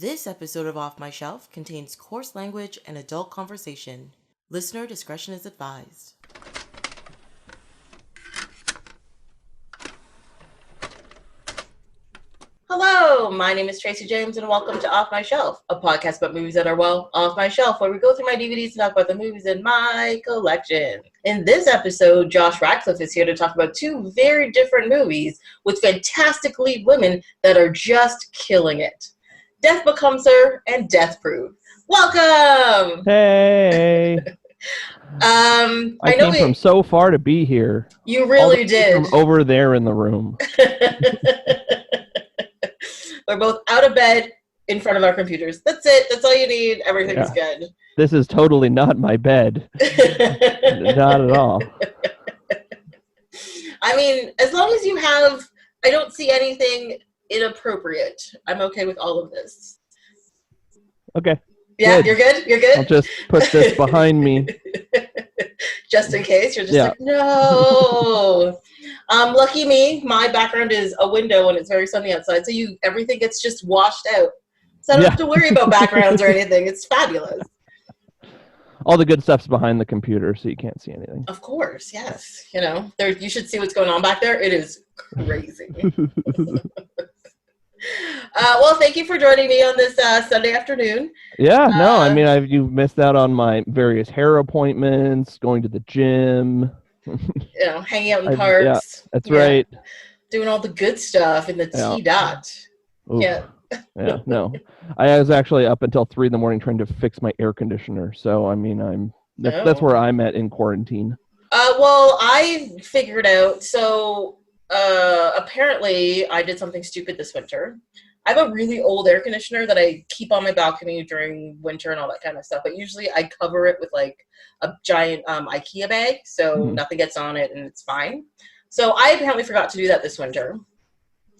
This episode of Off My Shelf contains coarse language and adult conversation. Listener discretion is advised. Hello, my name is Tracy James and welcome to Off My Shelf, a podcast about movies that are, well, off my shelf, where we go through my DVDs and talk about the movies in my collection. In this episode, Josh Ratcliffe is here to talk about two very different movies with fantastic lead women that are just killing it. Death Becomes Her and Death Proof. Welcome! Hey! I came from so far to be here. You really did. From over there in the room. We're both out of bed in front of our computers. That's it. That's all you need. Everything's good. This is totally not my bed. Not at all. I mean, as long as you have... I don't see anything inappropriate. I'm okay with all of this. Okay. Yeah, good. You're good? You're good? I'll just put this behind me. Just in case. You're just like, no. Lucky me, my background is a window and it's very sunny outside, so everything gets just washed out. So I don't have to worry about backgrounds or anything. It's fabulous. All the good stuff's behind the computer, so you can't see anything. Of course, yes. You know, you should see what's going on back there. It is crazy. Well, thank you for joining me on this Sunday afternoon. Yeah, no, I mean, you've missed out on my various hair appointments, going to the gym. You know, hanging out in parks. Yeah, that's right. Doing all the good stuff in the T-dot. Oof. Yeah. Yeah, no. I was actually up until 3 a.m. trying to fix my air conditioner. So, I mean, that's where I'm at in quarantine. Well, I figured out, so apparently I did something stupid this winter. I have a really old air conditioner that I keep on my balcony during winter and all that kind of stuff. But usually I cover it with like a giant IKEA bag, so nothing gets on it and it's fine. So I apparently forgot to do that this winter.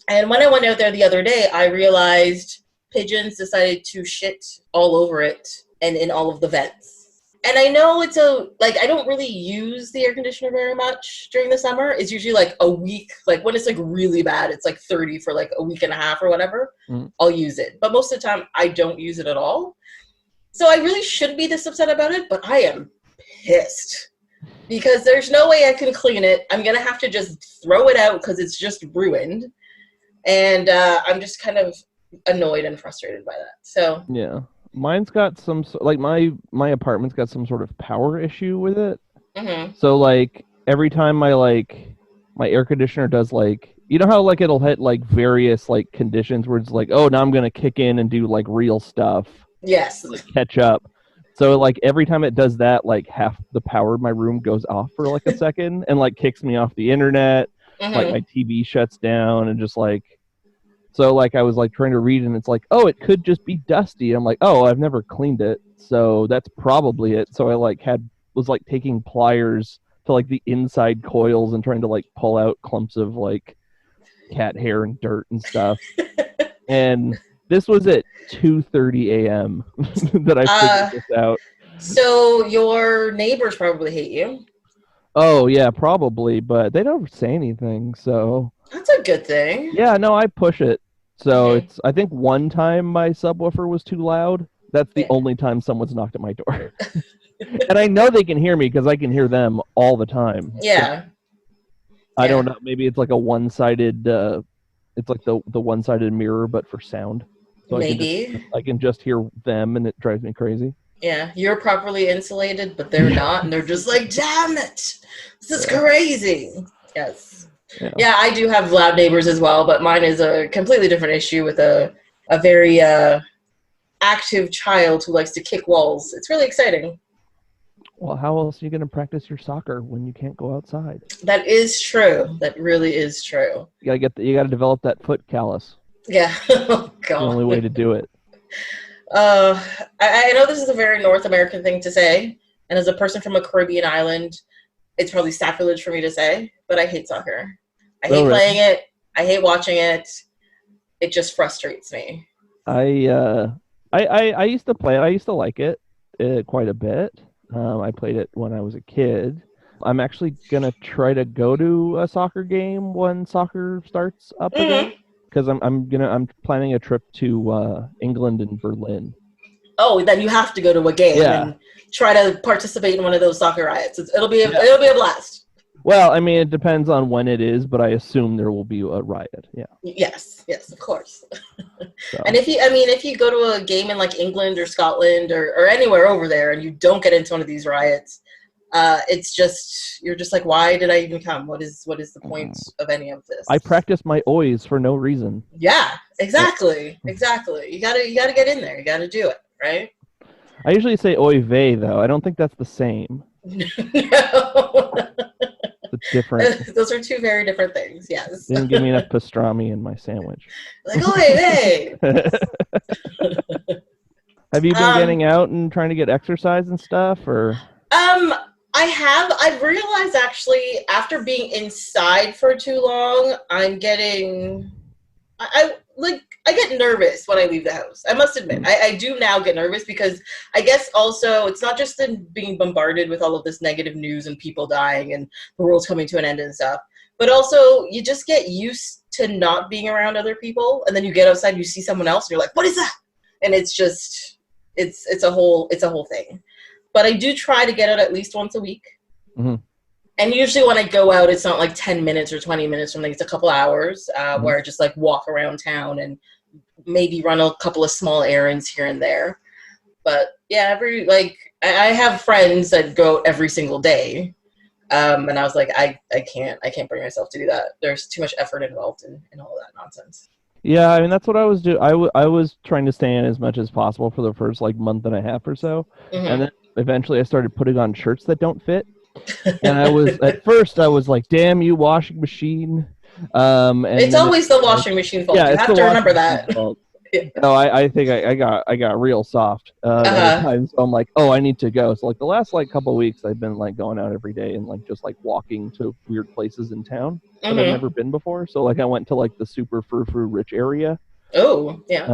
And when I went out there the other day, I realized pigeons decided to shit all over it and in all of the vents. And I know I don't really use the air conditioner very much during the summer. It's usually like a week, like when it's like really bad, it's like 30 for like a week and a half or whatever, I'll use it. But most of the time I don't use it at all. So I really shouldn't be this upset about it, but I am pissed because there's no way I can clean it. I'm going to have to just throw it out because it's just ruined. And I'm just kind of annoyed and frustrated by that. So yeah. Mine's got some, like, my apartment's got some sort of power issue with it. Mm-hmm. So, like, every time my air conditioner does, like, you know how, like, it'll hit, like, various, like, conditions where it's like, oh, now I'm going to kick in and do, like, real stuff. Yes. Like, catch up. So, like, every time it does that, like, half the power of my room goes off for, like, a second and, like, kicks me off the internet. Mm-hmm. Like, my TV shuts down and just, like... So, like, I was, like, trying to read, and it's like, oh, it could just be dusty. I'm like, oh, I've never cleaned it, so that's probably it. So I, like, was taking pliers to, like, the inside coils and trying to, like, pull out clumps of, like, cat hair and dirt and stuff. And this was at 2:30 a.m. that I figured this out. So your neighbors probably hate you. Oh, yeah, probably, but they don't say anything, so... That's a good thing. Yeah, no, I push it. So I think one time my subwoofer was too loud. That's the only time someone's knocked at my door. And I know they can hear me because I can hear them all the time. Yeah. So I don't know. Maybe it's like a one-sided, it's like the one-sided mirror, but for sound. So maybe. I can just hear them and it drives me crazy. Yeah, you're properly insulated, but they're not. And they're just like, damn it. This is crazy. Yes. Yeah, I do have loud neighbors as well, but mine is a completely different issue with a very active child who likes to kick walls. It's really exciting. Well, how else are you going to practice your soccer when you can't go outside? That is true. That really is true. You got to develop that foot callus. Yeah. Oh, God. It's the only way to do it. I know this is a very North American thing to say, and as a person from a Caribbean island, it's probably sacrilege for me to say, but I hate soccer. I hate playing it. I hate watching it. It just frustrates me. I used to play it. I used to like it quite a bit. I played it when I was a kid. I'm actually going to try to go to a soccer game when soccer starts up again. because I'm planning a trip to England and Berlin. Oh, then you have to go to a game and try to participate in one of those soccer riots. It'll be a blast. Well, I mean, it depends on when it is, but I assume there will be a riot. Yeah. Yes, of course. So. And if you go to a game in like England or Scotland or anywhere over there, and you don't get into one of these riots, you're just like, why did I even come? What is the point of any of this? I practice my oys for no reason. Yeah, exactly. You gotta get in there. You gotta do it, right? I usually say oy vey though. I don't think that's the same. No. It's different. Those are two very different things. Yes. They didn't give me enough pastrami in my sandwich. Like, oy vey. Have you been getting out and trying to get exercise and stuff, or? I have. I've realized actually after being inside for too long, I'm getting. I get nervous when I leave the house. I must admit, I do now get nervous because I guess also it's not just in being bombarded with all of this negative news and people dying and the world's coming to an end and stuff, but also you just get used to not being around other people, and then you get outside, you see someone else, and you're like, "What is that?" And it's just it's a whole thing. But I do try to get out at least once a week. Mm-hmm. And usually when I go out, it's not like 10 minutes or 20 minutes. Something. It's a couple hours where I just like walk around town and maybe run a couple of small errands here and there. But yeah, I have friends that go out every single day. And I was like, I can't bring myself to do that. There's too much effort involved in all that nonsense. Yeah, I mean, that's what I was doing. I was trying to stay in as much as possible for the first like month and a half or so. Mm-hmm. And then eventually I started putting on shirts that don't fit. And at first I was like, damn you, washing machine. And it's always the washing machine fault. You have to remember that. Yeah. No, I think I got real soft at times. So I'm like, oh, I need to go. So like the last like couple of weeks I've been like going out every day and like just like walking to weird places in town that I've never been before. So like I went to like the super frou-frou rich area. Oh, yeah.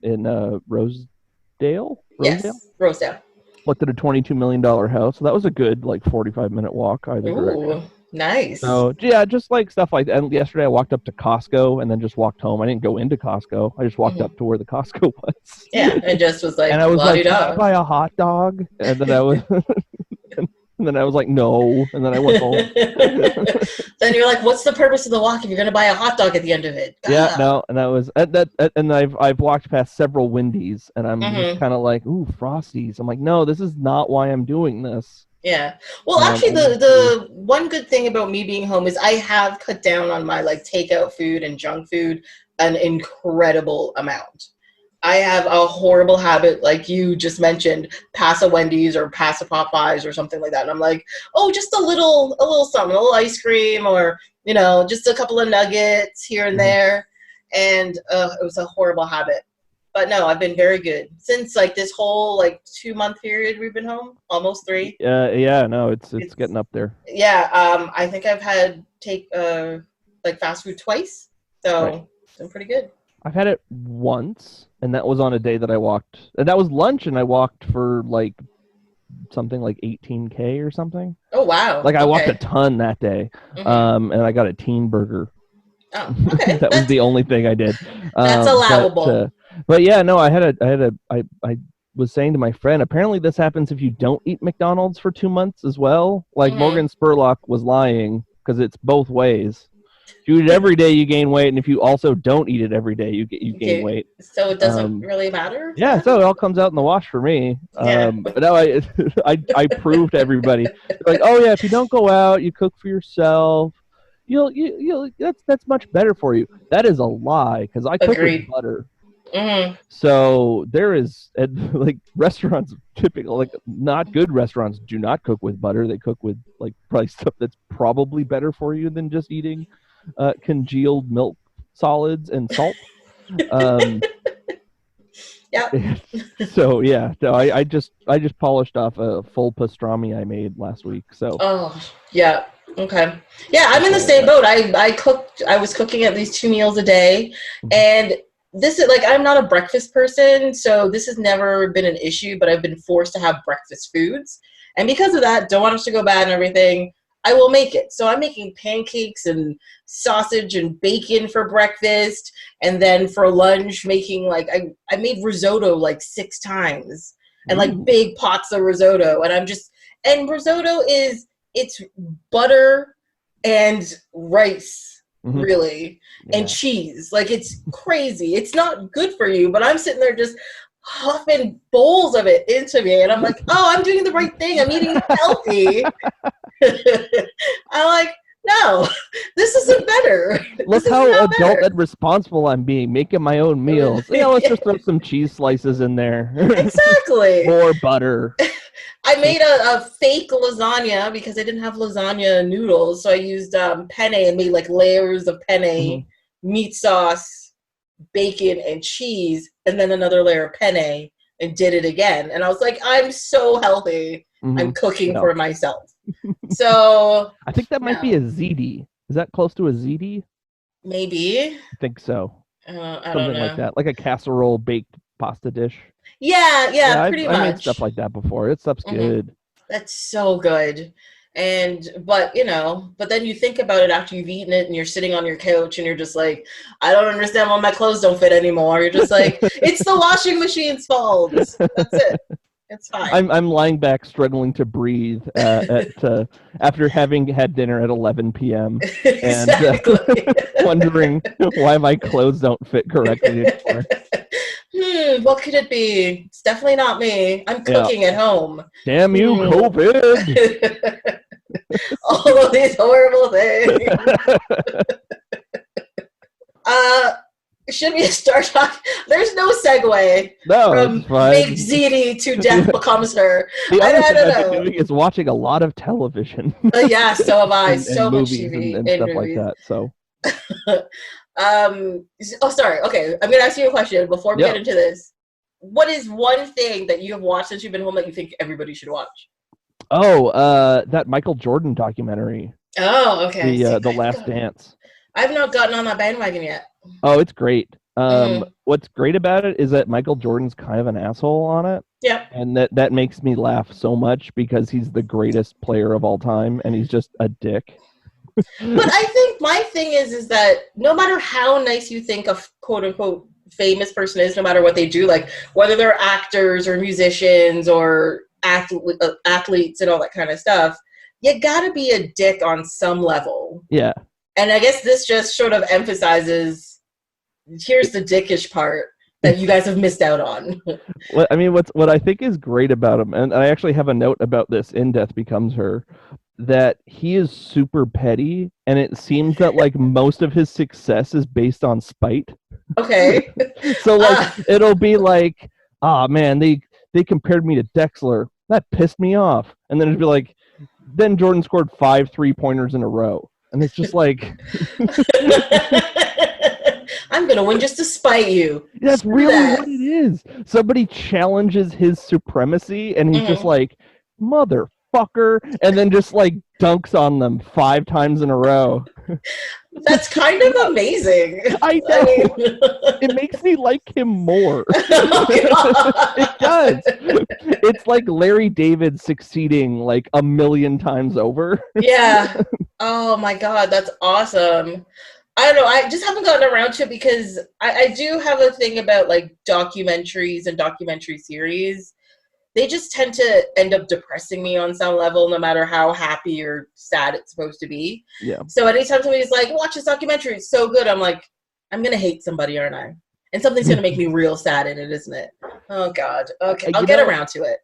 In Rosedale? Yes, Rosedale. Looked at a $22 million house. So that was a good like 45-minute walk either direction. Nice. So yeah, just like stuff like that. And yesterday I walked up to Costco and then just walked home. I didn't go into Costco. I just walked up to where the Costco was. Yeah, and just was like, and I was like, can I buy a hot dog? And then I was, and then I was like, no. And then I went home. Then you're like, what's the purpose of the walk if you're gonna buy a hot dog at the end of it? Yeah, no, and that was and I've walked past several Wendy's and I'm just kind of like, ooh, Frosties. I'm like, no, this is not why I'm doing this. Yeah. Well, actually, the one good thing about me being home is I have cut down on my like takeout food and junk food an incredible amount. I have a horrible habit, like you just mentioned, pass a Wendy's or pass a Popeyes or something like that. And I'm like, oh, just a little something, a little ice cream or, just a couple of nuggets here and there. And it was a horrible habit. But no, I've been very good since like this whole like 2-month period we've been home, almost 3. Yeah, no, it's getting up there. Yeah, I think I've had like fast food twice, so it's been pretty good. I've had it once, and that was on a day that I walked, and that was lunch, and I walked for like something like 18K or something. Oh wow! Like I walked a ton that day, and I got a teen burger. Oh, okay. That was the only thing I did. That's allowable. But yeah, no, I was saying to my friend, apparently this happens if you don't eat McDonald's for 2 months as well. Like Morgan Spurlock was lying because it's both ways. If you eat it every day, you gain weight, and if you also don't eat it every day, you gain weight. So it doesn't really matter? Yeah, so it all comes out in the wash for me. But now I prove to everybody, like, oh yeah, if you don't go out, you cook for yourself, you'll that's much better for you. That is a lie because I cook with butter. Mm-hmm. So there is like restaurants typical, like not good restaurants do not cook with butter. They cook with like probably stuff that's probably better for you than just eating congealed milk solids and salt. Yeah. So yeah, no, I just polished off a full pastrami I made last week. So. Oh yeah. Okay. Yeah, I'm in the same boat. I was cooking at least 2 meals a day, and this is like, I'm not a breakfast person, so this has never been an issue, but I've been forced to have breakfast foods. And because of that, don't want us to go bad and everything, I will make it. So I'm making pancakes and sausage and bacon for breakfast. And then for lunch, making like, I made risotto like 6 times and like big pots of risotto. And risotto it's butter and rice, really, and cheese. Like, it's crazy. It's not good for you, but I'm sitting there just huffing bowls of it into me, and I'm like, oh, I'm doing the right thing. I'm eating healthy. I'm like, no, this isn't better. Look how adult and responsible I'm being, making my own meals. Let's just throw some cheese slices in there. Exactly. More butter. I made a fake lasagna because I didn't have lasagna noodles, so I used penne and made like layers of penne, meat sauce, bacon, and cheese, and then another layer of penne, and did it again. And I was like, I'm so healthy. I'm cooking for myself. So I think that might be a ziti. Is that close to a ziti? Maybe. I think so. I don't know. Something like that, like a casserole baked pasta dish. Yeah, pretty much. I made stuff like that before. It stuff's good. That's so good. But then you think about it after you've eaten it and you're sitting on your couch and you're just like, I don't understand why my clothes don't fit anymore. You're just like, it's the washing machine's fault. That's it. It's fine. I'm lying back, struggling to breathe after having had dinner at 11 p.m. and wondering why my clothes don't fit correctly anymore. What could it be? It's definitely not me. I'm cooking at home. Damn you, COVID! All of these horrible things. Should we start talking? There's no segue from big ZD to death becomes her. The other thing I've been doing is watching a lot of television. Yeah, so have I. and so much movies TV and stuff like that. So. Sorry. Okay, I'm gonna ask you a question before we get into this. What is one thing that you have watched since you've been home that you think everybody should watch? Oh, that Michael Jordan documentary. Oh, okay. The Last Dance. I've not gotten on that bandwagon yet. Oh, it's great. What's great about it is that Michael Jordan's kind of an asshole on it. Yep. And that makes me laugh so much because he's the greatest player of all time and he's just a dick. But I think my thing is that no matter how nice you think a quote unquote famous person is, no matter what they do, like whether they're actors or musicians or athletes and all that kind of stuff, you gotta be a dick on some level. Yeah. And I guess this just sort of emphasizes, here's the dickish part that you guys have missed out on. What I think is great about him, and I actually have a note about this in Death Becomes Her, that he is super petty, and it seems that like most of his success is based on spite. Okay. So like it'll be like, man, they compared me to Dexler. That pissed me off. And then it'd be like, then Jordan scored 5 3-pointers in a row. And it's just like I'm gonna win just to spite you. That's really what it is. Somebody challenges his supremacy and he's just like, motherfucker, and then just like dunks on them 5 times in a row. That's kind of amazing. I know. It makes me like him more. It does. It's like Larry David succeeding like a million times over. Yeah. Oh my God, that's awesome. I don't know. I just haven't gotten around to it because I do have a thing about like documentaries and documentary series. They just tend to end up depressing me on some level, no matter how happy or sad it's supposed to be. Yeah. So anytime somebody's like, watch this documentary, it's so good, I'm like, I'm going to hate somebody, aren't I? And something's going to make me real sad in it, isn't it? Oh, God. Okay, I'll get around to it.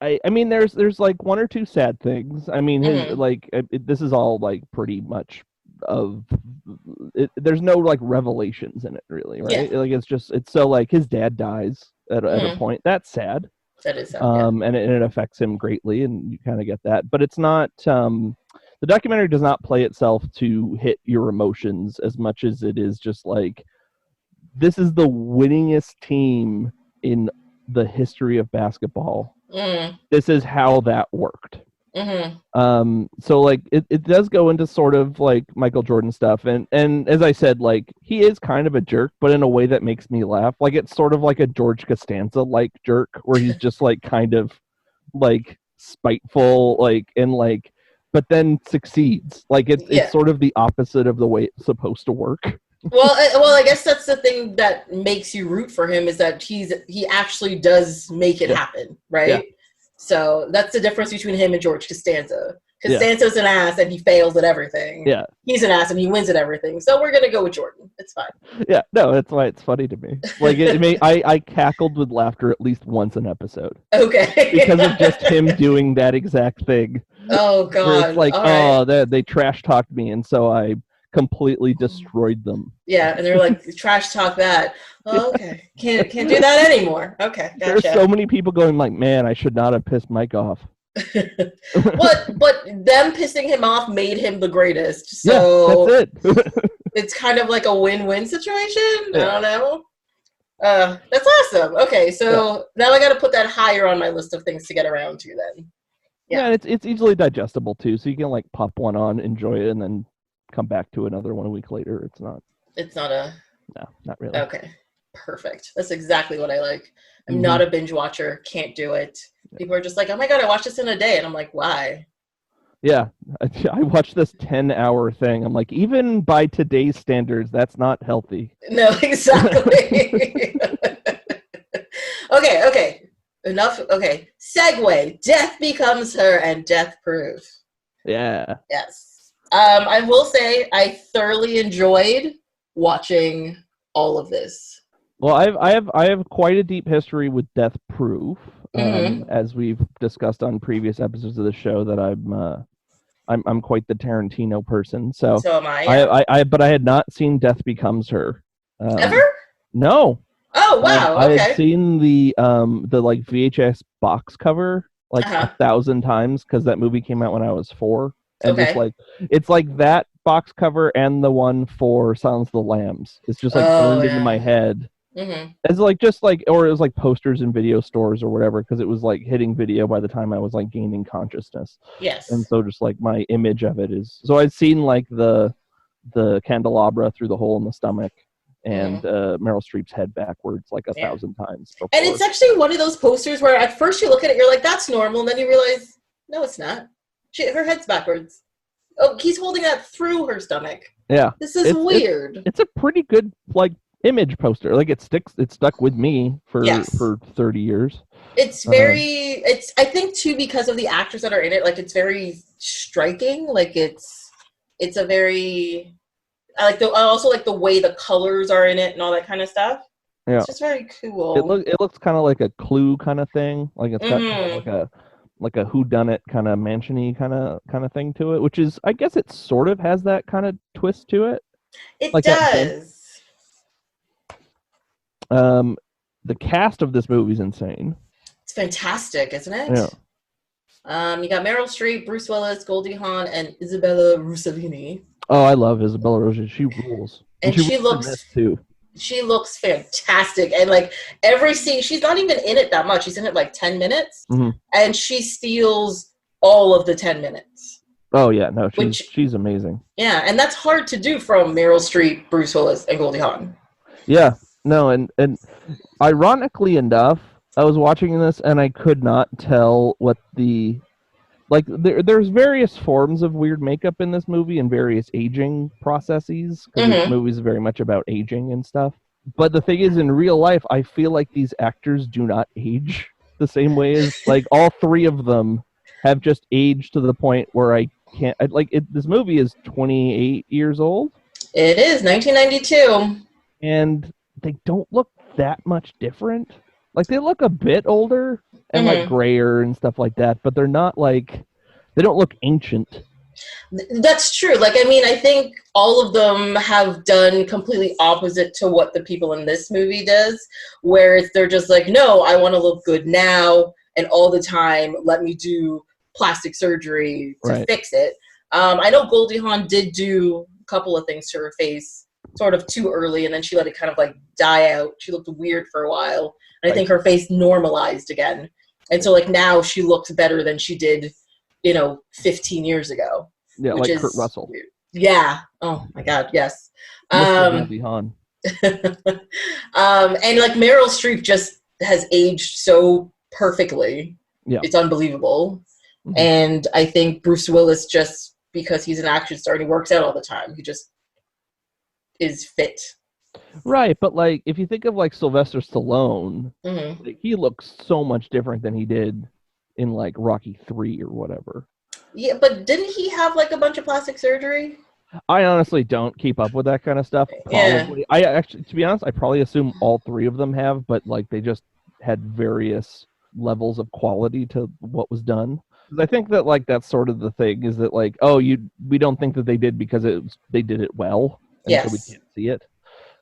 I mean, there's like 1 or 2 sad things. I mean, this is all like pretty much of it, there's no like revelations in it, really, right? Yeah. Like it's so like his dad dies at a point. That's sad. That is sad, and it affects him greatly, and you kind of get that. But it's not. The documentary does not play itself to hit your emotions as much as it is just like, this is the winningest team in the history of basketball. This is how that worked. So like it does go into sort of like Michael Jordan stuff, and as I said, like he is kind of a jerk, but in a way that makes me laugh. Like it's sort of like a George Costanza like jerk, where he's just like kind of like spiteful, like, and like but then succeeds. Like it's sort of the opposite of the way it's supposed to work. Well, I guess that's the thing that makes you root for him, is that he actually does make it happen, right? Yeah. So that's the difference between him and George Costanza. Costanza's an ass and he fails at everything. Yeah. He's an ass and he wins at everything. So we're gonna go with Jordan. It's fine. Yeah, no, that's why it's funny to me. Like I cackled with laughter at least once an episode. Okay. Because of just him doing that exact thing. Oh God. It's like, they trash talked me, and so I completely destroyed them. Yeah, and they're like, trash talk that. Oh, okay. Can't do that anymore. Okay, gotcha. There's so many people going like, man, I should not have pissed Mike off. But them pissing him off made him the greatest. So yeah, that's it. It's kind of like a win-win situation. Yeah. I don't know. That's awesome. Okay, so now I got to put that higher on my list of things to get around to then. Yeah, it's easily digestible too, so you can like pop one on, enjoy it, and then come back to another one a week later. It's not No, not really. Okay, perfect. That's exactly what I like. I'm not a binge watcher. Can't do it. People are just like, oh my God, I watched this in a day. And I'm like, why? Yeah, I watched this 10-hour thing. I'm like, even by today's standards, that's not healthy. No, exactly. Okay. Enough. Okay. Segue. Death Becomes Her and Death Proof. Yeah. Yes. I will say I thoroughly enjoyed watching all of this. Well, I have quite a deep history with Death Proof, as we've discussed on previous episodes of the show. That I'm quite the Tarantino person. So am I. Yeah. But I had not seen Death Becomes Her. Ever? No. Oh wow! I okay. had seen the like VHS box cover like 1,000 times because that movie came out when I was 4, and just like it's like that box cover and the one for Silence of the Lambs. It's just like burned into my head. It's like or it was like posters in video stores or whatever, because it was like hitting video by the time I was like gaining consciousness. Yes. And so just like my image of it is, so I'd seen like the candelabra through the hole in the stomach and Meryl Streep's head backwards like 1,000 times before. And it's actually one of those posters where at first you look at it, you're like, that's normal, and then you realize, no, it's not. Her head's backwards. Oh, he's holding that through her stomach. Yeah. This is weird. It's a pretty good like image poster. Like it stuck with me for 30 years. It's very I think too, because of the actors that are in it, like it's very striking. Like it's a very, I also like the way the colors are in it and all that kind of stuff. Yeah. It's just very cool. It looks kind of like a Clue kind of thing. Like it's got kind of like a whodunit kind of mansion-y kind of thing to it, which is, I guess it sort of has that kind of twist to it. It like does. The cast of this movie is insane. It's fantastic, isn't it? Yeah. You got Meryl Streep, Bruce Willis, Goldie Hawn, and Isabella Rossellini. Oh, I love Isabella Rossellini. She rules. And she looks too. She looks fantastic, and like every scene, she's not even in it that much. She's in it like 10 minutes, and she steals all of the 10 minutes. Oh yeah, no, she's amazing. Yeah, and that's hard to do from Meryl Streep, Bruce Willis, and Goldie Hawn. Yeah, no, and ironically enough, I was watching this and I could not tell what there's various forms of weird makeup in this movie and various aging processes, because this movie is very much about aging and stuff. But the thing is, in real life, I feel like these actors do not age the same way as, like, all 3 of them have just aged to the point where I can't, this movie is 28 years old. It is, 1992. And they don't look that much different. Like, they look a bit older and like grayer and stuff like that, but they're not like, they don't look ancient. That's true. Like, I mean, I think all of them have done completely opposite to what the people in this movie does, where they're just like, no, I want to look good now and all the time. Let me do plastic surgery to fix it. I know Goldie Hawn did do a couple of things to her face sort of too early, and then she let it kind of like die out. She looked weird for a while. And I think her face normalized again. And so, like, now she looks better than she did, 15 years ago. Yeah, like Kurt Russell. Weird. Yeah. Oh, my God, yes. Hawn. And, like, Meryl Streep just has aged so perfectly. Yeah. It's unbelievable. Mm-hmm. And I think Bruce Willis, just because he's an action star and he works out all the time, he just is fit. Right, but like if you think of like Sylvester Stallone, Mm-hmm. like, he looks so much different than he did in like Rocky 3 or whatever. Yeah, but didn't he have like a bunch of plastic surgery? I honestly don't keep up with that kind of stuff. Probably. Yeah. I actually, to be honest, I probably assume all three of them have, but like they just had various levels of quality to what was done. I think that like that's sort of the thing is that like, oh, we don't think that they did because they did it well, and so we Yes. can't see it.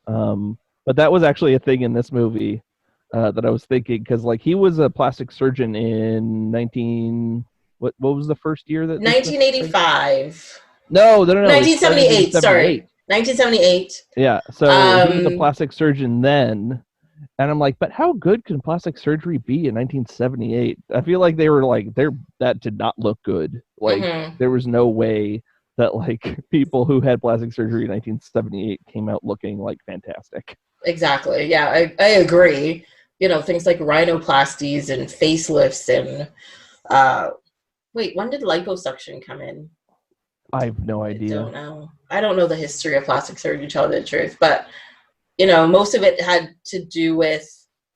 But that was actually a thing in this movie that I was thinking, because like he was a plastic surgeon in what was the first year that 1985. No. 1978. Sorry, 1978. Yeah, so he was a plastic surgeon then, and I'm like, but how good can plastic surgery be in 1978? I feel like they were like that did not look good. Like there was no way that like people who had plastic surgery in 1978 came out looking like fantastic. Exactly. Yeah, I agree. You know, things like rhinoplasties and facelifts and wait, when did liposuction come in? I have no idea. I don't know. I don't know the history of plastic surgery, to tell you the truth, but you know, most of it had to do with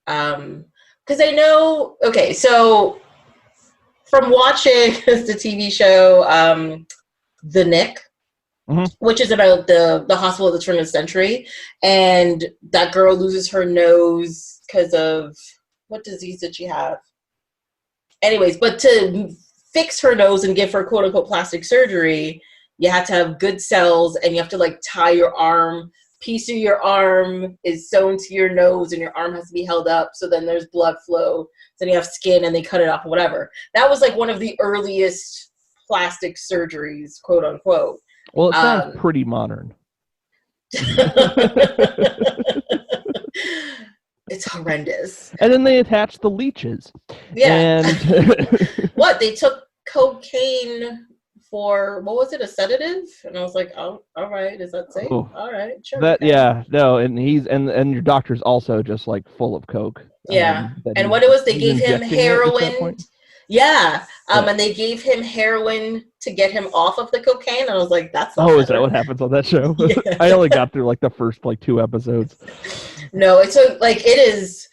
because I know. Okay, so from watching the TV show The Knick, which is about the hospital at the turn of the century, and that girl loses her nose because of what disease did she have? Anyways, but to fix her nose and give her quote unquote plastic surgery, you have to have good cells, and you have to like tie your arm. Piece of your arm is sewn to your nose, and your arm has to be held up, so then there's blood flow. Then you have skin, and they cut it off, whatever. That was like one of the earliest plastic surgeries, quote unquote. Well, it sounds pretty modern. It's horrendous. And then they attached the leeches. Yeah. And what? They took cocaine for, what was it, a sedative? And I was like, oh, all right, is that safe? Oh, all right, sure. That, yeah, no, and he's and your doctor's also just like full of coke. Yeah. And what it was, they gave him heroin. Yeah. And they gave him heroin to get him off of the cocaine. And I was like, that's not is that what happens on that show? Yeah. I only got through like the first like 2 episodes. No, it's like it is.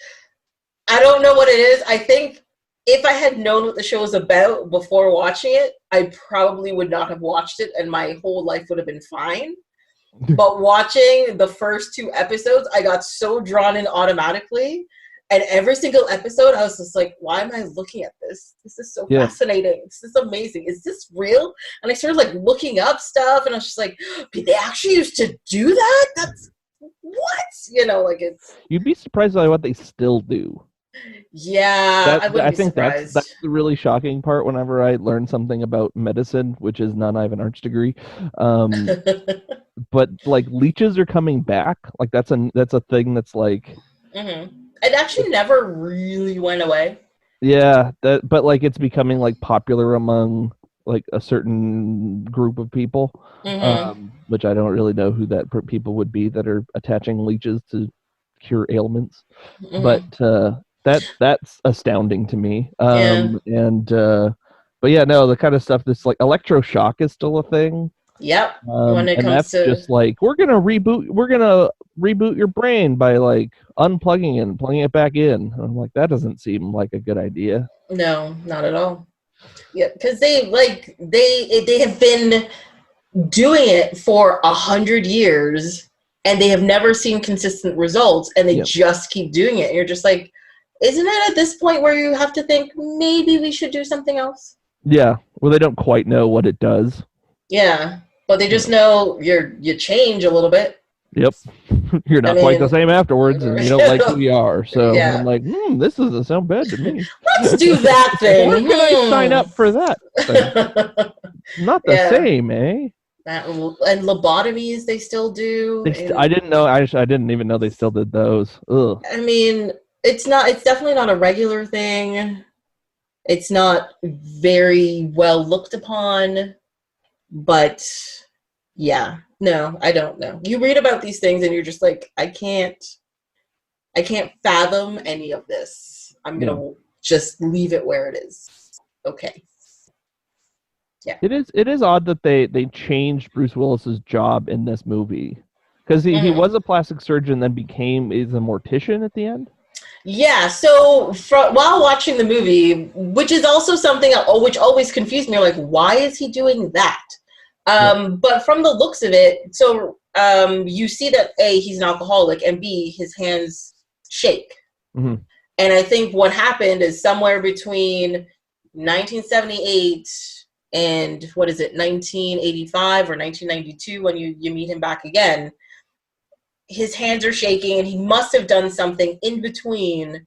I don't know what it is. I think if I had known what the show was about before watching it, I probably would not have watched it, and my whole life would have been fine. But watching the first 2 episodes, I got so drawn in automatically. And every single episode, I was just like, why am I looking at this? This is so fascinating. This is amazing. Is this real? And I started like looking up stuff, and I was just like, they actually used to do that? That's what? You know, like it's... You'd be surprised by what they still do. Yeah, I think that's the really shocking part whenever I learn something about medicine, which is none. I have an arts degree. But like leeches are coming back. Like that's a thing that's like... It actually never really went away. Yeah, but like it's becoming like popular among like a certain group of people, which I don't really know who that people would be that are attaching leeches to cure ailments. But that's astounding to me. But yeah, no, the kind of stuff that's like electroshock is still a thing. Yep. When it and comes that's just like we're gonna reboot your brain by like unplugging it and plugging it back in. And I'm like, that doesn't seem like a good idea. No, not at all. Yeah, because they have been doing it for 100 years, and they have never seen consistent results, and they just keep doing it. And you're just like, isn't it at this point where you have to think maybe we should do something else? Yeah, well, they don't quite know what it does. Yeah, but they just know you change a little bit. Yep. You're not quite the same afterwards, and you don't like who you are. So I'm like, this doesn't sound bad to me. Let's do that thing. Where can I sign up for that thing? Not the same, eh? And lobotomies, they still do. I didn't know. I didn't even know they still did those. Ugh. I mean, it's definitely not a regular thing. It's not very well looked upon, but yeah, no, I don't know. You read about these things and you're just like, I can't fathom any of this. I'm going to just leave it where it is. Okay. Yeah. It is odd that they changed Bruce Willis's job in this movie, because he was a plastic surgeon, then became is a mortician at the end. Yeah, so while watching the movie, which is also something which always confused me, like, why is he doing that? But from the looks of it, so you see that A, he's an alcoholic, and B, his hands shake. Mm-hmm. And I think what happened is somewhere between 1978 and, 1985 or 1992, when you meet him back again, his hands are shaking, and he must have done something in between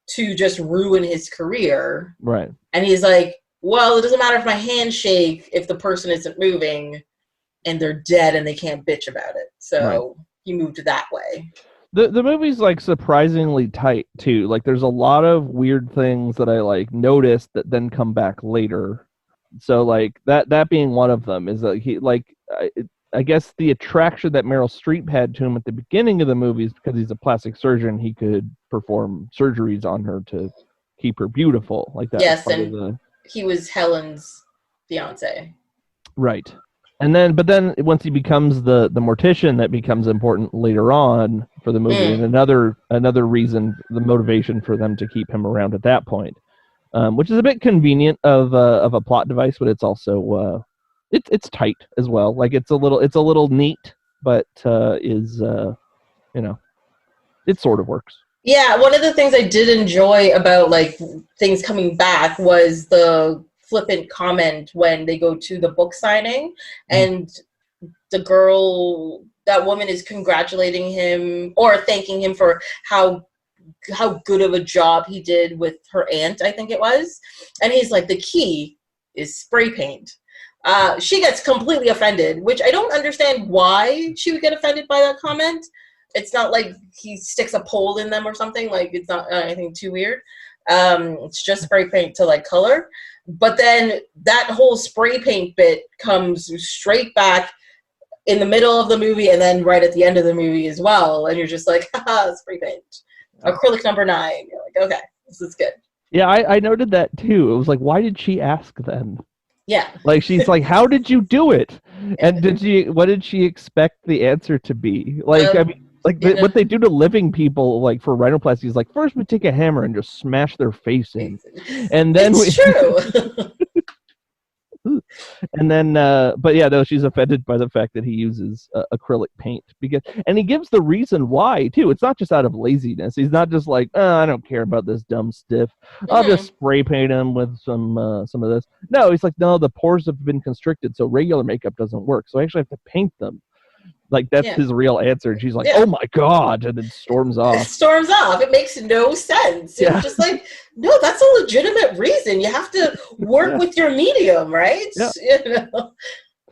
to just ruin his career. Right. And he's like, well, it doesn't matter if my hands shake if the person isn't moving and they're dead and they can't bitch about it. So he moved that way. The movie's like surprisingly tight too. Like there's a lot of weird things that I like noticed that then come back later. So like that being one of them is that he like I guess the attraction that Meryl Streep had to him at the beginning of the movie is because he's a plastic surgeon. He could perform surgeries on her to keep her beautiful, like that. Yes, and he was Helen's fiance. Right. But then once he becomes the mortician, that becomes important later on for the movie, and another reason, the motivation for them to keep him around at that point, which is a bit convenient of a plot device, but it's also it's tight as well. Like it's a little neat, but it sort of works. Yeah, one of the things I did enjoy about like things coming back was the flippant comment when they go to the book signing, and that woman is congratulating him or thanking him for how good of a job he did with her aunt, I think it was. And he's like, the key is spray paint. She gets completely offended, which I don't understand why she would get offended by that comment. It's not like he sticks a pole in them or something. Like, it's not anything too weird. It's just spray paint to like color. But then that whole spray paint bit comes straight back in the middle of the movie and then right at the end of the movie as well. And you're just like, haha, spray paint. Acrylic number 9. You're like, okay, this is good. Yeah, I noted that too. It was like, why did she ask then? Yeah. Like, she's like, how did you do it? And what did she expect the answer to be? Like, I mean, like what they do to living people, like for rhinoplasty, is like, first we take a hammer and just smash their face in, and then it's true. And then, but yeah, no, she's offended by the fact that he uses acrylic paint and he gives the reason why too. It's not just out of laziness. He's not just like, oh, I don't care about this dumb stiff. I'll just spray paint him with some of this. No, he's like, no, the pores have been constricted, so regular makeup doesn't work. So I actually have to paint them. Like, that's his real answer. And she's like, oh my God, and then storms off. It storms off. It makes no sense. Yeah. It's just like, no, that's a legitimate reason. You have to work with your medium, right? Yeah. You know?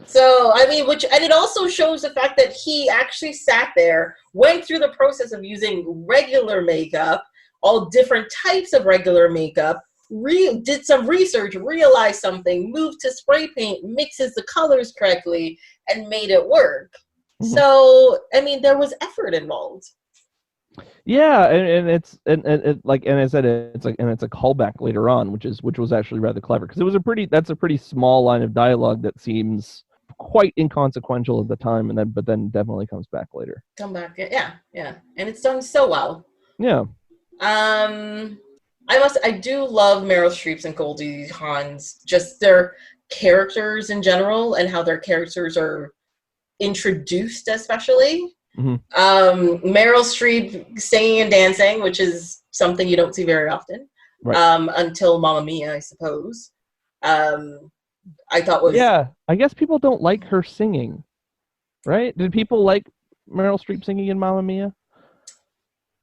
So, I mean, and it also shows the fact that he actually sat there, went through the process of using regular makeup, all different types of regular makeup, did some research, realized something, moved to spray paint, mixes the colors correctly, and made it work. So, I mean, there was effort involved. Yeah, and it's and I said, it's like, and it's a callback later on, which was actually rather clever, because that's a pretty small line of dialogue that seems quite inconsequential at the time, but then definitely comes back later. Yeah, and it's done so well. Yeah. I do love Meryl Streep's and Goldie Hawn's, just their characters in general and how their characters are introduced, especially. Meryl Streep singing and dancing, which is something you don't see very often, right. Until Mamma Mia, I suppose. I thought was... Yeah, I guess people don't like her singing, right? Did people like Meryl Streep singing in Mamma Mia?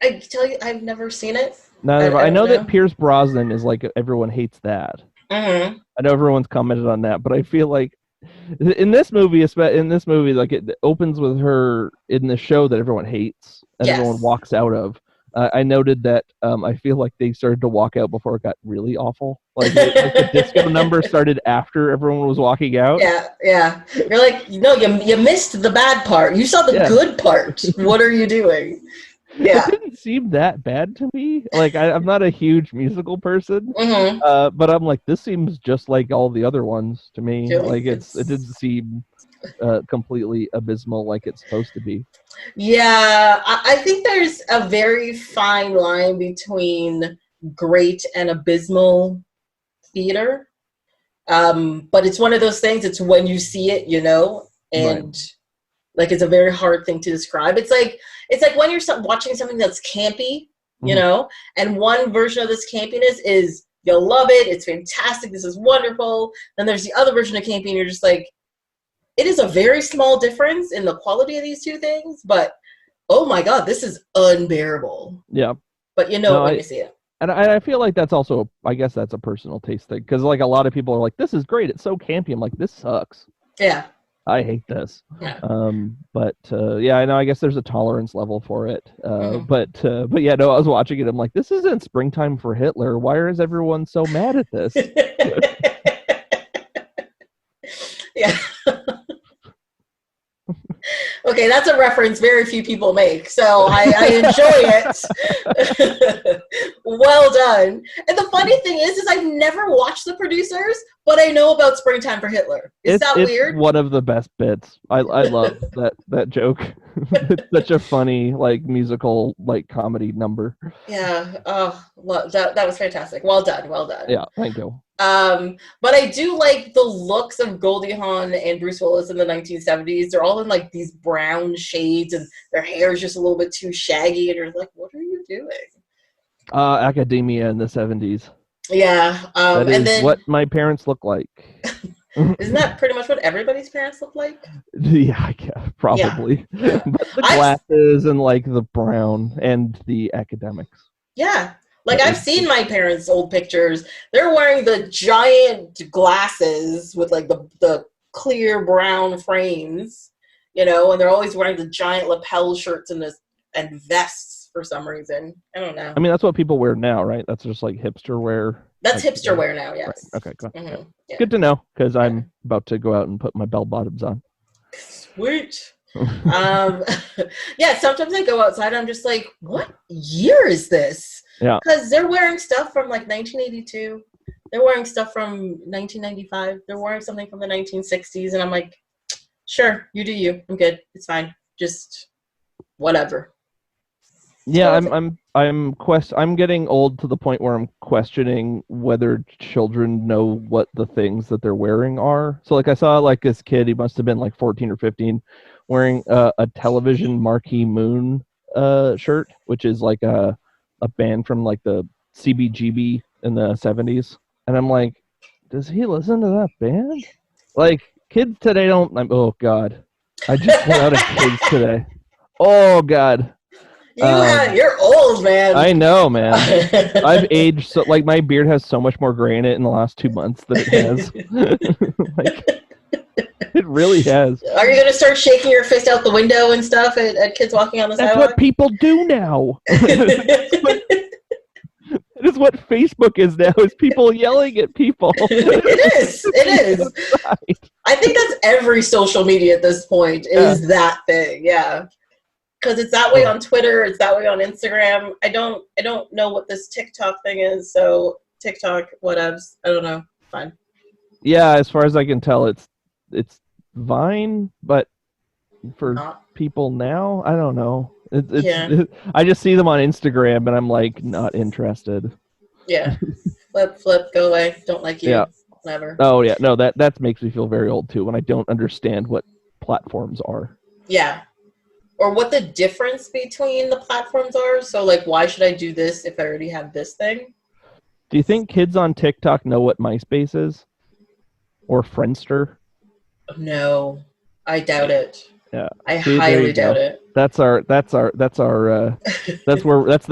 I tell you, I've never seen it. I know that Pierce Brosnan is like, everyone hates that. I know everyone's commented on that, but I feel like in this movie, like, it opens with her in the show that everyone hates and everyone walks out of. I noted that I feel like they started to walk out before it got really awful. Like the disco number started after everyone was walking out. Yeah. You're like, no, you missed the bad part. You saw the good part. What are you doing? it didn't seem that bad to me. Like I'm not a huge musical person, but I'm like, this seems just like all the other ones to me. Like it didn't seem completely abysmal like it's supposed to be. Yeah, I think there's a very fine line between great and abysmal theater. But it's one of those things, it's when you see it, you know, and like it's a very hard thing to describe. It's like when you're watching something that's campy, you know, and one version of this campiness is you'll love it, it's fantastic, this is wonderful. Then there's the other version of campy and you're just like, it is a very small difference in the quality of these two things, but oh my God, this is unbearable. Yeah. But you know when you see it. And I feel like that's also, I guess that's a personal taste thing. Because like a lot of people are like, this is great. It's so campy. I'm like, this sucks. Yeah. I hate this. Yeah. But yeah, I know. I guess there's a tolerance level for it. But yeah, no, I was watching it. I'm like, this isn't Springtime for Hitler. Why is everyone so mad at this? Yeah. Okay, that's a reference very few people make, so I enjoy it. Well done. And the funny thing is I've never watched The Producers, but I know about Springtime for Hitler. Is that weird? It's one of the best bits. I love that joke. It's such a funny, like, musical, like, comedy number. Yeah. Oh, well, that was fantastic. Well done. Well done. Yeah, thank you. But I do like the looks of Goldie Hawn and Bruce Willis in the 1970s. They're all in like these brown shades and their hair is just a little bit too shaggy and you're like, what are you doing? Academia in the 70s. Yeah. That is and then what my parents look like. Isn't that pretty much what everybody's parents look like? Yeah, probably. Yeah. But the glasses and like the brown and the academics. Yeah. Like, I've seen my parents' old pictures. They're wearing the giant glasses with, like, the clear brown frames, you know, and they're always wearing the giant lapel shirts and vests for some reason. I don't know. I mean, that's what people wear now, right? That's just, like, hipster wear. That's hipster wear now, yes. Right. Okay, good. Yeah. Good to know, because I'm about to go out and put my bell-bottoms on. Sweet. Yeah, sometimes I go outside and I'm just like, what year is this? Yeah. Because they're wearing stuff from like 1982. They're wearing stuff from 1995. They're wearing something from the 1960s. And I'm like, sure, you do you. I'm good. It's fine. Just whatever. Yeah, I'm getting old to the point where I'm questioning whether children know what the things that they're wearing are. So like I saw like this kid, he must have been like 14 or 15, wearing a television Marquee Moon shirt, which is like a band from like the CBGB in the 70s. And I'm like, does he listen to that band? Like, kids today don't... oh, God. I just went out of kids today. Oh, God. You're old, man. I know, man. I've aged so... Like, my beard has so much more gray in it in the last 2 months than it has. Like, it really has. Are you going to start shaking your fist out the window and stuff at kids walking on the sidewalk? That's what people do now. That is what Facebook is now, is people yelling at people. It is. I think that's every social media at this point is that thing, yeah. Because it's that way on Twitter, it's that way on Instagram. I don't know what this TikTok thing is, so TikTok, whatevs. I don't know. Fine. Yeah, as far as I can tell, it's Vine, but for people now, I don't know. I just see them on Instagram, and I'm like, not interested. Yeah, flip, go away. Don't like you. Yeah. Never. Oh yeah, no, that makes me feel very old too when I don't understand what platforms are. Yeah, or what the difference between the platforms are. So like, why should I do this if I already have this thing? Do you think kids on TikTok know what MySpace is, or Friendster? No, I doubt it. Yeah, I highly doubt it. That's the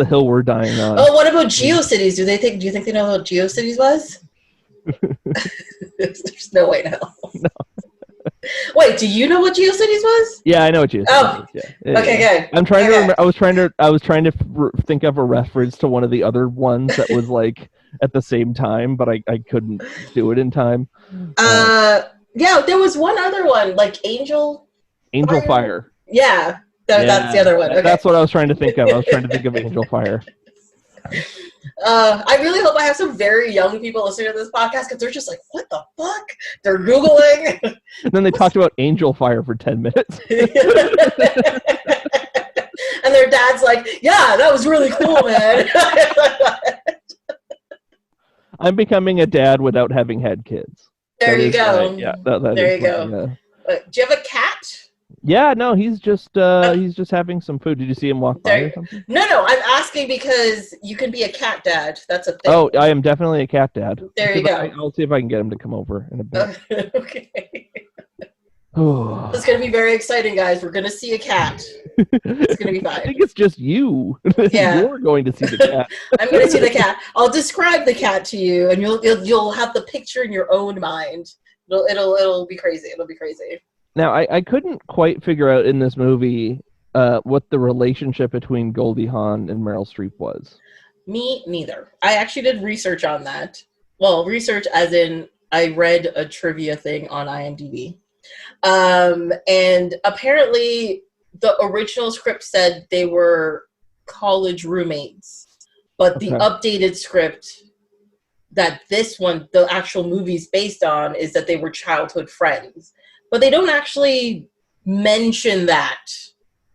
hill we're dying on. Oh, what about GeoCities? Do you think they know what GeoCities was? There's no way in hell. No. Wait, do you know what GeoCities was? Yeah, I know what GeoCities is. Yeah. Okay, good. I'm trying to remember. I was trying to think of a reference to one of the other ones that was like at the same time, but I couldn't do it in time. Yeah, there was one other one, like Angel Fire. Yeah. That's the other one. Okay. That's what I was trying to think of. I was trying to think of Angel Fire. I really hope I have some very young people listening to this podcast because they're just like, what the fuck? They're Googling. And then they talked about Angel Fire for 10 minutes. And their dad's like, yeah, that was really cool, man. I'm becoming a dad without having had kids. There you go. Yeah, there you go. Do you have a cat? Yeah, no, he's just having some food. Did you see him walk by or something? No, I'm asking because you can be a cat dad. That's a thing. Oh, I am definitely a cat dad. There you go. I'll see if I can get him to come over in a bit. Okay. It's going to be very exciting, guys. We're going to see a cat. It's going to be fine. I think it's just you. Yeah. You're going to see the cat. I'm going to see the cat. I'll describe the cat to you, and you'll have the picture in your own mind. It'll be crazy. It'll be crazy. Now, I couldn't quite figure out in this movie what the relationship between Goldie Hawn and Meryl Streep was. Me neither. I actually did research on that. Well, research as in I read a trivia thing on IMDb. And apparently the original script said they were college roommates. But the updated script that this one, the actual movie's based on, is that they were childhood friends. But they don't actually mention that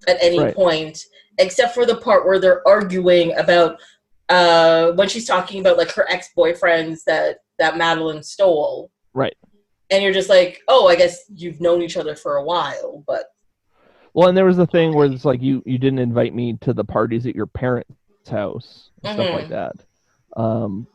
at any point, except for the part where they're arguing about when she's talking about like her ex-boyfriends that Madeline stole. Right. And you're just like, oh, I guess you've known each other for a while, but... Well, and there was a thing where it's like, you didn't invite me to the parties at your parents' house, and stuff like that.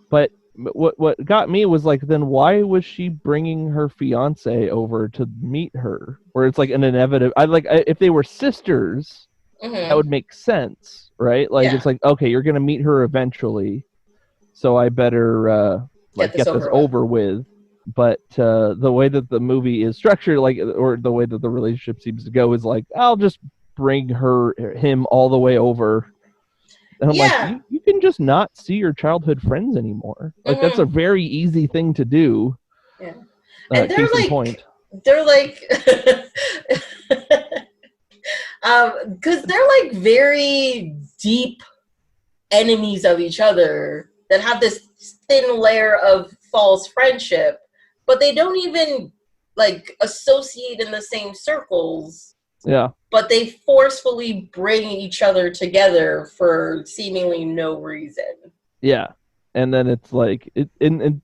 But what got me was like, then why was she bringing her fiance over to meet her? Where it's like an inevitable... if they were sisters, that would make sense, right? Like, it's like, okay, you're going to meet her eventually, so I better get this over with. But the way that the movie is structured, or the way that the relationship seems to go, is like, I'll just bring him all the way over. And I'm like, you can just not see your childhood friends anymore. Like, that's a very easy thing to do. Yeah. And they're case in point. They're like, because they're like very deep enemies of each other that have this thin layer of false friendship. But they don't even, like, associate in the same circles. Yeah. But they forcefully bring each other together for seemingly no reason. Yeah. And then it's like, and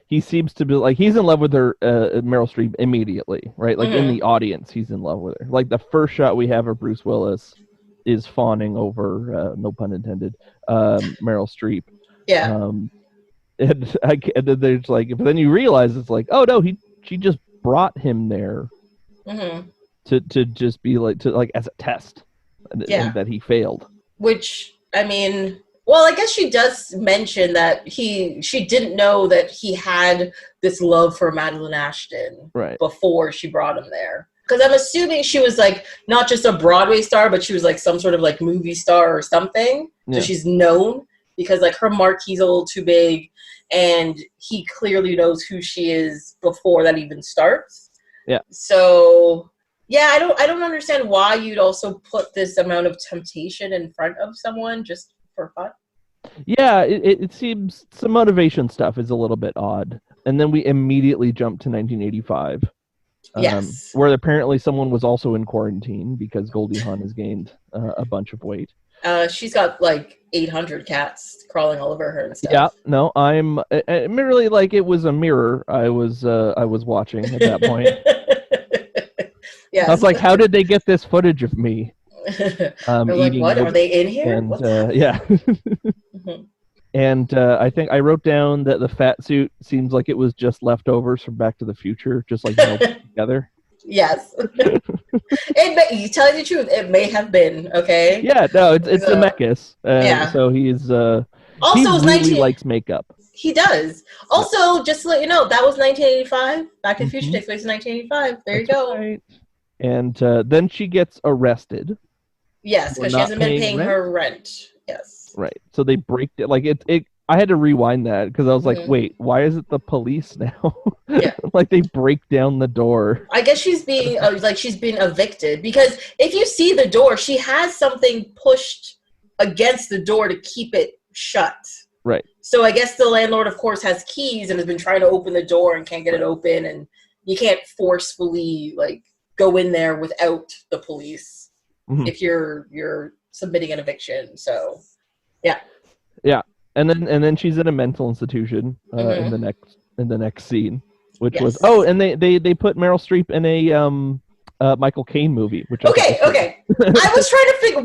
he seems to be, like, he's in love with her, Meryl Streep, immediately, right? Like, in the audience, he's in love with her. Like, the first shot we have of Bruce Willis is fawning over, no pun intended, Meryl Streep. Yeah. And then there's like, but then you realize it's like, oh no, she just brought him there to just be like, to like, as a test, and that he failed. Which, I mean, well, I guess she does mention that she didn't know that he had this love for Madeline Ashton before she brought him there. Because I'm assuming she was like not just a Broadway star, but she was like some sort of like movie star or something. So she's known. Because, like, her marquee's a little too big, and he clearly knows who she is before that even starts. Yeah. So, yeah, I don't understand why you'd also put this amount of temptation in front of someone just for fun. Yeah, it seems some motivation stuff is a little bit odd. And then we immediately jump to 1985. Yes. Where apparently someone was also in quarantine because Goldie Hawn has gained a bunch of weight. She's got like 800 cats crawling all over her and stuff. Yeah, no, I'm merely like it was a mirror. I was watching at that point. Yeah, I was like, how did they get this footage of me? They're like, what? Are they in here? And yeah. And I think I wrote down that the fat suit seems like it was just leftovers from Back to the Future, just like melted together. Yes. You tell you the truth, it may have been, okay? Yeah, no, it's Zemeckis. So he's also, he really likes makeup. He does. Also, just to let you know, that was 1985. Back to the Future takes place in 1985. There you go. Right. And then she gets arrested. Yes, because she hasn't been paying her rent. Yes. Right. So they break it. Like I had to rewind that because I was like, Mhm. wait, why is it the police now? Yeah. Like they break down the door. I guess she's being she's been evicted, because if you see the door, she has something pushed against the door to keep it shut. Right. So I guess the landlord, of course, has keys and has been trying to open the door and can't get it open, and you can't forcefully like go in there without the police if you're submitting an eviction. So yeah. Yeah. And then she's in a mental institution in the next scene, which was and they put Meryl Streep in a Michael Caine movie, which okay. I was trying to figure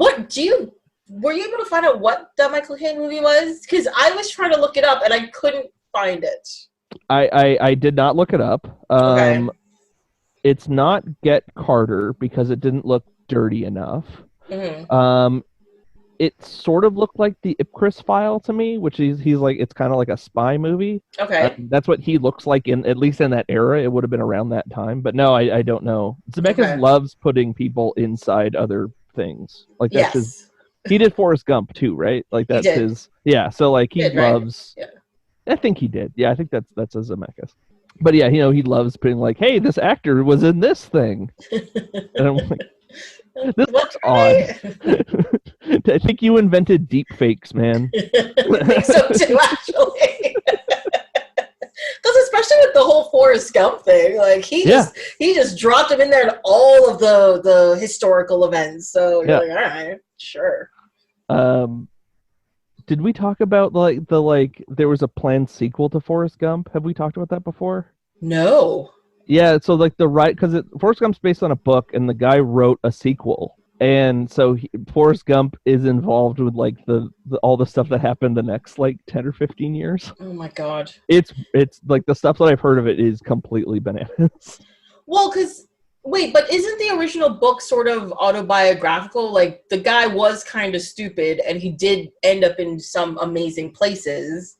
were you able to find out what the Michael Caine movie was? Because I was trying to look it up and I couldn't find it. I did not look it up. Okay. It's not Get Carter because it didn't look dirty enough. Mm-hmm. It sort of looked like the Ipcris File to me, which he's like, it's kind of like a spy movie. Okay. That's what he looks like at least in that era. It would have been around that time, but no, I don't know. Zemeckis loves putting people inside other things. Like that's just, he did Forrest Gump too, right? Like that's his, so like he loves, right? I think he did. Yeah, I think that's a Zemeckis. But yeah, he loves putting like, hey, this actor was in this thing. And I'm like, this looks odd. I think you invented deep fakes, man. I think so too, actually. Because especially with the whole Forrest Gump thing, like he just dropped him in there in all of the historical events. So you're like, all right, sure. Did we talk about there was a planned sequel to Forrest Gump? Have we talked about that before? No. Yeah, so like because Forrest Gump's based on a book, and the guy wrote a sequel, and so Forrest Gump is involved with like the all the stuff that happened the next like 10 or 15 years. Oh my god! It's like the stuff that I've heard of it is completely bananas. Well, but isn't the original book sort of autobiographical? Like the guy was kind of stupid, and he did end up in some amazing places.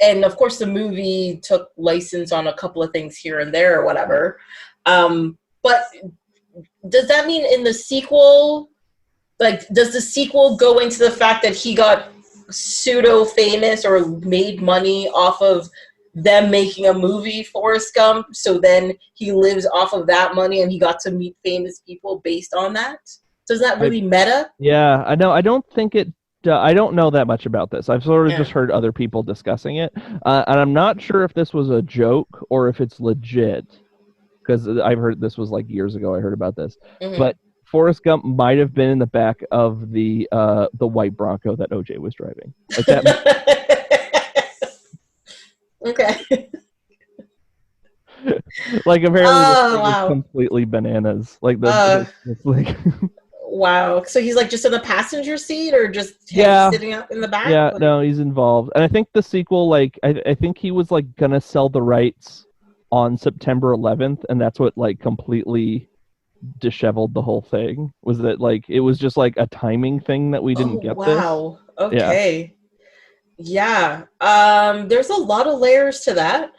And of course, the movie took license on a couple of things here and there or whatever. But does that mean in the sequel, like, does the sequel go into the fact that he got pseudo-famous or made money off of them making a movie, Forrest Gump, so then he lives off of that money and he got to meet famous people based on that? Does that really meta? Yeah, I know. I don't think it I don't know that much about this. I've sort of just heard other people discussing it. And I'm not sure if this was a joke or if it's legit. Because I've heard this was like years ago I heard about this. Mm-hmm. But Forrest Gump might have been in the back of the white Bronco that OJ was driving. Like that. Okay. Like apparently this thing is completely bananas. Like it's like wow. So he's like just in the passenger seat or just sitting up in the back? Yeah, no, he's involved. And I think the sequel, like, I think he was like gonna sell the rights on September 11th, and that's what like completely disheveled the whole thing. Was that like it was just like a timing thing that we didn't get this. Wow. Okay. Yeah. There's a lot of layers to that.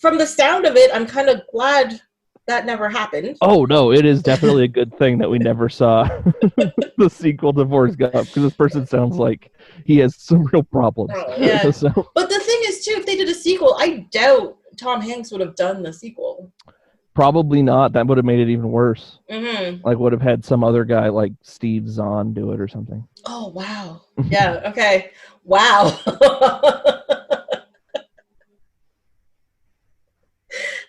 From the sound of it, I'm kind of glad that never happened. Oh no, it is definitely a good thing that we never saw the sequel to Forrest Gump, because this person sounds like he has some real problems. Yeah. But the thing is too, if they did a sequel, I doubt Tom Hanks would have done the sequel. Probably not. That would have made it even worse. Mm-hmm. Like would have had some other guy like Steve Zahn do it or something. Oh wow. Yeah. Okay. Wow.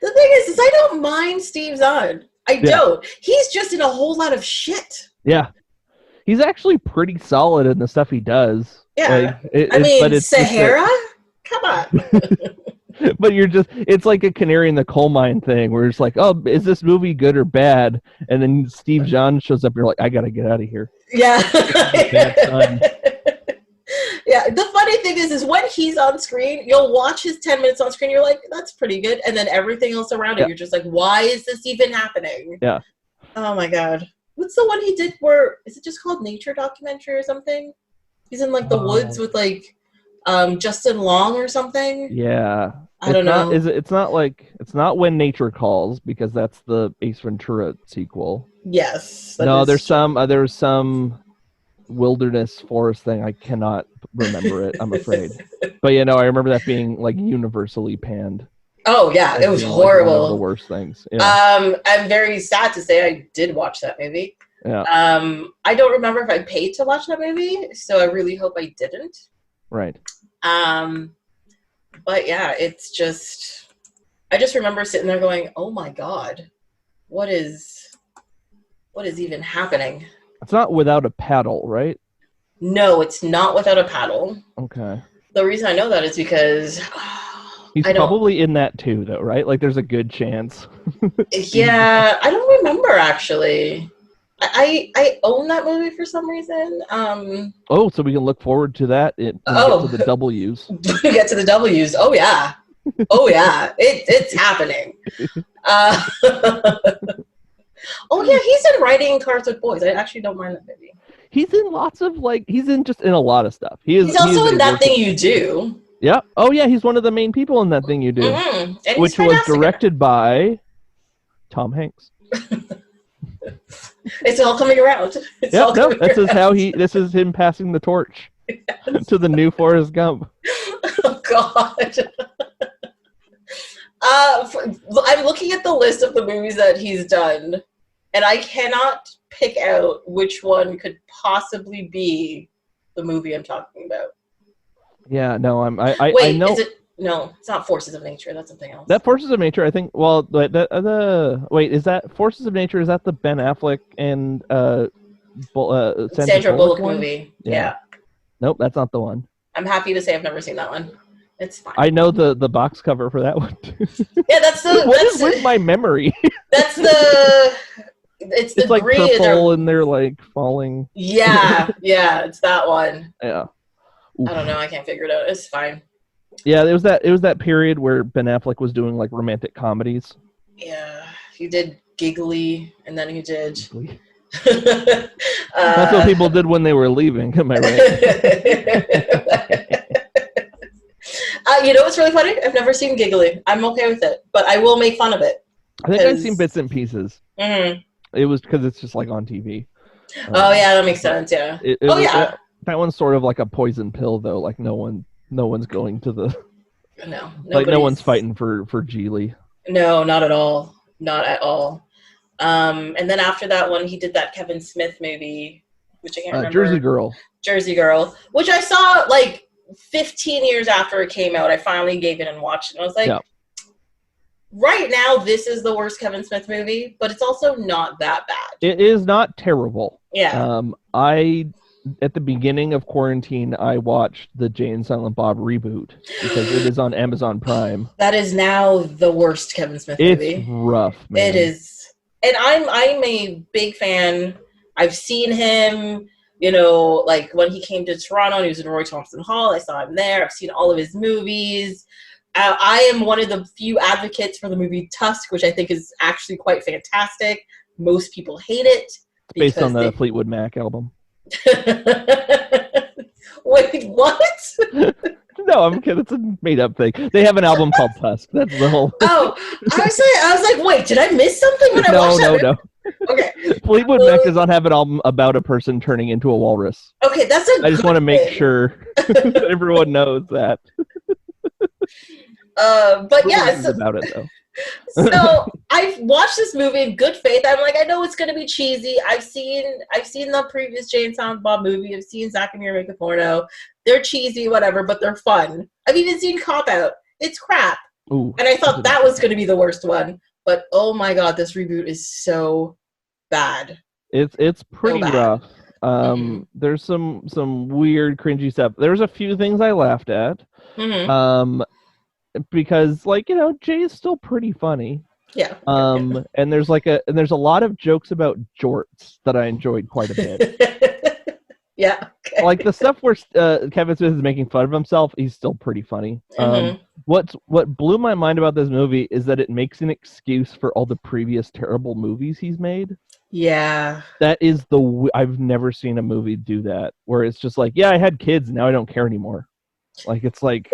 The thing is I don't mind Steve Zahn. I don't. He's just in a whole lot of shit. Yeah. He's actually pretty solid in the stuff he does. Yeah. Like, Sahara? Come on. But it's like a canary in the coal mine thing where it's like, oh, is this movie good or bad? And then Steve Zahn shows up and you're like, I got to get out of here. Yeah. Yeah, the funny thing is when he's on screen, you'll watch his 10 minutes on screen, you're like, that's pretty good. And then everything else around it, you're just like, why is this even happening? Yeah. Oh my God. What's the one he did is it just called Nature Documentary or something? He's in like the woods with like Justin Long or something? Yeah. I don't know. It's not When Nature Calls, because that's the Ace Ventura sequel. Yes. No, there's some wilderness forest thing. I cannot remember it, I'm afraid. But I remember that being like universally panned. Oh yeah, it was horrible. Like one of the worst things. Yeah. I'm very sad to say I did watch that movie. Yeah. I don't remember if I paid to watch that movie, so I really hope I didn't. Right. But yeah, it's just, I just remember sitting there going, "Oh my God, what is even happening?" It's not Without a Paddle, right? No, it's not Without a Paddle. Okay. The reason I know that is because he's probably in that too, though, right? Like, there's a good chance. Yeah, I don't remember actually. I own that movie for some reason. Oh, so we can look forward to that. Get to the W's. Get to the W's. Oh yeah, oh yeah. It's happening. Oh yeah, he's in Writing Cars with Boys. I actually don't mind that movie. He's in lots of he's in a lot of stuff. He's also in That Thing You Do. Yeah. Oh yeah, he's one of the main people in That Thing You Do, which was directed by Tom Hanks. It's all coming around. This is him passing the torch to the new Forrest Gump. Oh God. I'm looking at the list of the movies that he's done, and I cannot pick out which one could possibly be the movie I'm talking about. Yeah, no, I know. No, it's not Forces of Nature. That's something else. That Forces of Nature, I think. Well, wait, is that Forces of Nature? Is that the Ben Affleck and Sandra Bullock movie? Yeah. Nope, that's not the one. I'm happy to say I've never seen that one. It's fine. I know the box cover for that one. Yeah, that's the. What is with my memory? That's the. It's like purple and they're like falling. Yeah, it's that one. Yeah. Oof. I don't know. I can't figure it out. It's fine. Yeah, it was that period where Ben Affleck was doing like romantic comedies. Yeah, he did Giggly, and then he did. That's what people did when they were leaving. Am I right? You know what's really funny? I've never seen Giggly. I'm okay with it, but I will make fun of it. I think I've seen bits and pieces. Mm-hmm. It was because it's just like on TV. Oh yeah, that makes sense. Yeah. That one's sort of like a poison pill, though. Like no one's going to the. No. Like no one's fighting for Geely. No, not at all. Not at all. And then after that one, he did that Kevin Smith movie, which I can't remember. Jersey Girl, which I saw like 15 years after it came out. I finally gave it and watched it. And I was like, right now, this is the worst Kevin Smith movie, but it's also not that bad. It is not terrible. Yeah. At the beginning of quarantine, I watched the Jay and Silent Bob reboot because it is on Amazon Prime. That is now the worst Kevin Smith movie. It's rough, man. It is. And I'm a big fan. I've seen him, like when he came to Toronto and he was in Roy Thompson Hall. I saw him there. I've seen all of his movies. I am one of the few advocates for the movie Tusk, which I think is actually quite fantastic. Most people hate it. It's based on the Fleetwood Mac album. Wait, what? No, I'm kidding. It's a made-up thing. They have an album called Tusk. That's the whole. Oh, I was like, wait, did I miss something when I watched that? No. Okay. Fleetwood Mac does not have an album about a person turning into a walrus. Okay, that's I just want to make sure that everyone knows that. But yeah, about it though. So I've watched this movie in good faith. I'm like, I know it's gonna be cheesy. I've seen the previous Jay and Silent Bob movie. I've seen Zack and Miri Make a Porno. They're cheesy, whatever, but they're fun. I've even seen Cop Out. It's crap. Ooh, and I thought that was gonna be the worst one. But oh my God, this reboot is so bad. It's pretty rough. There's some weird, cringy stuff. There's a few things I laughed at. Mm-hmm. Because Jay is still pretty funny. Yeah. And there's a lot of jokes about jorts that I enjoyed quite a bit. Yeah. Okay. Like the stuff where Kevin Smith is making fun of himself, he's still pretty funny. Mm-hmm. What blew my mind about this movie is that it makes an excuse for all the previous terrible movies he's made. Yeah. That is I've never seen a movie do that, where it's just like, yeah, I had kids, now I don't care anymore. Like, it's like,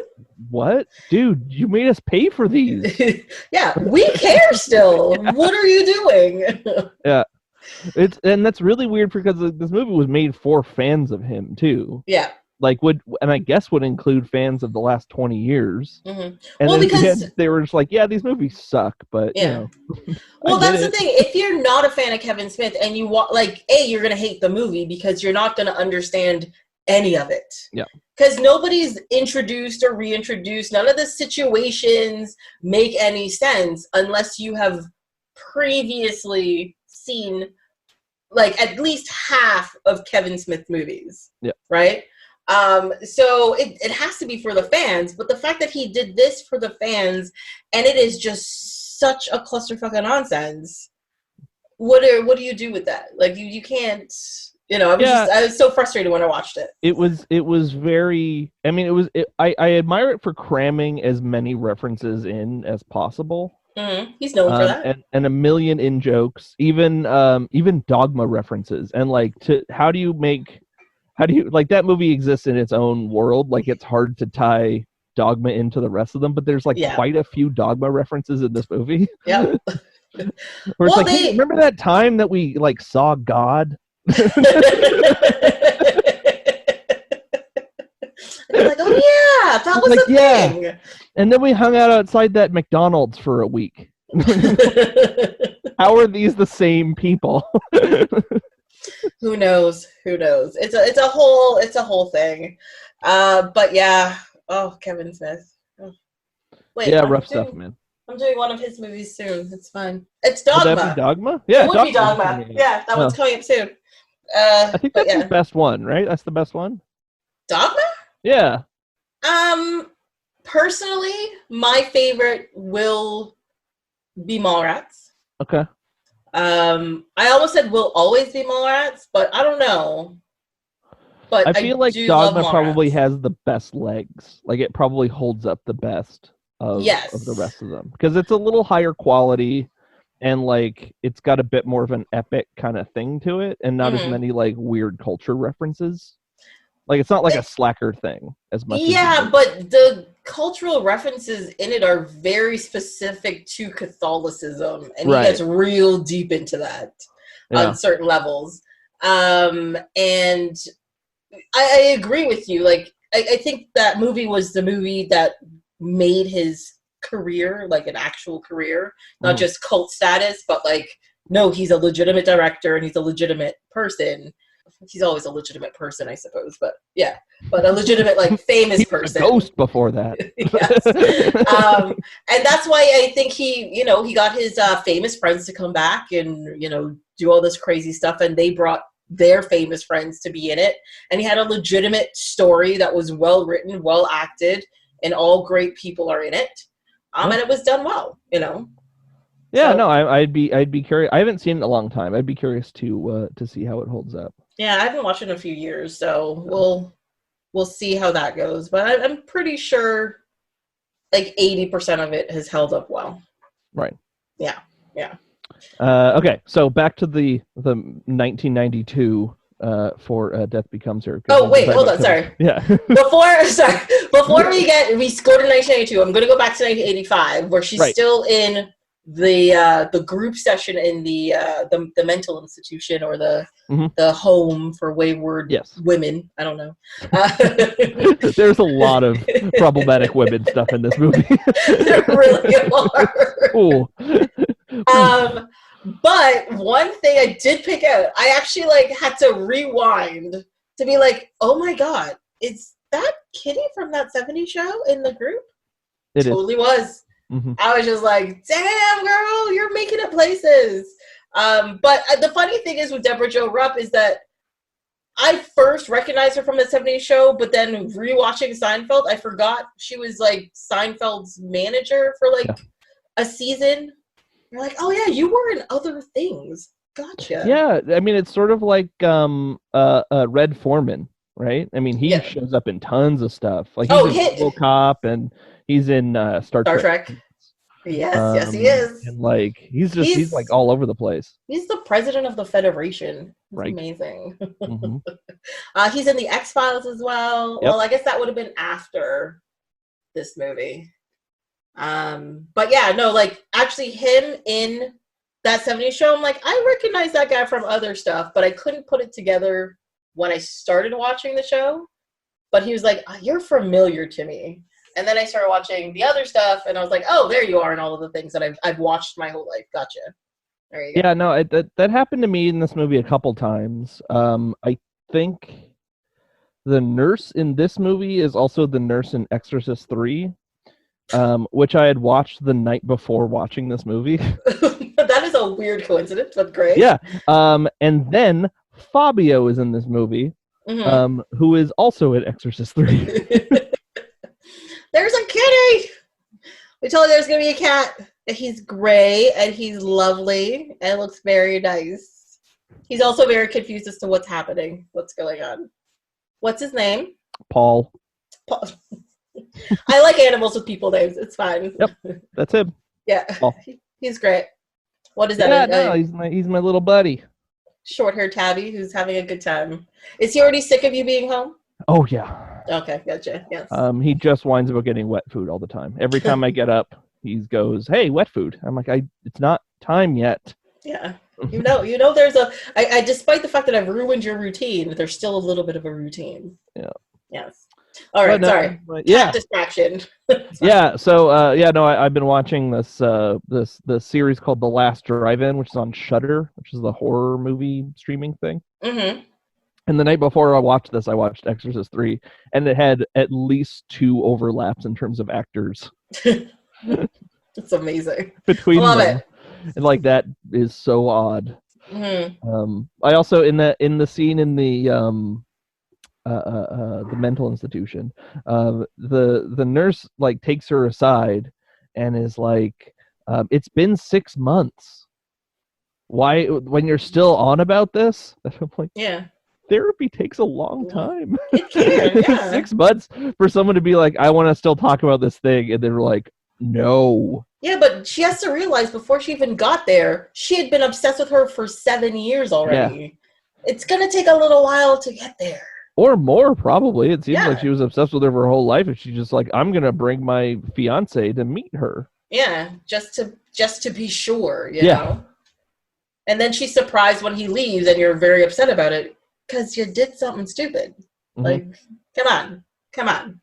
what? Dude, you made us pay for these. Yeah, we care still. Yeah. What are you doing? Yeah. And that's really weird because this movie was made for fans of him too. Yeah. Like and I guess would include fans of the last 20 years. Mm-hmm. And well, then because they were just like, yeah, these movies suck, but yeah. Well, that's the thing. If you're not a fan of Kevin Smith and you want, like, you're gonna hate the movie because you're not gonna understand any of it. Yeah. Because nobody's introduced or reintroduced. None of the situations make any sense unless you have previously seen, like, at least half of Kevin Smith movies. Yeah. Right? So it has to be for the fans, but the fact that he did this for the fans and it is just such a clusterfuck of nonsense. What do you do with that? Like you can't, I was so frustrated when I watched it. It was very, I mean, I admire it for cramming as many references in as possible. Mm-hmm. He's known for that. And a million in jokes, even Dogma references. And like, how do you like, that movie exists in its own world. Like, it's hard to tie Dogma into the rest of them, but there's like quite a few Dogma references in this movie. Yeah. Where it's hey, remember that time that we like saw God? Like, oh yeah, that was like, a thing. And then we hung out outside that McDonald's for a week. How are these the same people? Who knows? It's a whole thing. But yeah. Oh, Kevin Smith. Oh. Wait. Yeah, rough stuff, man. I'm doing one of his movies soon. It's fine. It's Dogma. Would that be Dogma? Yeah, it would be Dogma. Yeah, that one's coming up soon. I think that's the best one, right? That's the best one. Dogma? Yeah. Personally, my favorite will be Mallrats. Okay. I almost said will always be Mallrats, but I don't know. But I feel like Dogma probably has the best legs. Like, it probably holds up the best of the rest of them. Because it's a little higher quality, and like it's got a bit more of an epic kind of thing to it, and not as many like weird culture references. Like, it's not like a slacker thing as much. Yeah, but the cultural references in it are very specific to Catholicism, and he gets real deep into that on certain levels. And I agree with you. Like, I think that movie was the movie that made his career, like an actual career, not just cult status, but like, no, he's a legitimate director and he's a legitimate person. He's always a legitimate person, I suppose, but yeah, but a legitimate, like, famous person. A ghost before that. Yes. And that's why I think he got his famous friends to come back and, do all this crazy stuff, and they brought their famous friends to be in it, and he had a legitimate story that was well written, well acted, and all great people are in it. And it was done well, Yeah, so, no, I'd be curious. I haven't seen it in a long time. I'd be curious to see how it holds up. Yeah, I haven't watched it in a few years, so we'll see how that goes. But I'm pretty sure like 80% of it has held up well. Right. Yeah. Okay, so back to the 1992 for Death Becomes Her. Oh wait, hold on, sorry. Yeah. Before we go to 1992, I'm going to go back to 1985, where she's still in the group session in the mental institution, or the home for wayward women. I don't know. There's a lot of problematic women stuff in this movie. There really are. Ooh. But one thing I did pick out, I actually had to rewind to be like, oh my god, is that Kitty from that 70s show in the group? It totally was. Mm-hmm. I was just like, damn, girl, you're making it places. But the funny thing is with Deborah Jo Rupp is that I first recognized her from the 70s show, but then rewatching Seinfeld, I forgot she was like Seinfeld's manager for a season. You're like, oh yeah, you were in other things. Gotcha. Yeah, I mean, it's sort of like Red Foreman, right? I mean, he shows up in tons of stuff. Like, he's in RoboCop, and he's in Star Trek. Yes, he is. And like, he's like all over the place. He's the president of the Federation. That's amazing. Mm-hmm. He's in the X-Files as well. Yep. Well, I guess that would have been after this movie. But yeah, no, like, actually him in that 70s show, I'm like, I recognize that guy from other stuff, but I couldn't put it together when I started watching the show. But he was like, oh, you're familiar to me. And then I started watching the other stuff, and I was like, oh, there you are, and all of the things that I've watched my whole life. Gotcha. There you go. Yeah, no, that happened to me in this movie a couple times. I think the nurse in this movie is also the nurse in Exorcist 3, which I had watched the night before watching this movie. That is a weird coincidence, but great. Yeah. And then Fabio is in this movie, who is also in Exorcist 3. There's a kitty! We told you there's going to be a cat. He's gray, and he's lovely, and looks very nice. He's also very confused as to what's happening, what's going on. What's his name? Paul. I like animals with people names. It's fine. Yep, that's him. Yeah, Paul. He's great. What is that? Yeah, no, he's my little buddy. Short-haired tabby who's having a good time. Is he already sick of you being home? Oh, yeah. Okay, gotcha. Yes. He just whines about getting wet food all the time. Every time I get up, he goes, "Hey, wet food." I'm like, it's not time yet. Yeah. You know, there's I despite the fact that I've ruined your routine, there's still a little bit of a routine. Yeah. Yes. All right. Sorry. Yeah. Distraction. Yeah. So, I've been watching this series called The Last Drive-In, which is on Shudder, which is the horror movie streaming thing. Mm-hmm. And the night before I watched this, I watched Exorcist 3, and it had at least 2 overlaps in terms of actors. It's amazing. Between Love them. it. And like that is so odd. Mm-hmm. I also in the scene in the mental institution, the nurse like takes her aside and is like, "It's been 6 months. Why, when you're still on about this?" I'm like, yeah. Therapy takes a long time. It can, yeah. 6 months for someone to be like, "I want to still talk about this thing," and they're like, "No." Yeah, but she has to realize before she even got there, she had been obsessed with her for 7 years already. Yeah. It's gonna take a little while to get there. Or more, probably. It seems like she was obsessed with her for her whole life, and she's just like, "I'm gonna bring my fiance to meet her." Yeah, just to be sure, you know. And then she's surprised when he leaves, and you're very upset about it because you did something stupid. Mm-hmm. Like, come on.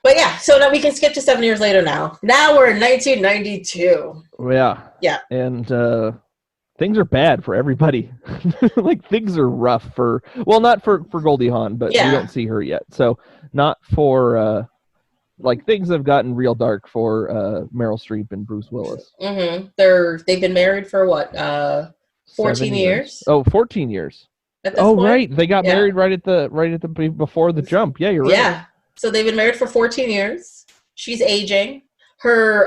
But yeah, so now we can skip to 7 years later now. Now we're in 1992. Yeah. Yeah. And things are bad for everybody. Like, things are rough not for Goldie Hawn, but we don't see her yet. So not for, things have gotten real dark for Meryl Streep and Bruce Willis. Mm-hmm. They've been married for what, 14 years? Oh, 14 years. Point? Right. They got married right at the before the jump. Yeah, you're right. Yeah. So they've been married for 14 years. She's aging. Her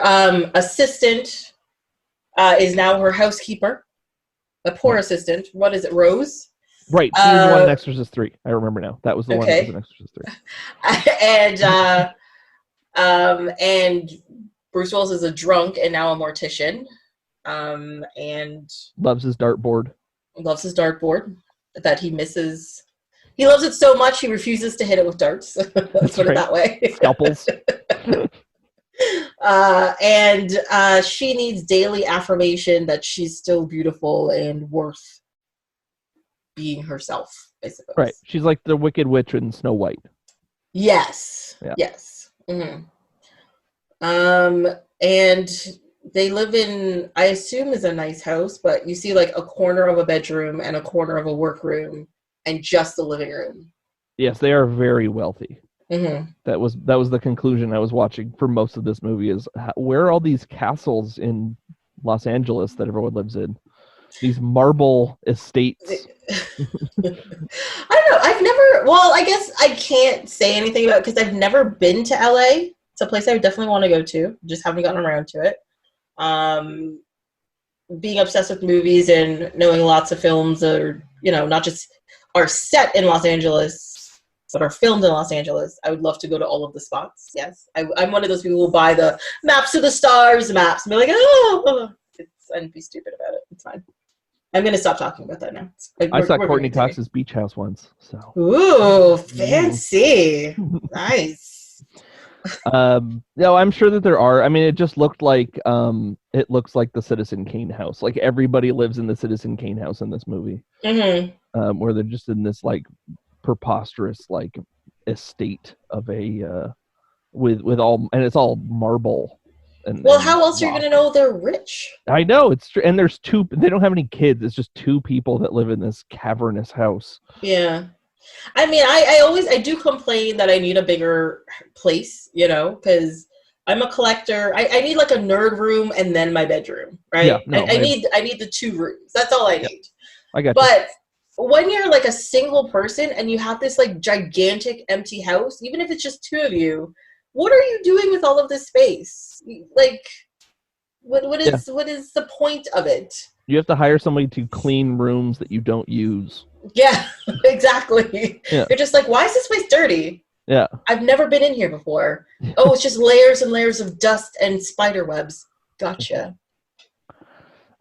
assistant is now her housekeeper. A poor assistant. What is it, Rose? Right. She was the one in Exorcist 3. I remember now. That was the one that was in Exorcist 3. And Bruce Willis is a drunk and now a mortician. And loves his dartboard. That he misses. He loves it so much he refuses to hit it with darts. Let's put it that way. Scalpels. And she needs daily affirmation that she's still beautiful and worth being herself, I suppose. Right. She's like the Wicked Witch in Snow White. Yes. Yeah. Yes. Mm-hmm. And they live in, I assume, is a nice house, but you see like a corner of a bedroom and a corner of a workroom and just the living room. Yes, they are very wealthy. Mm-hmm. That was the conclusion I was watching for most of this movie is where are all these castles in Los Angeles that everyone lives in? These marble estates. I don't know. I guess I can't say anything about it because I've never been to LA. It's a place I definitely want to go to. Just haven't gotten around to it. Being obsessed with movies and knowing lots of films are, not just are set in Los Angeles, but are filmed in Los Angeles. I would love to go to all of the spots. Yes. I'm one of those people who will buy the maps of the stars maps and be like, and be stupid about it. It's fine. I'm going to stop talking about that now. I saw Courtney Cox's beach house once. So. Ooh, fancy. Nice. No, I'm sure that there are. I mean, it just looked like it looks like the Citizen Kane house. Like everybody lives in the Citizen Kane house in this movie, where they're just in this like preposterous like estate of a with all, and it's all marble. Well, how else are you gonna know they're rich? I know it's true, and there's two. They don't have any kids. It's just two people that live in this cavernous house. Yeah. I mean, I do complain that I need a bigger place, because I'm a collector. I need like a nerd room and then my bedroom, right? Yeah, no, I need the 2 rooms. That's all I need. I got But when you're like a single person and you have this like gigantic empty house, even if it's just 2 of you, what are you doing with all of this space? Like, what is the point of it? You have to hire somebody to clean rooms that you don't use. Yeah, exactly. Yeah. You're just like, why is this place dirty? Yeah. I've never been in here before. Oh, it's just layers and layers of dust and spider webs. Gotcha.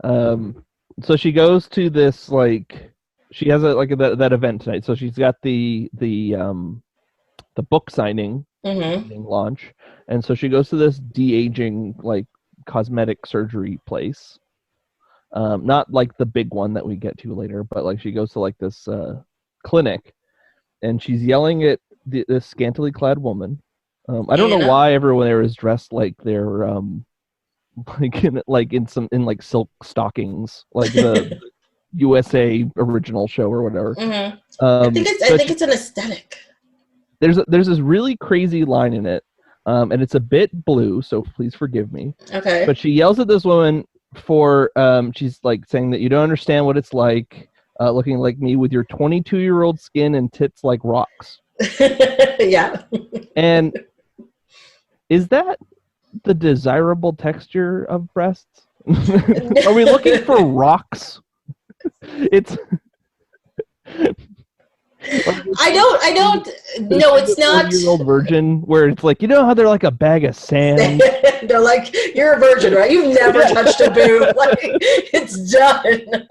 So she goes to this like she has that event tonight. So she's got the book signing launch, and so she goes to this de-aging like cosmetic surgery place. Not like the big one that we get to later, but like she goes to like this clinic, and she's yelling at this scantily clad woman. I don't know why everyone there is dressed like they're like in silk stockings, like the USA original show or whatever. I think it's an aesthetic. There's this really crazy line in it, and it's a bit blue, so please forgive me. Okay. But she yells at this woman for she's like saying that you don't understand what it's like looking like me with your 22-year-old skin and tits like rocks. Yeah. And is that the desirable texture of breasts? Are we looking for rocks? It's I don't no, it's not year-old virgin where it's like, how they're like a bag of sand. They're like, you're a virgin, right? You've never touched a boob. Like, it's done.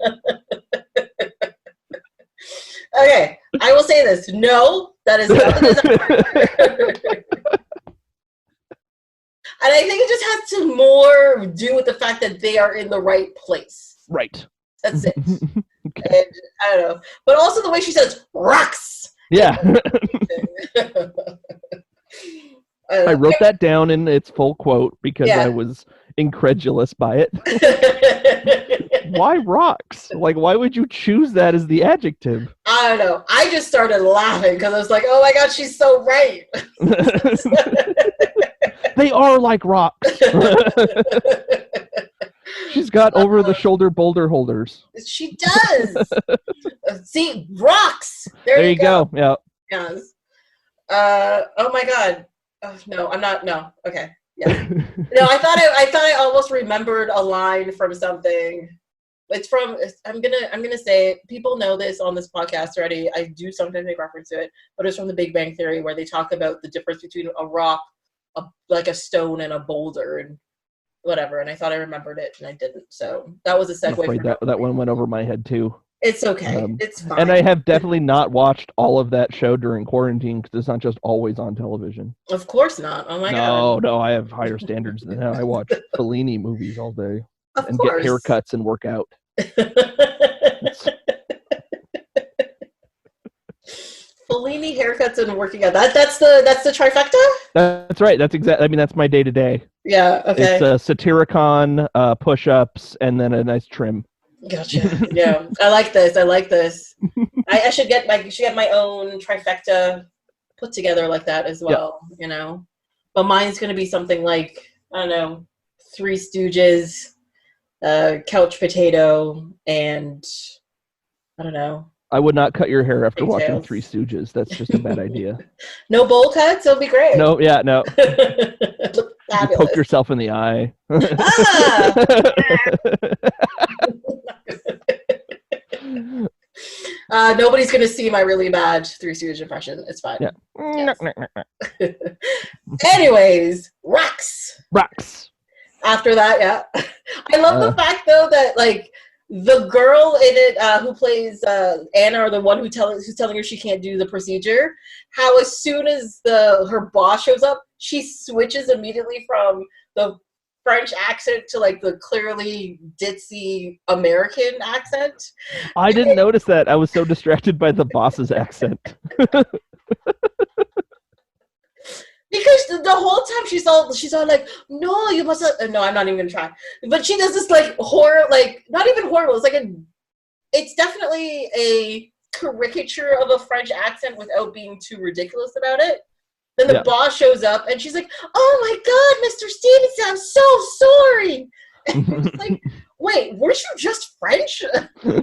Okay, I will say this. No, that is not the design. And I think it just has to more do with the fact that they are in the right place. Right. That's it. Okay. And, I don't know. But also the way she says, rocks. Yeah. I wrote that down in its full quote because I was incredulous by it. Why rocks? Like, why would you choose that as the adjective? I don't know. I just started laughing because I was like, oh my God, she's so right. They are like rocks. She's got over-the-shoulder boulder holders. She does. See, rocks. There you go. Yeah. Yes. Oh my God. Oh, no, I'm not. No. Okay. Yeah. No, I thought I almost remembered a line from something. It's from. I'm gonna say it. People know this on this podcast already. I do sometimes make reference to it, but it's from The Big Bang Theory, where they talk about the difference between a rock, like a stone, and a boulder, and whatever. And I thought I remembered it, and I didn't. So that was a segue. I'm afraid that one went over my head too. It's okay. It's fine. And I have definitely not watched all of that show during quarantine because it's not just always on television. Of course not. Oh my God. No, I have higher standards than that. I watch Fellini movies all day of course. Get haircuts and work out. Fellini haircuts and working out. That's the trifecta? That's right. That's exactly. I mean, that's my day to day. Yeah. Okay. It's Satyricon, push-ups, and then a nice trim. Gotcha. Yeah, I like this. I should get my own trifecta put together like that as well. Yep. But mine's gonna be something like, I don't know, Three Stooges, couch potato, and I don't know. I would not cut your hair after watching Three Stooges. That's just a bad idea. No bowl cuts? It'll be great. No, yeah, no. Look fabulous. You poke yourself in the eye. Nobody's going to see my really bad Three Stooges impression. It's fine. Yeah. Yes. Anyways, rocks. Rocks. After that, yeah. I love the fact, though, that, like, the girl in it who plays Anna, or the one who's telling her she can't do the procedure, how as soon as her boss shows up, she switches immediately from the French accent to like the clearly ditzy American accent. I didn't notice that. I was so distracted by the boss's accent. Because the whole time she's all like, no, you must no, I'm not even gonna try. But she does this like horror, like not even horrible. It's definitely a caricature of a French accent without being too ridiculous about it. Then the boss shows up and she's like, oh my God, Mr. Stevenson, I'm so sorry. And it's like, wait, weren't you just French?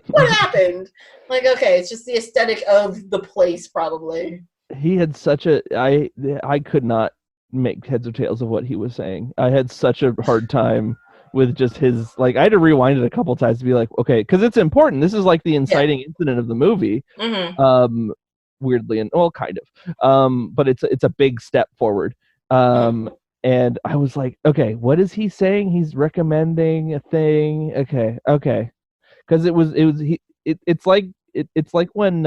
What happened? Like, okay, it's just the aesthetic of the place, probably. He had such I could not make heads or tails of what he was saying. I had such a hard time with just his, like, I had to rewind it a couple times to be like, okay, because it's important. This is like the inciting incident of the movie. Mm-hmm. Weirdly, and well, kind of. But it's a big step forward. And I was like, okay, what is he saying? He's recommending a thing. Okay. Because it's like when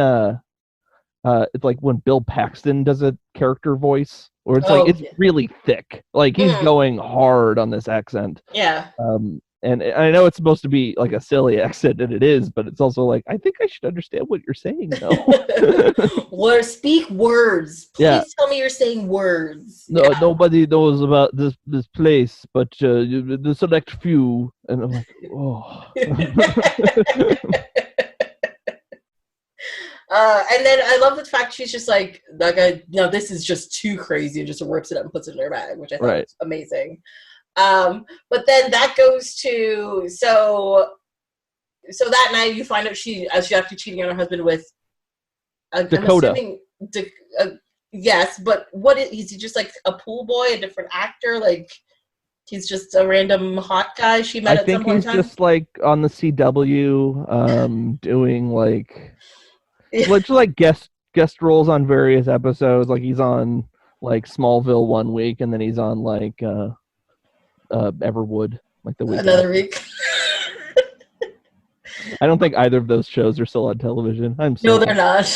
it's like when Bill Paxton does a character voice, or it's it's really thick. Like he's going hard on this accent. Yeah. And I know it's supposed to be like a silly accent, and it is, but it's also like, I think I should understand what you're saying, though. Speak words. Please tell me you're saying words. No, nobody knows about this place, but the select few. And I'm like, oh. And then I love the fact she's just like, this is just too crazy, and just rips it up and puts it in her bag, which I thought was amazing. But then that goes to so that night you find out she's actually cheating on her husband with Dakota. I'm assuming, yes, but is he just like a pool boy, a different actor? Like he's just a random hot guy she met at some point in time? I think he's just like on the CW, doing like guest roles on various episodes. Like he's on like Smallville one week, and then he's on like Everwood like the week another week. I don't think either of those shows are still on television. No, they're not.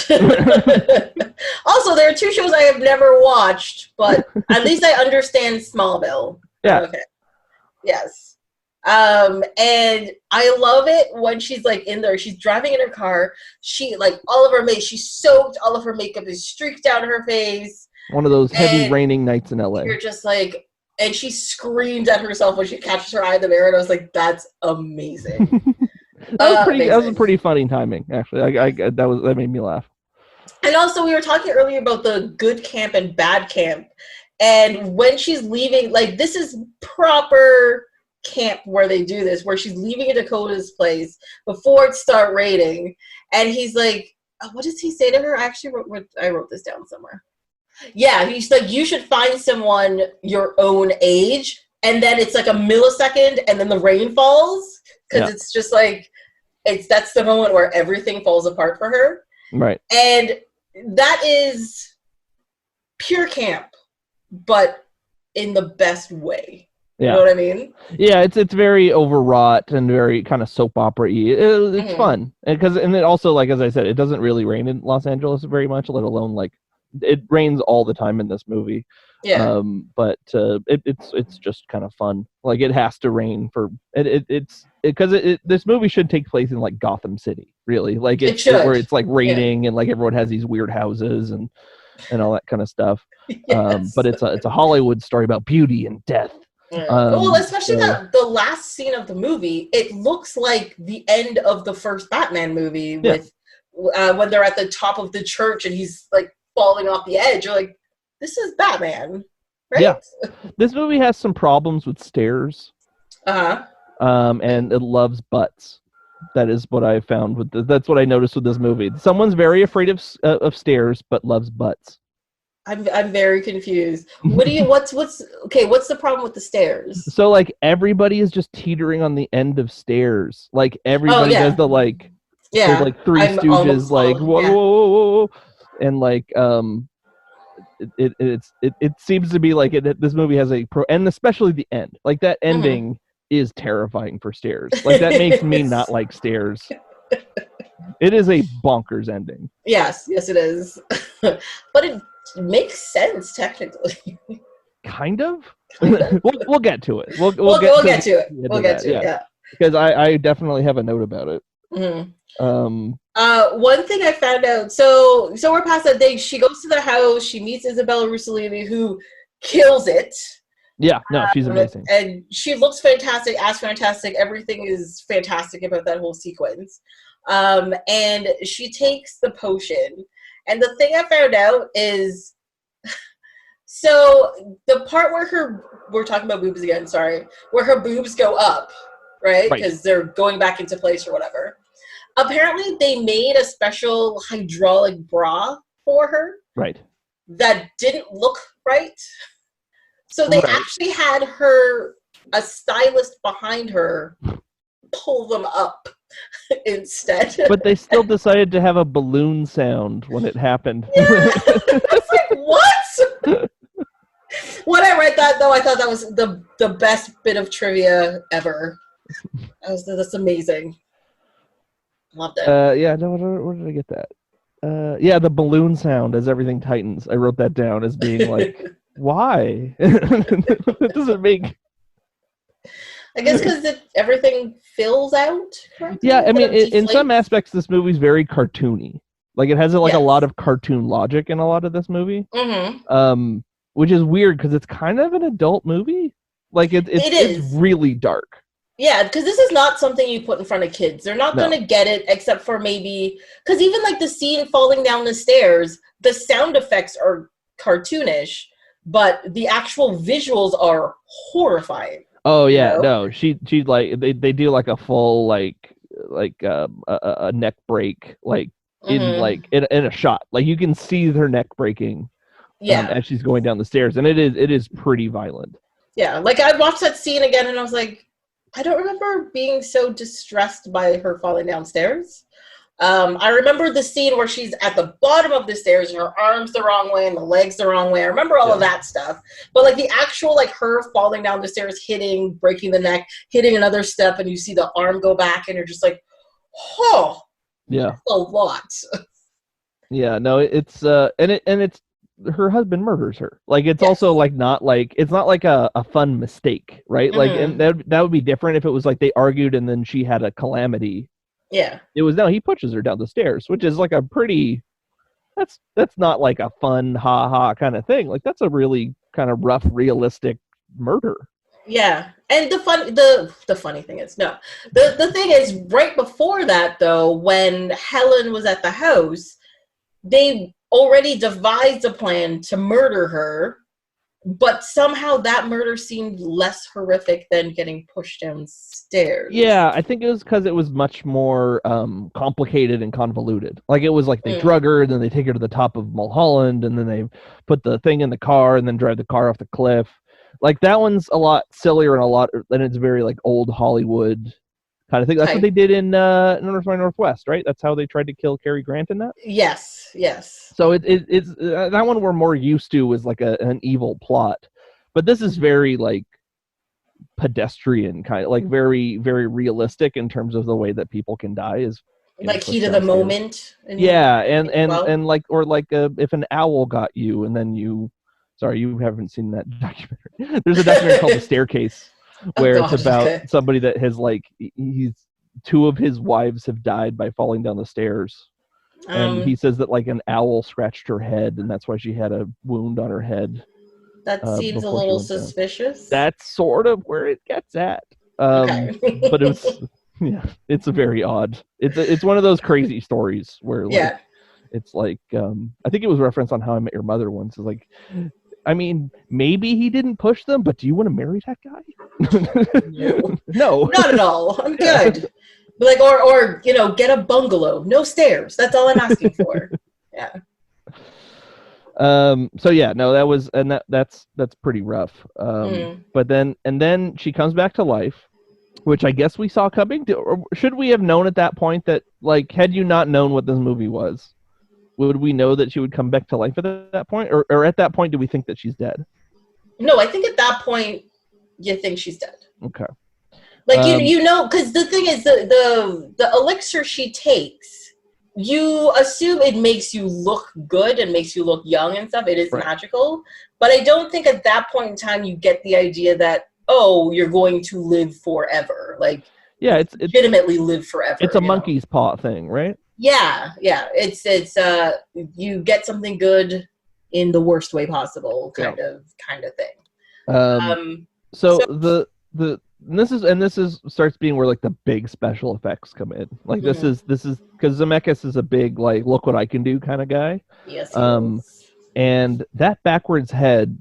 Also, there are two shows I have never watched, but at least I understand Smallville. Yeah. Okay. Yes. And I love it when she's like in there, she's driving in her car, she like all of her she's soaked, all of her makeup is streaked down her face. One of those heavy raining nights in LA. You're just like, and she screams at herself when she catches her eye in the mirror, and I was like, that's amazing. That was a pretty funny timing, actually. That made me laugh. And also, we were talking earlier about the good camp and bad camp, and when she's leaving, like, this is proper camp where they do this, where she's leaving Dakota's place before it start raining, and he's like, what does he say to her? I actually wrote this down somewhere. Yeah, he's like, you should find someone your own age, and then it's like a millisecond, and then the rain falls, because it's just like, that's the moment where everything falls apart for her. Right. And that is pure camp, but in the best way. You know what I mean? Yeah, it's very overwrought and very kind of soap opera-y. It's fun. And it also, like, as I said, it doesn't really rain in Los Angeles very much, let alone, like, it rains all the time in this movie. Yeah. But it's just kind of fun. Like, it has to rain for because this movie should take place in like Gotham City, really. Like it should, where it's like raining and like everyone has these weird houses and all that kind of stuff. Yes. But it's a Hollywood story about beauty and death. Yeah. Well, especially the last scene of the movie, it looks like the end of the first Batman movie with when they're at the top of the church and he's like falling off the edge. You're like, this is Batman, right? Yeah. This movie has some problems with stairs. Uh-huh. And it loves butts. That is what I found that's what I noticed with this movie. Someone's very afraid of stairs, but loves butts. I'm very confused. What's the problem with the stairs? So like everybody is just teetering on the end of stairs. Like everybody does the like like Three Stooges like whoa, and like it seems to be like this movie has and especially the end, like that ending is terrifying for stairs. Like, that makes me not like stairs. It is a bonkers ending. Yes, it is. But it makes sense technically. Kind of. We'll get to it. We'll get to it. We'll get to it. Yeah. Because I definitely have a note about it. Mm-hmm. One thing I found out. So we're past that day. She goes to the house. She meets Isabella Rossellini, who kills it. Yeah, no, she's amazing. And she looks fantastic, acts fantastic. Everything is fantastic about that whole sequence. And she takes the potion. And the thing I found out is, so the part where we're talking about boobs again, sorry, where her boobs go up, right? Because they're going back into place or whatever. Apparently, they made a special hydraulic bra for her. Right. That didn't look right. So they actually had a stylist behind her, pull them up instead. But they still decided to have a balloon sound when it happened. Yeah. It's like, what? When I read that, though, I thought that was the best bit of trivia ever. That's amazing. Loved it. Yeah, no, where did I get that? Yeah, the balloon sound as everything tightens. I wrote that down as being like, why? It doesn't make... I guess because everything fills out. Correctly? Yeah, I mean, in some aspects, this movie's very cartoony. Like, it has a lot of cartoon logic in a lot of this movie. Mm-hmm. Which is weird because it's kind of an adult movie. Like, it's really dark. Yeah, because this is not something you put in front of kids. They're not going to get it, except for maybe... Because even, like, the scene falling down the stairs, the sound effects are cartoonish, but the actual visuals are horrifying. Oh, yeah, no. She like, they do, like, a full, like a neck break, like, in a shot. Like, you can see her neck breaking as she's going down the stairs, and it is pretty violent. Yeah, like, I watched that scene again, and I was like, I don't remember being so distressed by her falling downstairs. I remember the scene where she's at the bottom of the stairs and her arms the wrong way and the legs the wrong way. I remember all of that stuff. But, like, the actual, like, her falling down the stairs, breaking the neck, hitting another step, and you see the arm go back, and you're just like, oh, yeah, that's a lot. Yeah, no, it's it's her husband murders her. Like, it's also like not like it's not like a fun mistake, right? Mm-hmm. Like, and that would be different if it was like they argued and then she had a calamity. Yeah. It was, no, he pushes her down the stairs, which is like a pretty, that's not like a fun ha kind of thing. Like, that's a really kind of rough, realistic murder. Yeah. And the funny thing is, the thing is, right before that, though, when Helen was at the house, they already devised a plan to murder her, but somehow that murder seemed less horrific than getting pushed downstairs. Yeah, I think it was because it was much more complicated and convoluted. Like, it was like they drug her, and then they take her to the top of Mulholland, and then they put the thing in the car, and then drive the car off the cliff. Like, that one's a lot sillier and it's very, like, old Hollywood kind of thing. That's what they did in North by Northwest, right? That's how they tried to kill Cary Grant in that? Yes. So it's that one we're more used to is like an evil plot. But this is very, like, pedestrian kind of, like, very, very realistic in terms of the way that people can die. Is like heat of the moment. And like, or like if an owl got you and then you... Sorry, you haven't seen that documentary. There's a documentary called The Staircase, where it's about somebody that has, like, two of his wives have died by falling down the stairs. And he says that, like, an owl scratched her head, and that's why she had a wound on her head. That seems a little suspicious. That's sort of where it gets at. But it's a very odd. It's one of those crazy stories where, like, it's like, I think it was referenced on How I Met Your Mother once. It's like, I mean, maybe he didn't push them, but do you want to marry that guy? No. Not at all. I'm good. Like, or get a bungalow. No stairs. That's all I'm asking for. Yeah. So yeah, no, that was, and that's pretty rough. But then she comes back to life, which I guess we saw coming. Or should we have known at that point that, like, had you not known what this movie was, would we know that she would come back to life at that point? Or at that point, do we think that she's dead? No, I think at that point, you think she's dead. Okay. Like you know, because the thing is, the elixir she takes, you assume it makes you look good and makes you look young and stuff. It is magical, but I don't think at that point in time you get the idea that you're going to live forever. Like it's legitimately live forever. It's a monkey's paw thing, right? Yeah. It's you get something good in the worst way possible, kind of thing. So this is starts being where like the big special effects come in. Like this is because Zemeckis is a big like look what I can do kind of guy. Yes. And that backwards head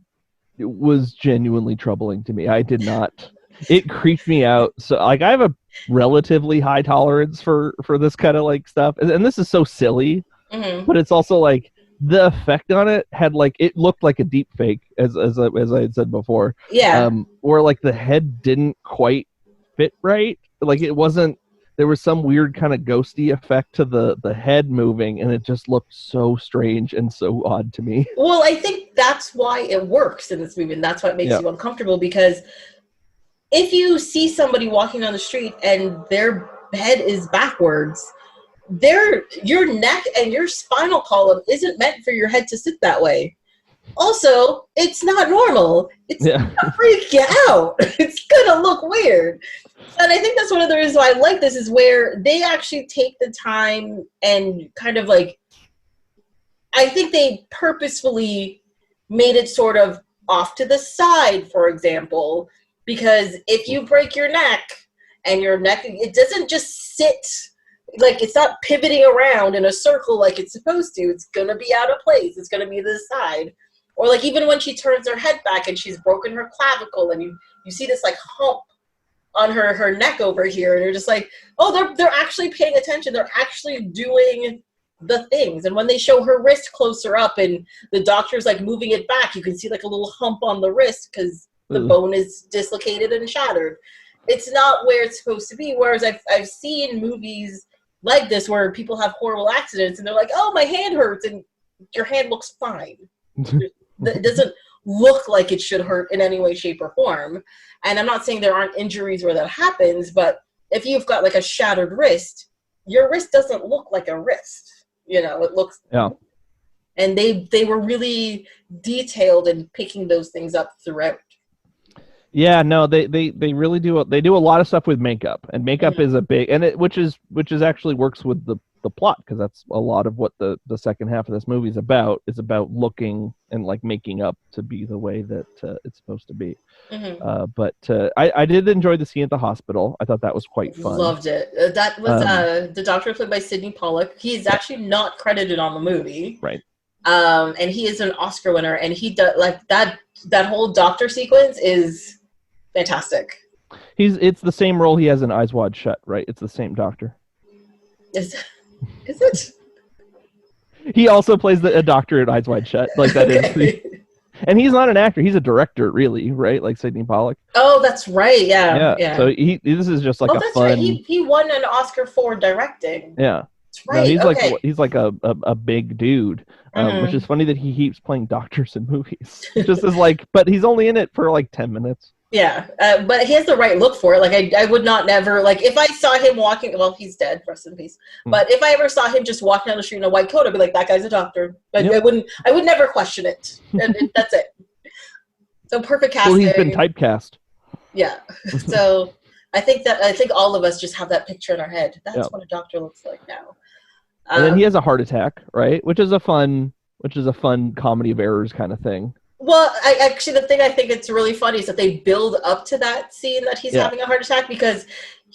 was genuinely troubling to me. I did not. It creeped me out. So like I have a relatively high tolerance for this kind of like stuff, and this is so silly, but it's also like the effect on it had like it looked like a deep fake as I had said before. Where like the head didn't quite fit right. Like it wasn't. There was some weird kind of ghosty effect to the head moving, and it just looked so strange and so odd to me. Well, I think that's why it works in this movie, and that's why it makes you uncomfortable, because if you see somebody walking down the street and their head is backwards, your neck and your spinal column isn't meant for your head to sit that way. Also, it's not normal. It's gonna freak you out. It's gonna look weird. And I think that's one of the reasons why I like this, is where they actually take the time and kind of like, I think they purposefully made it sort of off to the side, for example, because if you break your neck and your neck, it doesn't just sit, like it's not pivoting around in a circle like it's supposed to. It's going to be out of place. It's going to be to the side. Or like even when she turns her head back and she's broken her clavicle and you see this like hump on her neck over here, and you're just like, oh, they're actually paying attention. They're actually doing the things. And when they show her wrist closer up and the doctor's like moving it back, you can see like a little hump on the wrist because the bone is dislocated and shattered. It's not where it's supposed to be. Whereas I've seen movies like this where people have horrible accidents and they're like, oh, my hand hurts, and your hand looks fine. It doesn't look like it should hurt in any way, shape, or form. And I'm not saying there aren't injuries where that happens, but if you've got like a shattered wrist, your wrist doesn't look like a wrist. You know, it looks. Yeah. And they were really detailed in picking those things up throughout. Yeah, no, they really do. They do a lot of stuff with makeup, and makeup is a big, and which is actually works with the plot, because that's a lot of what the second half of this movie is about. Is about looking and like making up to be the way that it's supposed to be. But I did enjoy the scene at the hospital. I thought that was quite fun. Loved it. That was the doctor played by Sidney Pollack. He's actually not credited on the movie, right? And he is an Oscar winner, and he does like that whole doctor sequence is fantastic. It's the same role he has in Eyes Wide Shut, right? It's the same doctor. Is it? He also plays a doctor in Eyes Wide Shut. Like that is. And he's not an actor; he's a director, really, right? Like Sidney Pollack. Oh, that's right. Yeah. So this is just like that's fun. Right. He won an Oscar for directing. Yeah. That's right. No, he's like a big dude, which is funny that he keeps playing doctors in movies. Just as like, but he's only in it for like 10 minutes. Yeah, but he has the right look for it. Like I would not never like if I saw him walking. Well, he's dead, rest in peace. But if I ever saw him just walking down the street in a white coat, I'd be like, that guy's a doctor. I would never question it. And that's it. So perfect casting. Well, he's been typecast. Yeah. So I think all of us just have that picture in our head. That's what a doctor looks like now. And then he has a heart attack, right? Which is a fun comedy of errors kind of thing. Well, the thing I think it's really funny is that they build up to that scene that he's having a heart attack, because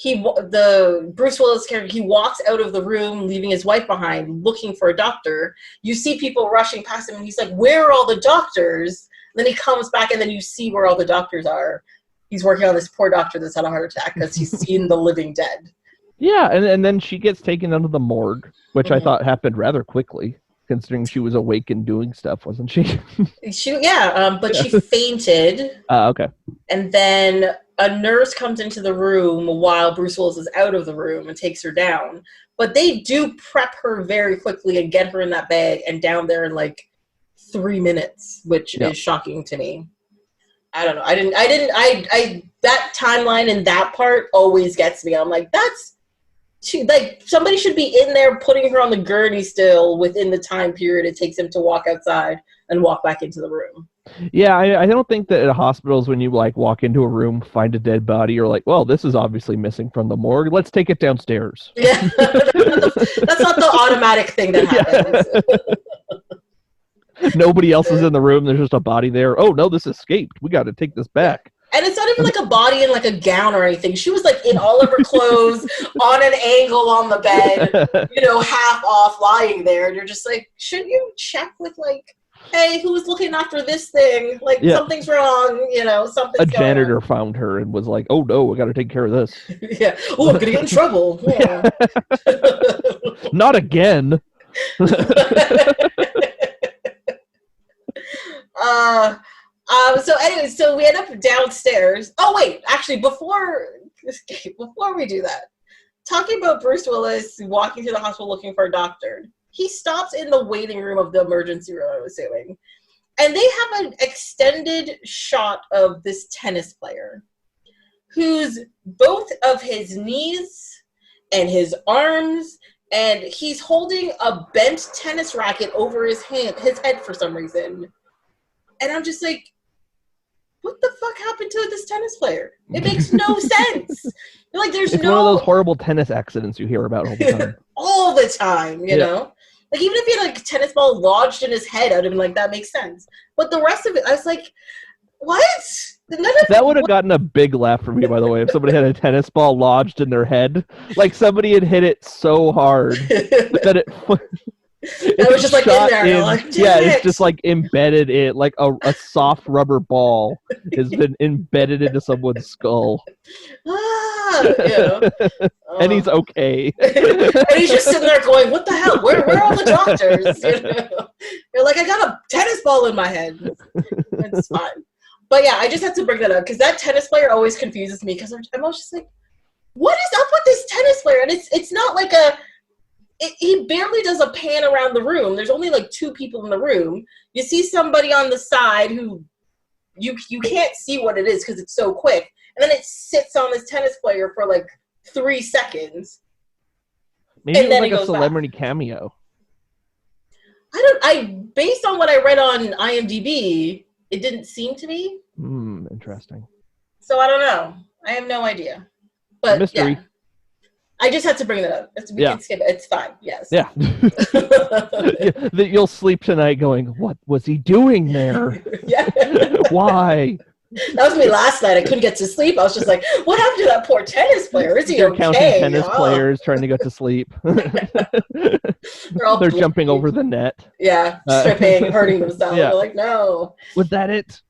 the Bruce Willis character, he walks out of the room leaving his wife behind looking for a doctor. You see people rushing past him and he's like, where are all the doctors? And then he comes back and then you see where all the doctors are. He's working on this poor doctor that's had a heart attack because he's seen the living dead. Yeah, and then she gets taken into the morgue, which I thought happened rather quickly, considering she was awake and doing stuff, wasn't she? But she fainted. Okay. And then a nurse comes into the room while Bruce Willis is out of the room and takes her down. But they do prep her very quickly and get her in that bag and down there in like 3 minutes, which is shocking to me. I don't know. that timeline and that part always gets me. I'm like, like somebody should be in there putting her on the gurney still within the time period it takes him to walk outside and walk back into the room. Yeah, I don't think that at hospitals when you like walk into a room, find a dead body, you're like, well, this is obviously missing from the morgue. Let's take it downstairs. Yeah, that's not the automatic thing that happens. Yeah. Nobody else is in the room. There's just a body there. Oh no, this escaped. We got to take this back. And it's not even like a body in like a gown or anything. She was like in all of her clothes, on an angle on the bed, half off, lying there. And you're just like, shouldn't you check with like, hey, who's looking after this thing? Like, something's wrong, something's a janitor found her and was like, oh no, we got to take care of this. Yeah. Oh, I'm going to get in trouble. Yeah. Not again. So we end up downstairs. Oh wait, actually, before we do that, talking about Bruce Willis walking through the hospital looking for a doctor, he stops in the waiting room of the emergency room, I'm assuming, and they have an extended shot of this tennis player whose both of his knees and his arms, and he's holding a bent tennis racket over his head for some reason. And I'm just like, what the fuck happened to this tennis player? It makes no sense. Like, it's one of those horrible tennis accidents you hear about all the time. All the time, you know? Like, even if he had like a tennis ball lodged in his head, I'd have been like, that makes sense. But the rest of it, I was like, what? That would have gotten a big laugh from me, by the way, if somebody had a tennis ball lodged in their head. Like, somebody had hit it so hard that it was just like in there. Like, it's just like embedded in, like a soft rubber ball has been embedded into someone's skull. And he's okay. And he's just sitting there going, what the hell? Where are all the doctors? You're like, I got a tennis ball in my head. It's fine. But yeah, I just had to bring that up because that tennis player always confuses me because I'm always just like, what is up with this tennis player? And it's not like he barely does a pan around the room. There's only like 2 people in the room. You see somebody on the side who you can't see what it is because it's so quick. And then it sits on this tennis player for like 3 seconds. Maybe it was like a celebrity cameo. Based on what I read on IMDb, it didn't seem to be. Interesting. So I don't know. I have no idea. But mystery. Yeah. I just had to bring that up. We can skip it. It's fine. Yes. Yeah. You'll sleep tonight going, what was he doing there? Yeah. Why? That was me last night. I couldn't get to sleep. I was just like, what happened to that poor tennis player? Is he okay? Counting tennis players trying to get to sleep. They're jumping over the net. Yeah. Stripping, hurting themselves. Yeah. They're like, no. Was that it?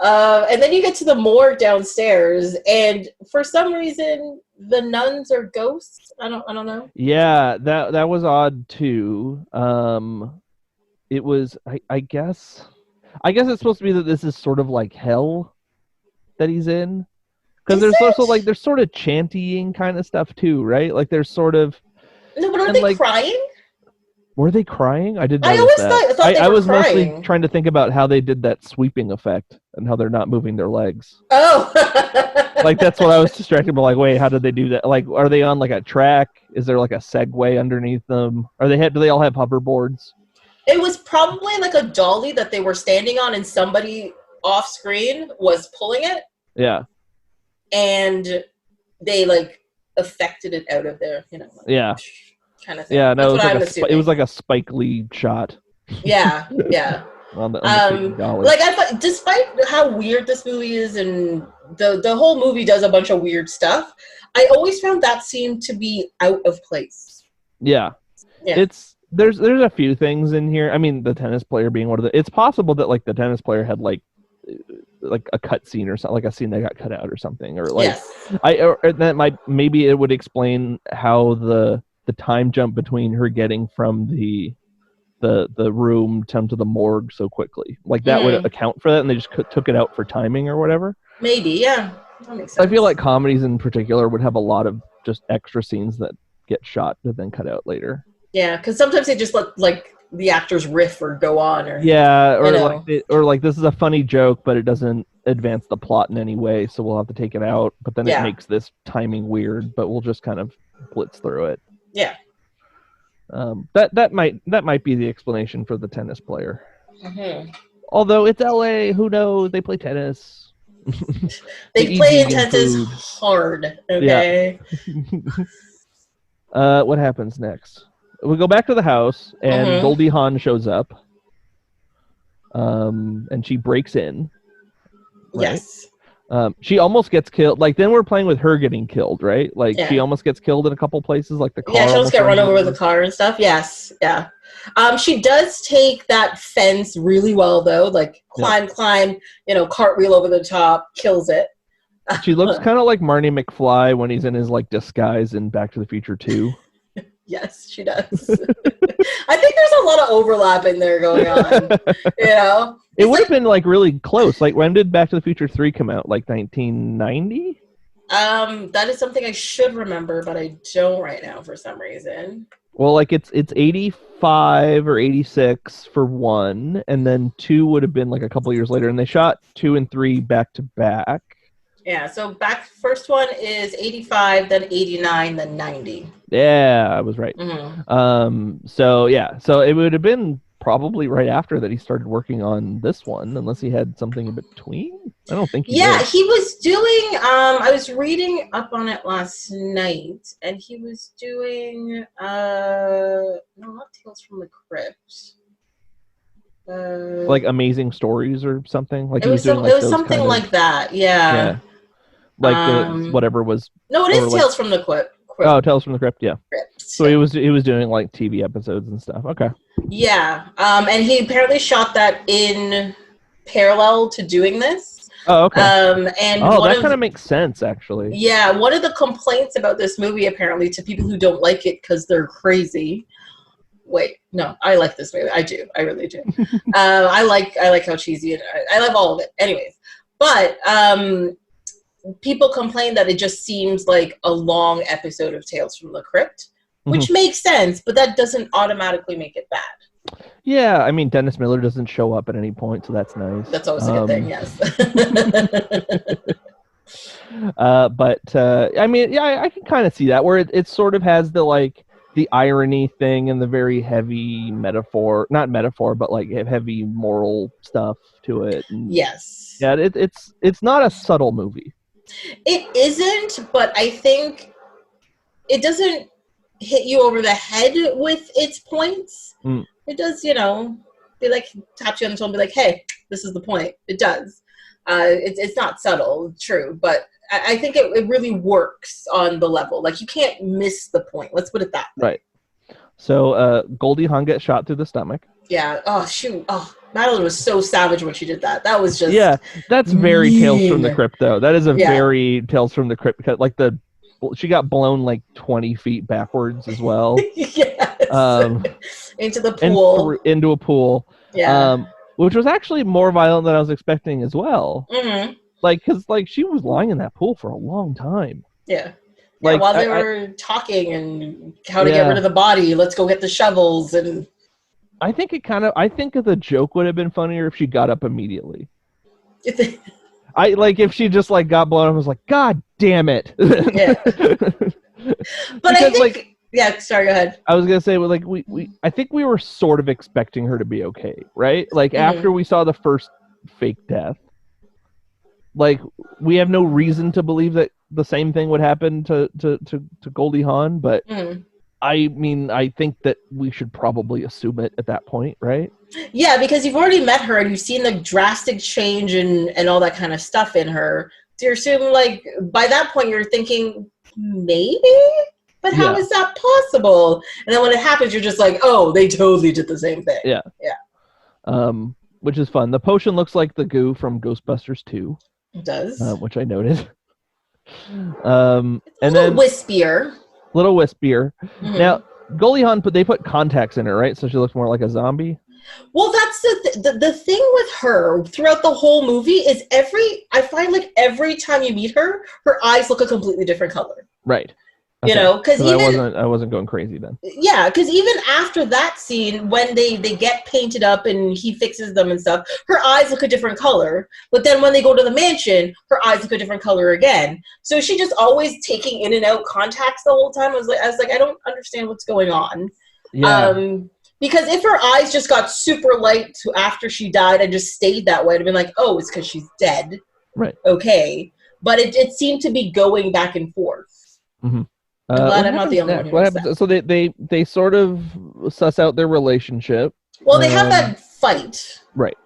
And then you get to the morgue downstairs, and for some reason, the nuns are ghosts. I don't know. Yeah, that was odd too. It was, I guess it's supposed to be that this is sort of like hell that he's in, because there's also like there's sort of chantying kind of stuff too, right? Like there's sort of no, but are they crying? Were they crying? I didn't. I always thought they were was crying. Mostly trying to think about how they did that sweeping effect and how they're not moving their legs. Oh, like that's what I was distracted by. Like, wait, how did they do that? Like, are they on like a track? Is there like a Segway underneath them? Do they all have hoverboards? It was probably like a dolly that they were standing on, and somebody off screen was pulling it. Yeah, and they like affected it out of there. Like, yeah. Kind of thing. Yeah, no, it was like a Spike Lee shot. Yeah. on the like I thought, despite how weird this movie is, and the whole movie does a bunch of weird stuff, I always found that scene to be out of place. Yeah. There's a few things in here. I mean, the tennis player being one of the. It's possible that like the tennis player had like a cut scene or something, like a scene that got cut out or something, or like or that maybe it would explain how the time jump between her getting from the room to the morgue so quickly, like that would account for that, and they just took it out for timing or whatever. Maybe, yeah, that makes sense. I feel like comedies in particular would have a lot of just extra scenes that get shot and then cut out later. Yeah, because sometimes they just let like the actors riff or go on, or or like this is a funny joke, but it doesn't advance the plot in any way, so we'll have to take it out. But then Yeah. it makes this timing weird, but we'll just kind of blitz through it. Yeah. That might be the explanation for the tennis player. Mm-hmm. Although it's LA, who knows? They play tennis. They play in tennis hard. Okay. Yeah. What happens next? We go back to the house, and Goldie Hawn shows up. And she breaks in. Right? Yes. She almost gets killed. Like, then we're playing with her getting killed, right? Like, she almost gets killed in a couple places. Like, the car. Yeah, she almost got run over with the car and stuff. Yes. Yeah. She does take that fence really well, though. Like, climb, cartwheel over the top, kills it. She looks kind of like Marty McFly when he's in his, like, disguise in Back to the Future 2. Yes, she does. I think there's a lot of overlapping there going on. You know? It would have been, like, really close. Like, when did Back to the Future 3 come out? Like, 1990? That is something I should remember, but I don't right now for some reason. Well, like, it's 85 or 86 for 1, and then 2 would have been, like, a couple years later, and they shot 2 and 3 back to back. Yeah, so first one is 85, then 89, then 90. Yeah, I was right. Mm-hmm. So it would have been probably right after that he started working on this one, unless he had something in between. I don't think he did. He was doing, I was reading up on it last night, and he was doing, no, not Tales from the Crypt. Like Amazing Stories or something? Like it was something like that, yeah. Like whatever was... No, it is Tales from the Crypt. Oh, Tales from the Crypt, yeah. So he was doing like TV episodes and stuff. Okay. Yeah, and he apparently shot that in parallel to doing this. Oh, okay. And that kind of makes sense, actually. Yeah, one of the complaints about this movie, apparently, to people who don't like it because they're crazy. Wait, no, I like this movie. I do. I really do. I like how cheesy it is. I love all of it. Anyways, but people complain that it just seems like a long episode of Tales from the Crypt, which makes sense, but that doesn't automatically make it bad. Yeah, I mean, Dennis Miller doesn't show up at any point, so that's nice. That's always a good thing, yes. I mean, yeah, I can kind of see that, where it sort of has the irony thing and the very heavy not metaphor, but like heavy moral stuff to it. And yes. Yeah, it's not a subtle movie. It isn't, but I think it doesn't hit you over the head with its points. It does, be like, tap you on the shoulder and be like, hey, this is the point. It does. It's not subtle, true, but I think it really works on the level. Like, you can't miss the point. Let's put it that way. Right. So Goldie Hawn gets shot through the stomach. Yeah. Oh, shoot. Oh, Madeline was so savage when she did that. That was just... Yeah, that's very mean. Tales from the Crypt, though. That is a very Tales from the Crypt, because like she got blown like 20 feet backwards as well. Yes. Into the pool. Into a pool. Yeah. Which was actually more violent than I was expecting as well. Mm-hmm. Like, because like she was lying in that pool for a long time. Yeah. Like, while they were talking and how to get rid of the body, let's go get the shovels and... I think the joke would have been funnier if she got up immediately. If she just like got blown up and was like, God damn it. Yeah. But I think, sorry, go ahead. I was gonna say, well, like I think we were sort of expecting her to be okay, right? Like after we saw the first fake death, like we have no reason to believe that the same thing would happen to Goldie Hawn, but I mean, I think that we should probably assume it at that point, right? Yeah, because you've already met her and you've seen the drastic change and all that kind of stuff in her. So you assume, like, by that point you're thinking, maybe? But how is that possible? And then when it happens, you're just like, oh, they totally did the same thing. Yeah. Yeah. Which is fun. The potion looks like the goo from Ghostbusters 2. It does. Which I noted. It's a little wispier. Little wispier. Mm-hmm. Now, Goldie Hawn, they put contacts in her, right? So she looks more like a zombie. Well, that's the thing with her throughout the whole movie is I find like every time you meet her, her eyes look a completely different color. Right. You know, because I wasn't going crazy then. Yeah, because even after that scene, when they get painted up and he fixes them and stuff, her eyes look a different color. But then when they go to the mansion, her eyes look a different color again. So she just always taking in and out contacts the whole time. I was like, I don't understand what's going on. Yeah. Because if her eyes just got super light after she died and just stayed that way, I'd have been like, oh, it's because she's dead. Right. Okay. But it seemed to be going back and forth. Mm-hmm. I'm glad I'm not the only one who knows that. So they sort of suss out their relationship. Well, they have that fight. Right.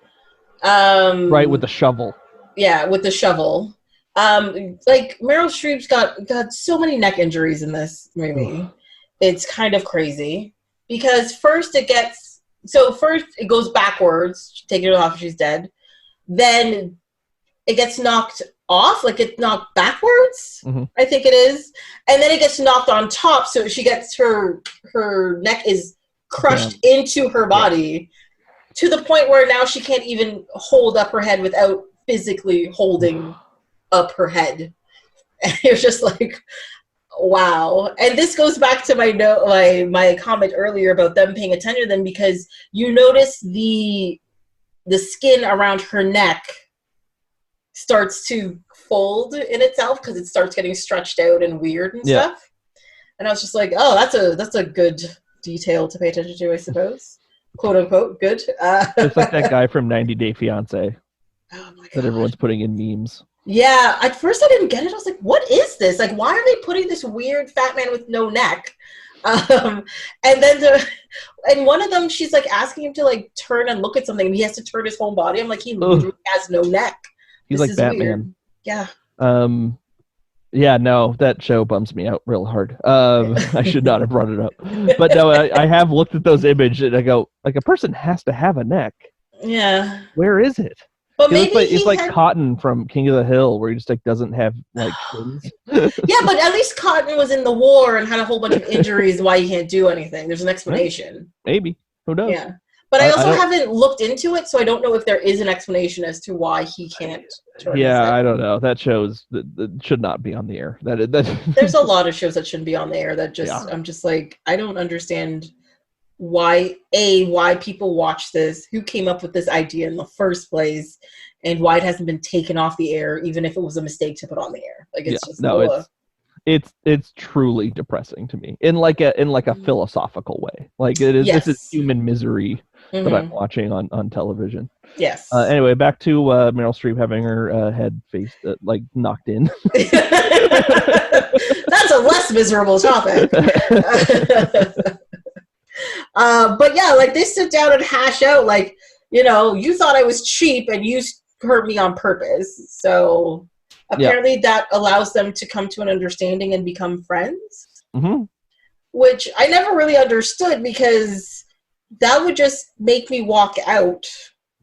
Right, with the shovel. Yeah, with the shovel. Like, Meryl Streep's got so many neck injuries in this movie. It's kind of crazy. Because first it goes backwards, taking it off, she's dead. Then it gets knocked off, like it's knocked backwards, I think it is. And then it gets knocked on top, so she gets her neck is crushed into her body to the point where now she can't even hold up her head without physically holding up her head. And you're just like, wow. And this goes back to my comment earlier about them paying attention to them, because you notice the skin around her neck starts to fold in itself because it starts getting stretched out and weird and stuff. And I was just like, oh, that's a good detail to pay attention to, I suppose. Quote unquote good. It's like that guy from 90 Day Fiancé that everyone's putting in memes. Yeah, at first I didn't get it. I was like, what is this? Like, why are they putting this weird fat man with no neck? And then and one of them, she's like asking him to like turn and look at something, and he has to turn his whole body. I'm like, he literally has no neck. He's like Batman. Weird. Yeah. Yeah, no, that show bums me out real hard. I should not have brought it up. But no, I have looked at those images and I go, like, a person has to have a neck. Yeah. Where is it? But maybe it's like Cotton from King of the Hill, where he just like doesn't have like fins. Yeah, but at least Cotton was in the war and had a whole bunch of injuries why he can't do anything. There's an explanation. Maybe. Who knows? Yeah. But I also haven't looked into it, so I don't know if there is an explanation as to why he can't turn his head. I don't know. That that should not be on the air. There's a lot of shows that shouldn't be on the air that just I'm just like, I don't understand why people watch this, who came up with this idea in the first place, and why it hasn't been taken off the air, even if it was a mistake to put on the air. Like, it's just it's truly depressing to me in like a philosophical way. Like, it is. Yes. This is human misery that I'm watching on television. Yes. Anyway, back to Meryl Streep having her head like knocked in. That's a less miserable topic. But yeah, like, they sit down and hash out, like, you know, you thought I was cheap and you hurt me on purpose. So apparently that allows them to come to an understanding and become friends, which I never really understood, because that would just make me walk out.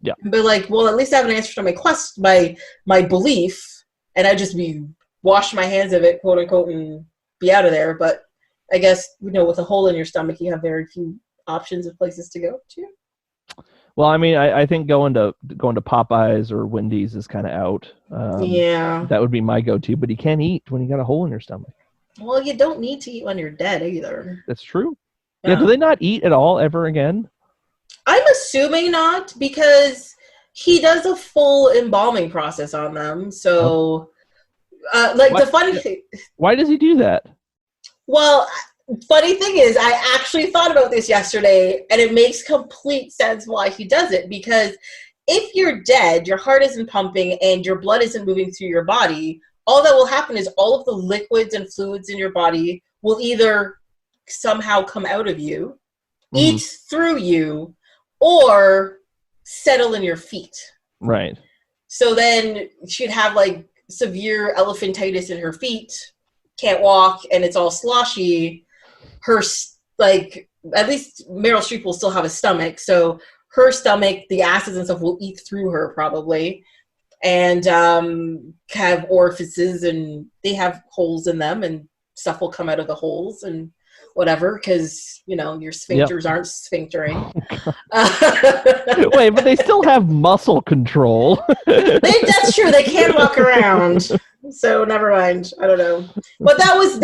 Yeah. But like, well, at least I have an answer to my quest, my belief, and I just wash my hands of it, quote unquote, and be out of there. But I guess, you know, with a hole in your stomach, you have very few options of places to go to. Well, I mean, I think going to Popeyes or Wendy's is kind of out. That would be my go-to. But you can't eat when you got a hole in your stomach. Well, you don't need to eat when you're dead either. That's true. Yeah. Do they not eat at all ever again? I'm assuming not, because he does a full embalming process on them. So, the funny thing. Why does he do that? Well, funny thing is, I actually thought about this yesterday, and it makes complete sense why he does it. Because if you're dead, your heart isn't pumping, and your blood isn't moving through your body, all that will happen is all of the liquids and fluids in your body will either somehow come out of you, eat through you, or settle in your feet. Right. So then she'd have like severe elephantitis in her feet, can't walk, and it's all sloshy. Her, like, at least Meryl Streep will still have a stomach, so her stomach, the acids and stuff will eat through her probably, and have orifices, and they have holes in them, and stuff will come out of the holes and whatever, because, you know, your sphincters aren't sphinctering. Wait, but they still have muscle control. That's true. They can walk around. So never mind. I don't know. But that was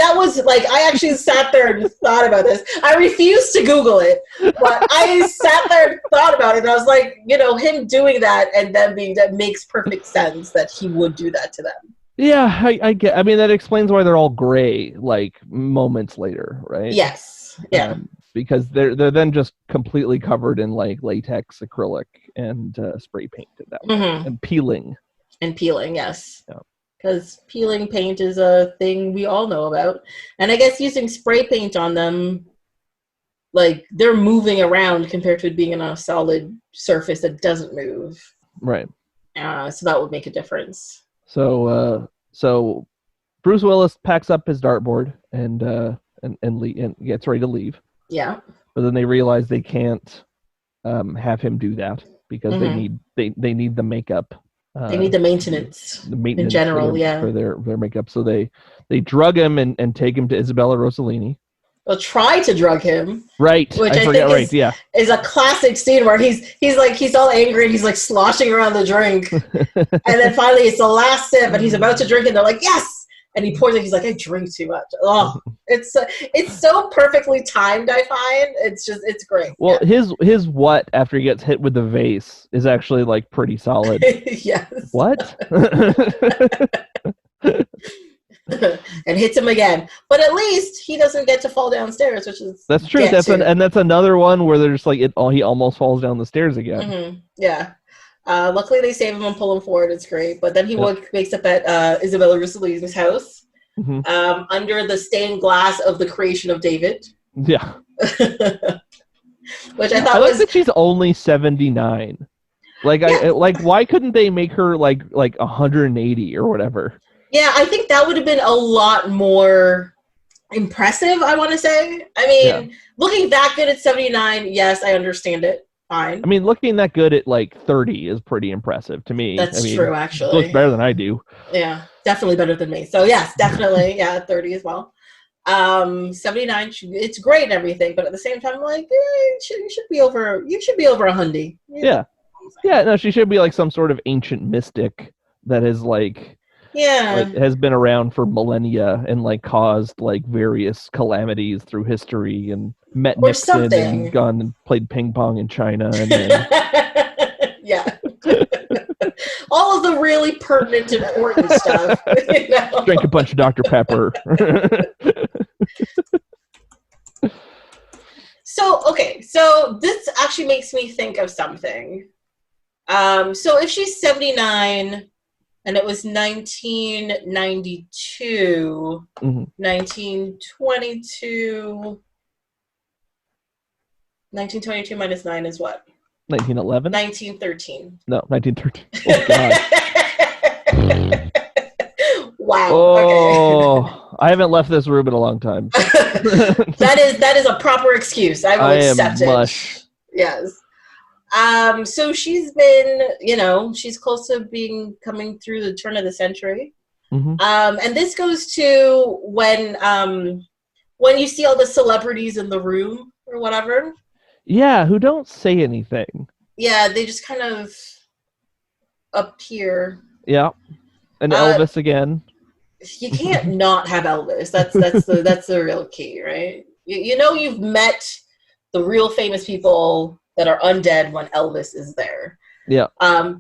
like, I actually sat there and thought about this. I refused to Google it, but I sat there and thought about it. And I was like, him doing that and them being, that makes perfect sense that he would do that to them. Yeah, I get. I mean, that explains why they're all gray, like moments later, right? Yes. Yeah. Because they're then just completely covered in like latex, acrylic, and spray paint at that point, and peeling. And peeling, yes. Because peeling paint is a thing we all know about, and I guess using spray paint on them, like they're moving around compared to it being on a solid surface that doesn't move. Right. So that would make a difference. So Bruce Willis packs up his dartboard and gets ready to leave. Yeah. But then they realize they can't have him do that because they need the makeup. They need the maintenance in general, for their makeup. So they drug him and take him to Isabella Rossellini. Well, try to drug him. Right. Which I think is a classic scene where he's all angry and he's like sloshing around the drink. And then finally it's the last sip and he's about to drink and they're like, yes! And he pours it, he's like, I drink too much. Oh, it's so perfectly timed, I find. It's great. Well, his what after he gets hit with the vase is actually like pretty solid. Yes. What? And hits him again, but at least he doesn't get to fall downstairs, which is that's true. That's another one where there's like he almost falls down the stairs again. Yeah. Luckily they save him and pull him forward. It's great, but then he wakes up at Isabella Rossellini's house, under the stained glass of the creation of David. Yeah. Which I thought like that she's only 79. Like why couldn't they make her like 180 or whatever? Yeah, I think that would have been a lot more impressive, I want to say. I mean, looking that good at 79, yes, I understand it. Fine. I mean, looking that good at like 30 is pretty impressive to me. That's true, actually. Looks better than I do. Yeah, definitely better than me. So yes, definitely, 30 as well. 79, it's great and everything, but at the same time, I'm like, you should be over 100. Yeah. Yeah, no, she should be like some sort of ancient mystic that is like... has been around for millennia and like caused like various calamities through history and met or Nixon something. And gone and played ping pong in China and then... all of the really pertinent, important stuff. Drink a bunch of Dr. Pepper. So this actually makes me think of something. So if she's 79 and it was 1992, 1922 minus 9 is what? 1911? 1913. No, 1913. Oh, God. Wow. Oh, okay. I haven't left this room in a long time. That is a proper excuse. I will accept it. Mush. Yes. So she's been, she's close to coming through the turn of the century. And this goes to when you see all the celebrities in the room or whatever. Yeah, who don't say anything. Yeah, they just kind of appear. Yeah. And Elvis again. You can't not have Elvis. That's the real key, right? You've met the real famous people that are undead when Elvis is there. Yeah.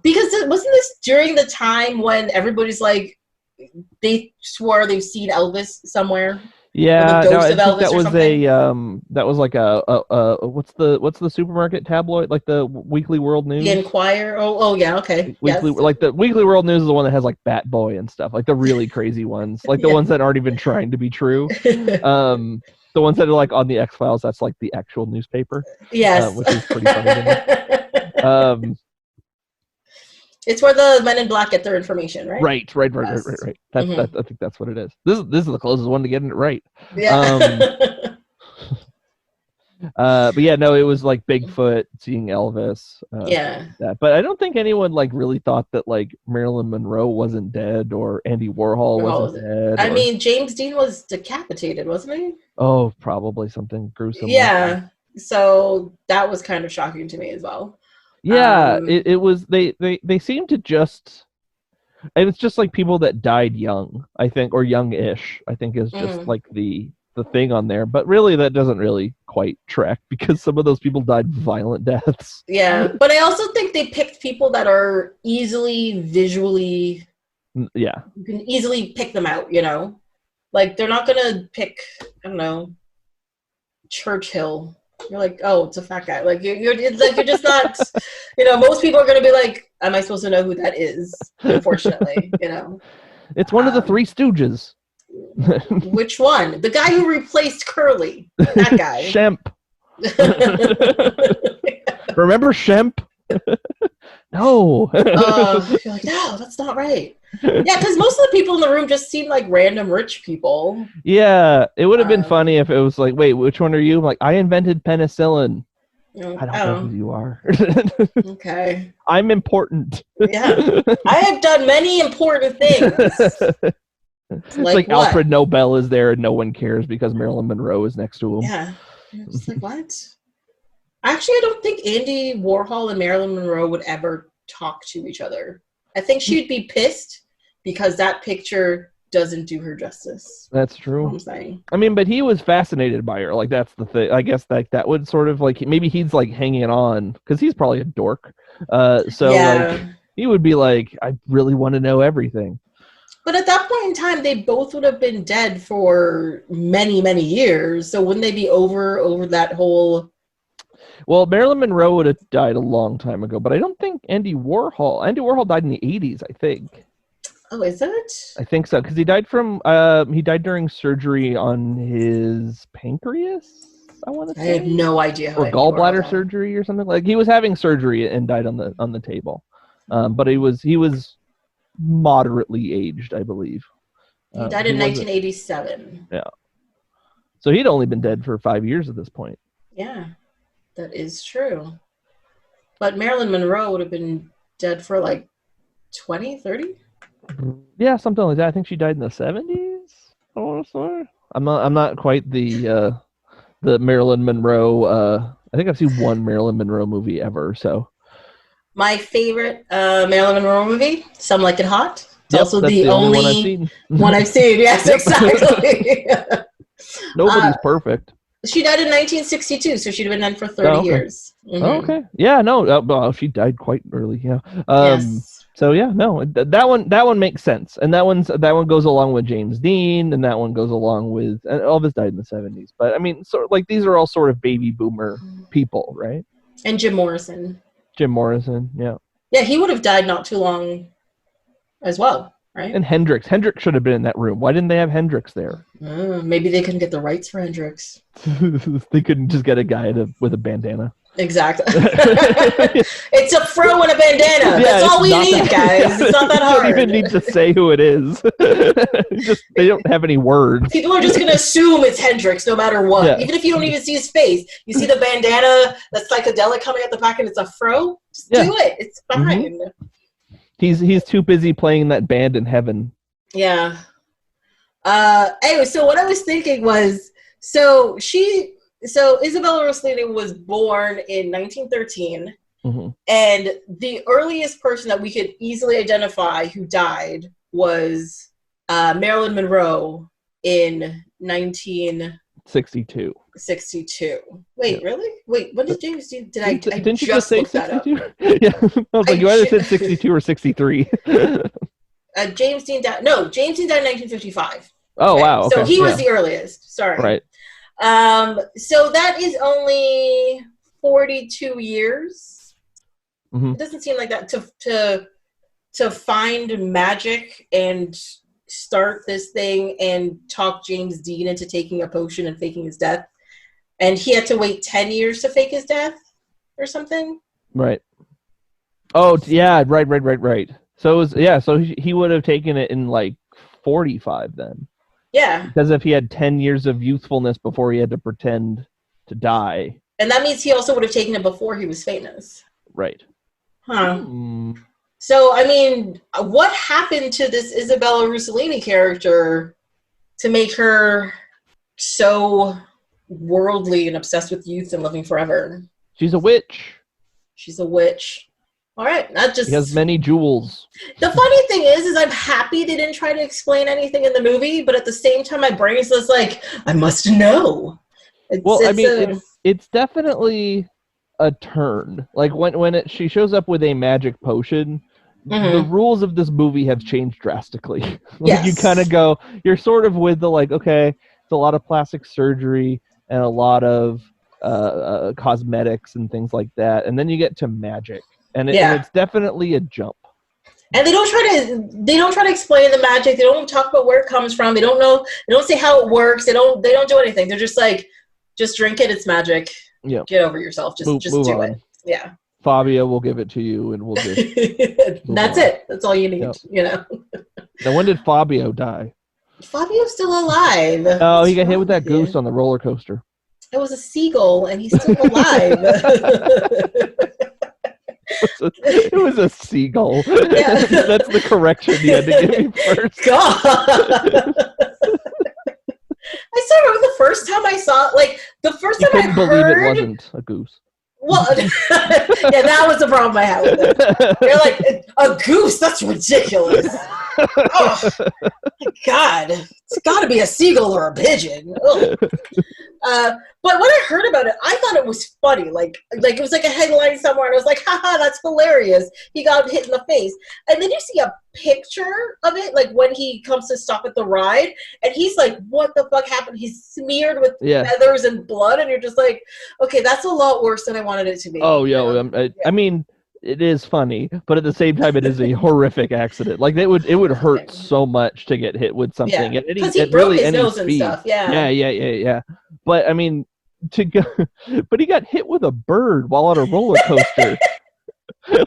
Because wasn't this during the time when everybody's like, they swore they've seen Elvis somewhere? Yeah, I think that was that was like a what's the supermarket tabloid, like the Weekly World News? The Enquirer. Oh yeah, okay. Like the Weekly World News is the one that has like Bat Boy and stuff, like the really crazy ones, like the ones that aren't even trying to be true. The ones that are like on the X-Files, that's like the actual newspaper. Yes, which is pretty funny to me. It's where the Men in Black get their information, right? Right. I think that's what it is. This is the closest one to getting it right. Yeah. But yeah, no, it was like Bigfoot seeing Elvis. But I don't think anyone like really thought that like Marilyn Monroe wasn't dead or Andy Warhol wasn't dead. I mean, James Dean was decapitated, wasn't he? Oh, probably something gruesome. Yeah. So that was kind of shocking to me as well. Yeah, it was. They seemed to just And it's just like people that died young, I think, or young-ish, I think is just like the thing on there. But really, that doesn't really quite track because some of those people died violent deaths. Yeah, but I also think they picked people that are easily visually. Yeah. You can easily pick them out, you know? Like, they're not gonna pick, I don't know, Churchill. You're like, oh, it's a fat guy. Like, you're just not, you know, most people are gonna be like, am I supposed to know who that is? Unfortunately, you know? It's one of the Three Stooges. Which one? The guy who replaced Curly. That guy. Shemp. Remember Shemp? No. You're like, no, that's not right. Yeah, because most of the people in the room just seem like random rich people. Yeah, it would have been funny if it was like, wait, which one are you? I'm like, I invented penicillin. I don't know who you are. Okay. I'm important. Yeah. I have done many important things. It's like Alfred Nobel is there and no one cares because Marilyn Monroe is next to him. Yeah. It's like, what? Actually, I don't think Andy Warhol and Marilyn Monroe would ever talk to each other. I think she'd be pissed because that picture doesn't do her justice. That's true. I'm saying. I mean, but he was fascinated by her. Like, that's the thing. I guess that would sort of like, maybe he's like hanging on because he's probably a dork. Like, he would be like, I really want to know everything. But at that point in time, they both would have been dead for many, many years. So wouldn't they be over that whole... Well, Marilyn Monroe would have died a long time ago, but I don't think Andy Warhol died in the 80s, I think. Oh, is it? I think so, because he died during surgery on his pancreas, I want to say. I have no idea. Or gallbladder surgery or something. Like, he was having surgery and died on the table. But he was moderately aged, I believe. He died in 1987. Yeah. So he'd only been dead for 5 years at this point. Yeah. That is true. But Marilyn Monroe would have been dead for like 20, 30? Yeah, something like that. I think she died in the 70s. Honestly, I'm not quite the Marilyn Monroe. I think I've seen one Marilyn Monroe movie ever. So my favorite Marilyn Monroe movie, Some Like It Hot. It's also the only one I've seen. Yes, exactly. Nobody's perfect. She died in 1962, so she'd have been dead for 30 years. Mm-hmm. Oh, okay. Yeah, no. Well, she died quite early. Yeah. Yes. So yeah, no. That one makes sense, and that one goes along with James Dean, and that one goes along with Elvis died in the 70s. But I mean, sort of like these are all sort of baby boomer people, right? And Jim Morrison. Yeah. Yeah, he would have died not too long, as well. Right? And Hendrix should have been in that room. Why didn't they have Hendrix there? Maybe they couldn't get the rights for Hendrix. They couldn't just get a guy with a bandana. Exactly. It's a fro and a bandana. That's all we need, guys. It's not that hard. You don't even need to say who it is. They don't have any words. People are just going to assume it's Hendrix no matter what. Yeah. Even if you don't even see his face. You see the bandana, that's psychedelic coming at the back and it's a fro? Just do it. It's fine. Mm-hmm. He's too busy playing that band in heaven. Yeah. Anyway, so what I was thinking was, so Isabella Rossellini was born in 1913, and the earliest person that we could easily identify who died was Marilyn Monroe in 1962. Wait, really? Wait, when did James Dean? Didn't you just say 62? Yeah, I was like, you either said 62 or 63. James Dean died. No, James Dean died in 1955. Oh, okay. Wow. Okay. So he was the earliest. Sorry. Right. So that is only 42 years. It doesn't seem like that to find magic and start this thing and talk James Dean into taking a potion and faking his death. And he had to wait 10 years to fake his death or something. Right. Oh, yeah. Right. So it was, so he would have taken it in like 45 then. Yeah. Because if he had 10 years of youthfulness before he had to pretend to die. And that means he also would have taken it before he was famous. Right. Huh. So, I mean, what happened to this Isabella Rossellini character to make her so worldly and obsessed with youth and living forever? She's a witch. All right, not just. He has many jewels. The funny thing is I'm happy they didn't try to explain anything in the movie, but at the same time, my brain is just like, I must know. It's definitely a turn. Like when she shows up with a magic potion, the rules of this movie have changed drastically. Like yes. You kind of go, you're sort of with the like, okay, it's a lot of plastic surgery and a lot of cosmetics and things like that, and then you get to magic, and it's definitely a jump. And they don't try to explain the magic. They don't talk about where it comes from. They don't know. They don't say how it works. They don't do anything. They're just like, just drink it. It's magic. Yeah. Get over yourself. Just do on. it. Yeah. Fabio will give it to you, and we'll just. That's it. That's all you need. Yep. You know. Now, when did Fabio die? Fabio's still alive. Oh, he got hit with that goose on the roller coaster. It was a seagull, and he's still alive. It was a seagull. Yeah. That's the correction you had to give me first. God. I still remember the first time I saw it. Like, the first time I believe it wasn't a goose. Well, yeah, that was the problem I had with it. You're like, a goose? That's ridiculous. Oh, my God. It's got to be a seagull or a pigeon. But when I heard about it, I thought it was funny. Like it was like a headline somewhere, and I was like, haha, that's hilarious. He got hit in the face. And then you see a picture of it, like when he comes to stop at the ride, and he's like, what the fuck happened? He's smeared with feathers and blood, and you're just like, okay, that's a lot worse than I wanted it to be. Oh, yeah. I mean, it is funny, but at the same time, it is a horrific accident. Like it would hurt so much to get hit with something at any, he broke his nose and stuff. Yeah. But I mean, but he got hit with a bird while on a roller coaster.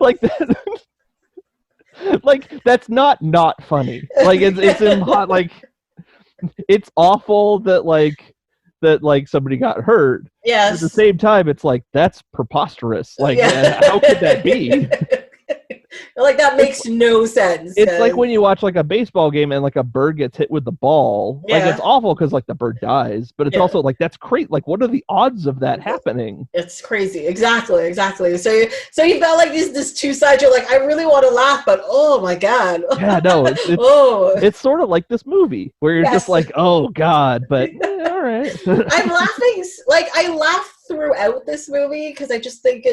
Like that. Like that's not funny. Like it's like it's awful that somebody got hurt. Yes. At the same time, it's like that's preposterous. Like how could that be? Like that makes no sense. It's like when you watch like a baseball game and like a bird gets hit with the ball. Yeah. Like it's awful because like the bird dies, but it's also like that's great. Like what are the odds of that happening? It's crazy. Exactly. So you felt like this two sides. You're like, I really want to laugh, but oh my God. Yeah, no. It's sort of like this movie where you're just like, oh God, but all right. I'm laughing. Like I laugh throughout this movie because I just think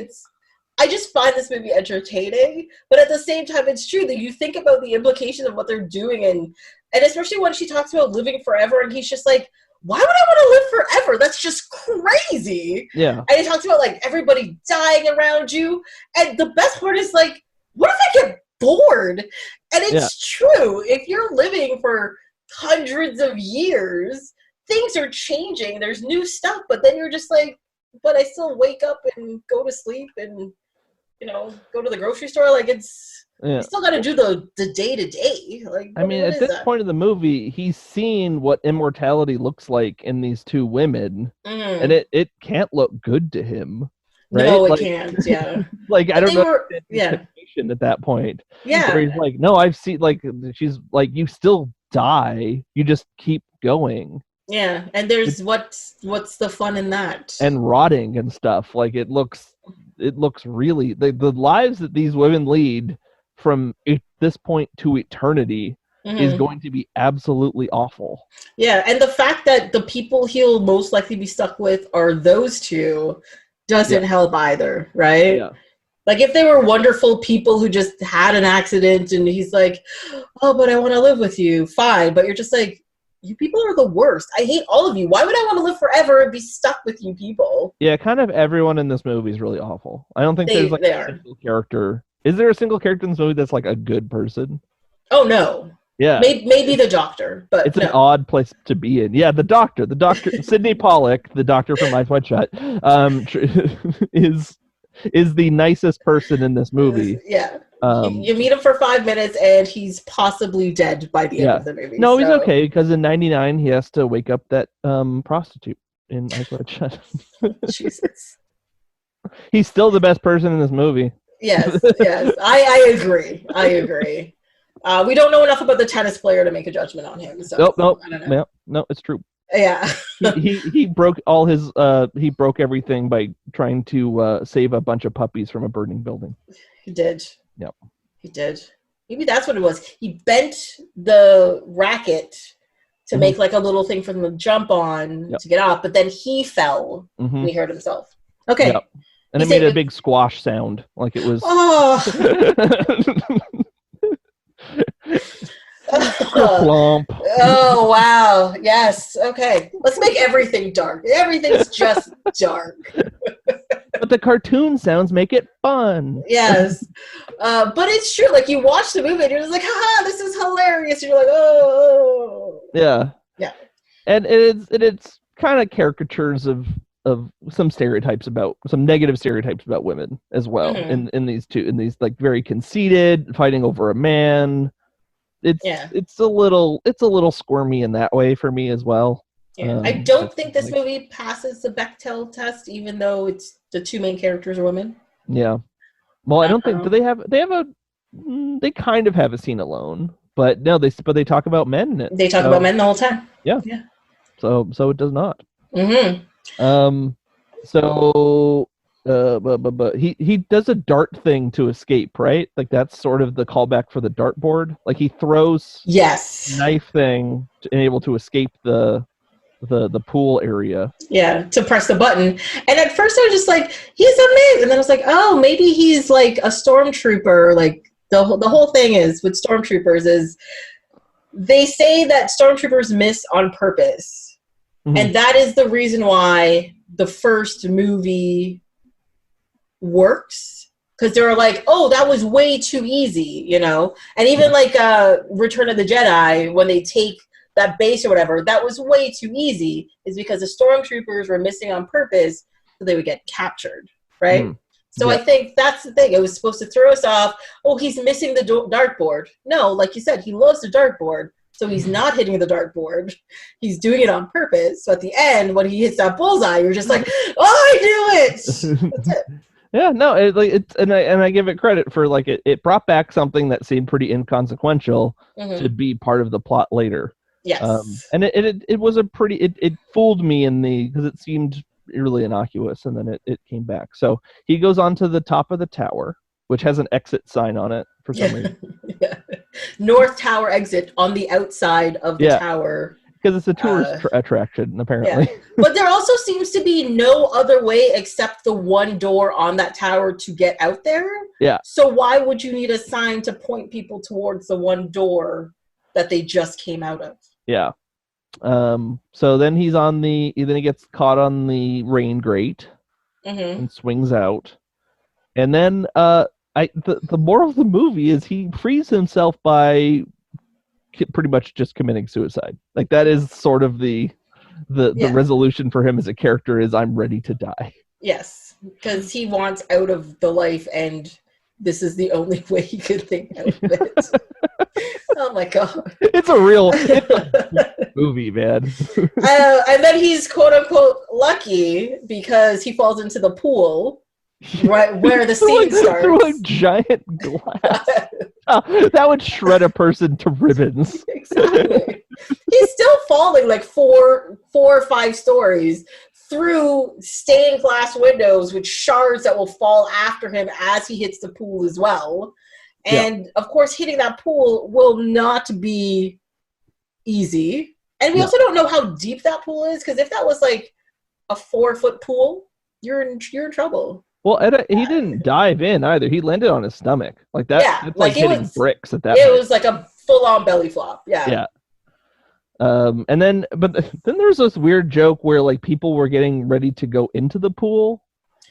I just find this movie entertaining, but at the same time, it's true that you think about the implications of what they're doing, and especially when she talks about living forever, and he's just like, why would I want to live forever? That's just crazy. Yeah. And he talks about like everybody dying around you, and the best part is like, what if I get bored? And it's true. If you're living for hundreds of years, things are changing. There's new stuff, but then you're just like, but I still wake up and go to sleep and, go to the grocery store. Like you still got to do the day to day. Like, I mean, at this point of the movie, he's seen what immortality looks like in these two women, and it can't look good to him. Right? No, it can't. Yeah. Like I don't know. At that point. Yeah. Where he's like, no, I've seen. Like she's like, you still die. You just keep going. Yeah, and there's what's the fun in that? And rotting and stuff. Like it looks really the lives that these women lead from this point to eternity is going to be absolutely awful. Yeah, and the fact that the people he'll most likely be stuck with are those two doesn't help either, right? Yeah. Like if they were wonderful people who just had an accident and he's like, oh, but I want to live with you, fine. But you're just like, you people are the worst. I hate all of you. Why would I want to live forever and be stuck with you people? Yeah, kind of everyone in this movie is really awful. I don't think there's like a single character. Is there a single character in this movie that's like a good person? Oh, no. Yeah. Maybe the doctor, but it's an odd place to be in. Yeah, the doctor, Sidney Pollack, the doctor from Eyes Wide Shut, is the nicest person in this movie. Yeah. You meet him for 5 minutes and he's possibly dead by the end of the movie. No, he's okay because in '99 he has to wake up that prostitute in Eyes Wide Shut. Jesus. He's still the best person in this movie. Yes. I agree. We don't know enough about the tennis player to make a judgment on him. So no, it's true. Yeah. he broke everything by trying to save a bunch of puppies from a burning building. He did. Yep. He did. Maybe that's what it was. He bent the racket to make like a little thing for them to jump on to get off, but then he fell and he hurt himself. Okay. Yep. And it made a big squash sound, like it was. Oh. Plump. Oh wow! Yes. Okay. Let's make everything dark. Everything's just dark. But the cartoon sounds make it fun. Yes. But it's true. Like, you watch the movie and you're just like, haha, this is hilarious. And you're like, oh. Yeah. Yeah. And it's kind of caricatures of some negative stereotypes about women as well. In these like very conceited, fighting over a man. It's a little squirmy in that way for me as well. Yeah. I don't think this movie passes the Bechdel test, even though it's the two main characters are women. Yeah. Well, I don't think they kind of have a scene alone, but no, they talk about men in it. They talk about men the whole time. Yeah. Yeah. So it does not. But he does a dart thing to escape, right? Like that's sort of the callback for the dartboard. Like he throws knife thing to able to escape the pool area. Yeah, to press the button. And at first I was just like, he's amazing. And then I was like, oh, maybe he's like a stormtrooper. Like the whole thing is with stormtroopers is they say that stormtroopers miss on purpose. And that is the reason why the first movie works. Because they were like, oh, that was way too easy, you know? And even like Return of the Jedi, when they take that base or whatever, that was way too easy, is because the stormtroopers were missing on purpose so they would get captured, right? So I think that's the thing. It was supposed to throw us off. Oh, he's missing the dartboard. No, like you said, he loves the dartboard, so he's not hitting the dartboard. He's doing it on purpose. So at the end, when he hits that bullseye, you're just like, oh, I knew it! That's it. Yeah, no, and I give it credit for like it brought back something that seemed pretty inconsequential to be part of the plot later. Yes. And it was it fooled me because it seemed really innocuous, and then it came back. So he goes on to the top of the tower, which has an exit sign on it for some reason. North Tower exit on the outside of the tower. Because it's a tourist attraction, apparently. Yeah. But there also seems to be no other way except the one door on that tower to get out there. Yeah. So why would you need a sign to point people towards the one door that they just came out of? Yeah. So then he gets caught on the rain grate and swings out. And then the moral of the movie is he frees himself by pretty much just committing suicide. Like that is sort of the resolution for him as a character is I'm ready to die. Yes, because he wants out of the life, and this is the only way he could think out of it. Oh my god, it's a movie, man. And then he's quote unquote lucky because he falls into the pool. Right where the scene starts. Through a giant glass. That would shred a person to ribbons. Exactly. He's still falling like four or five stories through stained glass windows with shards that will fall after him as he hits the pool as well. And of course, hitting that pool will not be easy. And we also don't know how deep that pool is, because if that was like a 4-foot pool, you're in trouble. Well, he didn't dive in either. He landed on his stomach. Like that. Yeah, it's like hitting bricks at that point. It was like a full-on belly flop. Yeah. Yeah. But then there was this weird joke where like people were getting ready to go into the pool.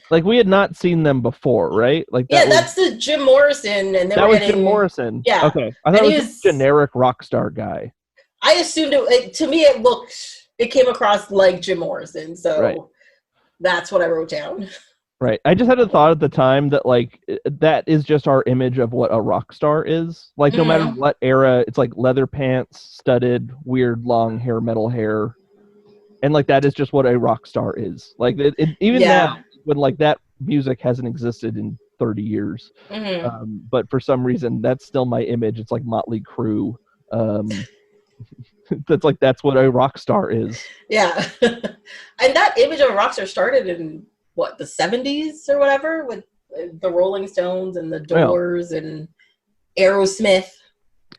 Like we had not seen them before, right? Like that's the Jim Morrison, and that was Jim Morrison. Yeah. Okay. I thought it was a generic rock star guy. I assumed it. To me, it came across like Jim Morrison, so that's what I wrote down. Right. I just had a thought at the time that like that is just our image of what a rock star is. Like no matter what era, it's like leather pants, studded, weird long hair, metal hair. And like that is just what a rock star is. Like even now, when like that music hasn't existed in 30 years. But for some reason that's still my image. It's like Motley Crue. That's what a rock star is. Yeah. And that image of a rock star started in what, the 70s or whatever, with the Rolling Stones and the Doors and Aerosmith.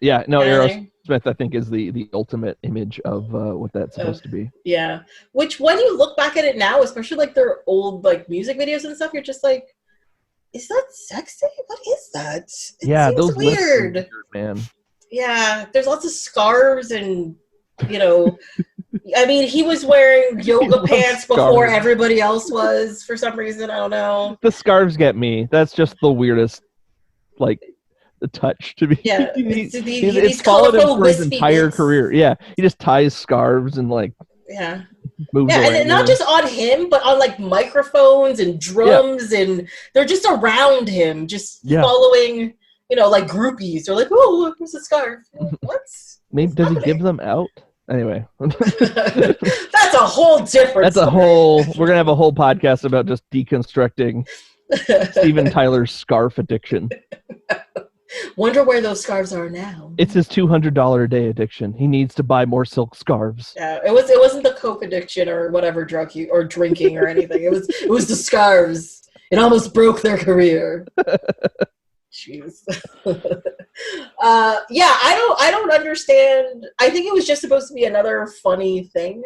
Yeah, no, Aerosmith, I think, is the ultimate image of what that's supposed to be. Yeah. Which, when you look back at it now, especially like their old like music videos and stuff, you're just like, is that sexy? What is that? It seems those weird. Lips are weird, man. Yeah, there's lots of scarves and, you know, I mean, he was wearing yoga pants before everybody else was, for some reason. I don't know. The scarves get me. That's just the weirdest, like, the touch to me. Yeah, it's followed him for his entire career. Yeah, he just ties scarves and, like, moves around. And not just on him, but on, like, microphones and drums, and they're just around him, just following, you know, like groupies. They're like, oh, where's the scarf? What's maybe does he give them out? Anyway. That's a whole different story. We're gonna have a whole podcast about just deconstructing Steven Tyler's scarf addiction. Wonder where those scarves are now. It's his $200 a day addiction. He needs to buy more silk scarves. Yeah, it wasn't the coke addiction or whatever drug or drinking or anything. It was the scarves. It almost broke their career. Jeez. I don't understand. I think it was just supposed to be another funny thing.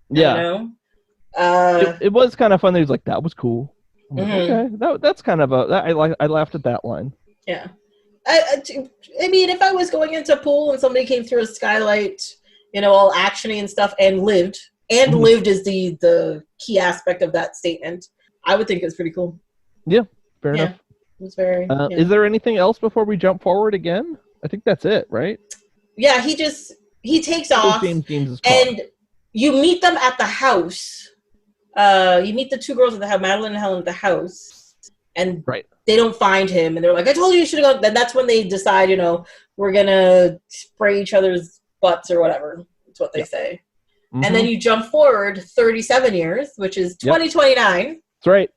Yeah. You know? It was kind of fun. He was like, that was cool. Okay. That's kind of I laughed at that line. Yeah. I mean, if I was going into a pool and somebody came through a skylight, you know, all actiony and stuff, and lived is the key aspect of that statement, I would think it's pretty cool. Yeah, fair enough. It's very. Is there anything else before we jump forward again? I think that's it, right? Yeah, he takes off, and you meet them at the house. You meet the two girls at the house, Madeline and Helen, at the house, and they don't find him, and they're like, "I told you should have gone." Then that's when they decide, you know, we're gonna spray each other's butts or whatever. That's what they say. Mm-hmm. And then you jump forward 37 years, which is 2029. That's right.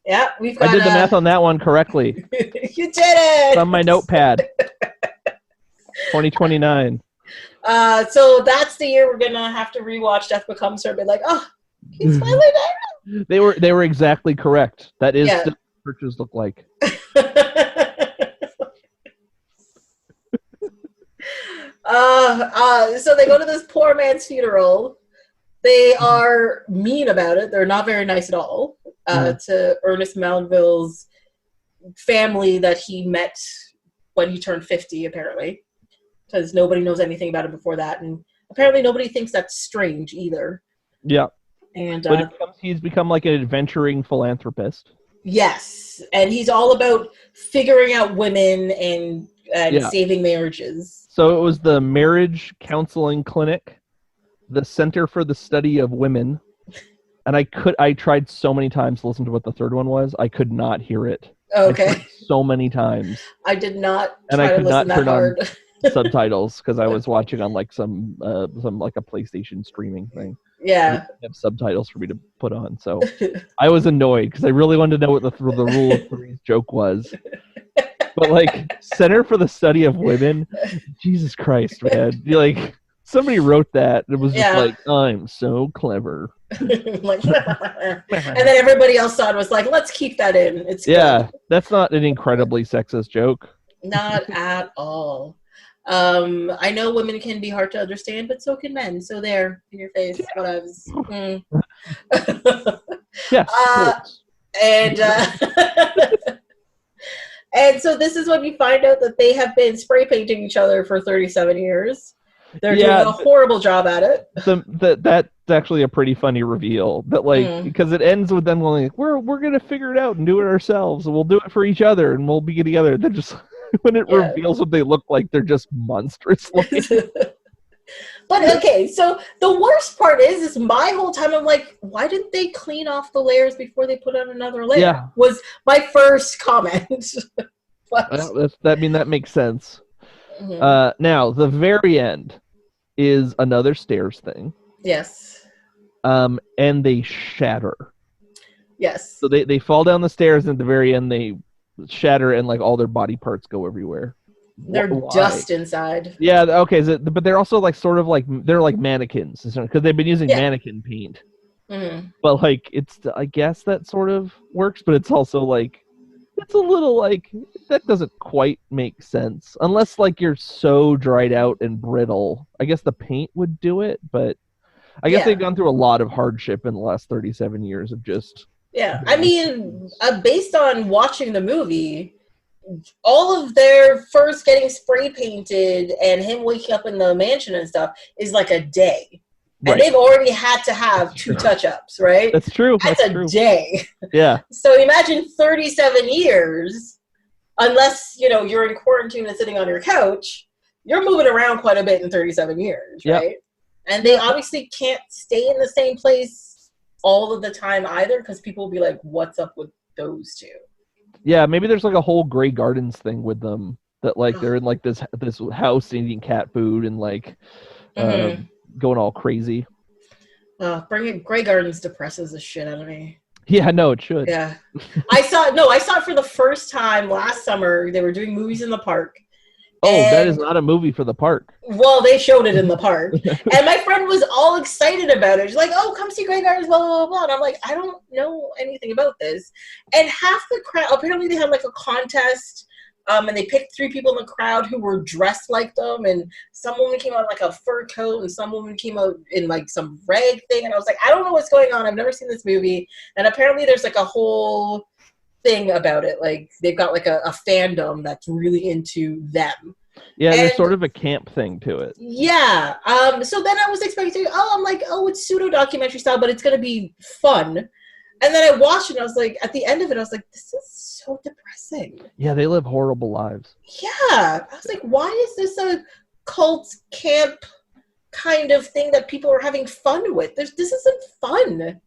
Yeah, we've got. I did the math on that one correctly. You did it! It's on my notepad. 2029. So that's the year we're gonna have to rewatch Death Becomes Her and be like, oh, he's finally there. They were exactly correct. That is what churches look like. So they go to this poor man's funeral. They are mean about it. They're not very nice at all to Ernest Melville's family that he met when he turned 50, apparently, because nobody knows anything about it before that, and apparently nobody thinks that's strange either. Yeah. And he's become like an adventuring philanthropist. Yes, and he's all about figuring out women and saving marriages. So it was the Marriage Counseling Clinic, the Center for the Study of Women, and I tried so many times to listen to what the third one was. I could not hear it. Okay. So many times. I did not and try I could to listen not turn that hard. on subtitles because I was watching on like some like a PlayStation streaming thing. Yeah. They have subtitles for me to put on, so I was annoyed because I really wanted to know what the rule of three's joke was. But like, Center for the Study of Women, Jesus Christ, man! Like, somebody wrote that. It was just like, I'm so clever. Like, and then everybody else saw it and was like, let's keep that in. It's good. That's not an incredibly sexist joke. Not at all. I know women can be hard to understand, but so can men. So there, in your face. What I was. And so this is when you find out that they have been spray painting each other for 37 years. They're doing a horrible job at it. That's actually a pretty funny reveal. But like, because it ends with them going, like, we're gonna figure it out and do it ourselves, and we'll do it for each other, and we'll be together. They're just when it reveals what they look like, they're just monstrous looking. But okay, so the worst part is my whole time I'm like, why didn't they clean off the layers before they put on another layer? Yeah. Was my first comment. That makes sense. Mm-hmm. Now the very end is another stairs thing. Yes. And they shatter. Yes. So they fall down the stairs, and at the very end they shatter, and like all their body parts go everywhere. They're dust inside. Yeah, okay, but they're also like sort of like they're like mannequins because they've been using mannequin paint. Mm-hmm. But like I guess that sort of works, but it's also like it's a little like that doesn't quite make sense unless like you're so dried out and brittle. I guess the paint would do it, but I guess they've gone through a lot of hardship in the last 37 years of just. Yeah, I mean, based on watching the movie, all of their first getting spray painted and him waking up in the mansion and stuff is like a day. And they've already had to have 2 touch-ups, right? That's true. That's a day. Yeah. So imagine 37 years, unless, you're in quarantine and sitting on your couch, you're moving around quite a bit in 37 years, right? Yep. And they obviously can't stay in the same place all of the time either, because people will be like, what's up with those 2? Yeah, maybe there's like a whole Grey Gardens thing with them, that like they're in like this house eating cat food and like going all crazy. Bringing Grey Gardens depresses the shit out of me. Yeah, no, it should. Yeah. I saw it for the first time last summer. They were doing movies in the park. That is not a movie for the park. Well, they showed it in the park. And my friend was all excited about it. She's like, oh, come see Grey Gardens, blah, blah, blah, blah. And I'm like, I don't know anything about this. And half the crowd, apparently they had like a contest, and they picked 3 people in the crowd who were dressed like them. And some woman came out in like a fur coat, and some woman came out in like some rag thing. And I was like, I don't know what's going on. I've never seen this movie. And apparently there's like a whole thing about it. Like they've got like a fandom that's really into them. Yeah, there's sort of a camp thing to it. Yeah. So then I was expecting, it's pseudo documentary style, but it's gonna be fun. And then I watched it and I was like, at the end of it, I was like, this is so depressing. Yeah, they live horrible lives. Yeah. I was like, why is this a cult camp kind of thing that people are having fun with? This isn't fun.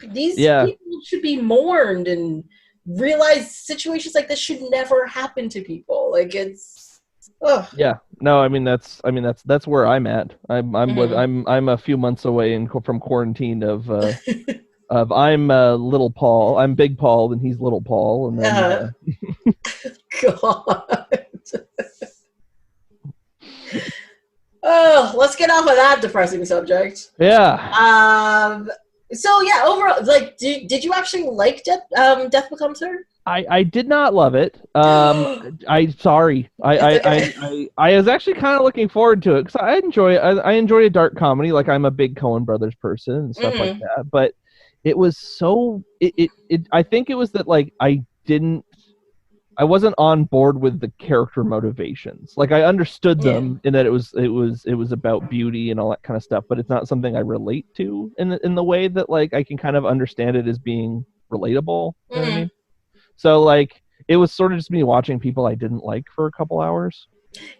These people should be mourned and realize situations like this should never happen to people. Like it's Yeah, no, I mean that's where I'm at. I'm a few months away from quarantine of I'm little Paul. I'm Big Paul, and he's little Paul, and then God. Oh, let's get off of that depressing subject. Yeah. So yeah, overall, like, did you actually like Death Becomes Her? I did not love it. I'm sorry. I was actually kind of looking forward to it because I enjoy a dark comedy. Like I'm a big Coen Brothers person and stuff like that. But it was so I think it was that like I wasn't on board with the character motivations. Like I understood them in that it was about beauty and all that kind of stuff, but it's not something I relate to in the way that like I can kind of understand it as being relatable. You know what I mean? So like it was sort of just me watching people I didn't like for a couple hours.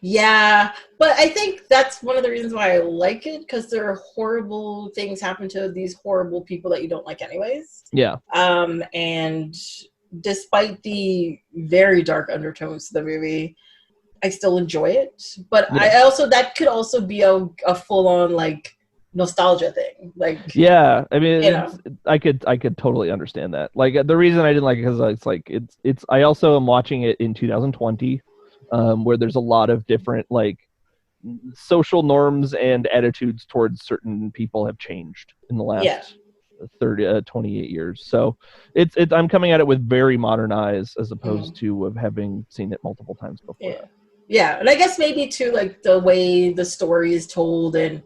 Yeah, but I think that's one of the reasons why I like it, because there are horrible things happen to these horrible people that you don't like anyways. Yeah. And despite the very dark undertones to the movie, I still enjoy it. But yeah. That could also be a full-on like nostalgia thing. Like yeah, I mean, I could totally understand that. Like the reason I didn't like it because it's I also am watching it in 2020, where there's a lot of different like social norms and attitudes towards certain people have changed in the last 28 years. So I'm coming at it with very modern eyes as opposed to having seen it multiple times before. Yeah, and I guess maybe too like the way the story is told and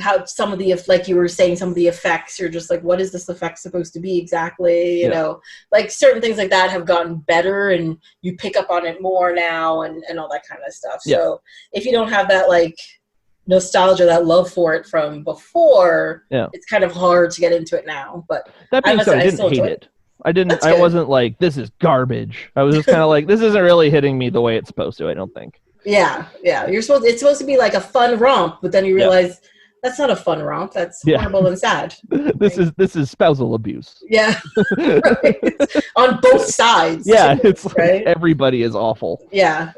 how some of the, like you were saying, some of the effects, you're just like, what is this effect supposed to be exactly? You know, like certain things like that have gotten better and you pick up on it more now and all that kind of stuff. So if you don't have that like nostalgia, that love for it from before, it's kind of hard to get into it now. But that being said, I didn't hate it. I wasn't like, this is garbage. I was just kind of like, this isn't really hitting me the way it's supposed to, I don't think. Yeah. It's supposed to be like a fun romp, but then you realize that's not a fun romp. That's horrible and sad. This is spousal abuse. Yeah. Right. On both sides. Yeah, it's right? Like everybody is awful. Yeah.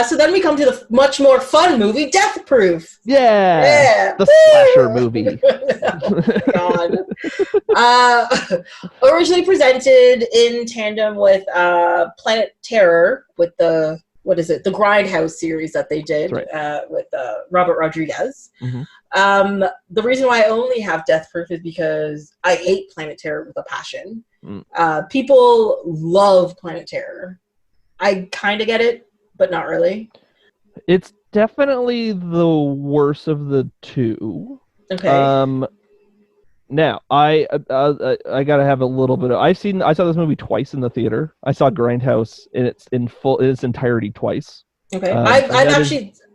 So then we come to the much more fun movie, Death Proof. Yeah. The slasher movie. God. Originally presented in tandem with Planet Terror, with the Grindhouse series that they did with Robert Rodriguez. The reason why I only have Death Proof is because I hate Planet Terror with a passion. People love Planet Terror. I kind of get it, but not really. It's definitely the worst of the two. Okay. Now I gotta have a little bit of. I saw this movie twice in the theater. I saw Grindhouse in its entirety twice. Okay.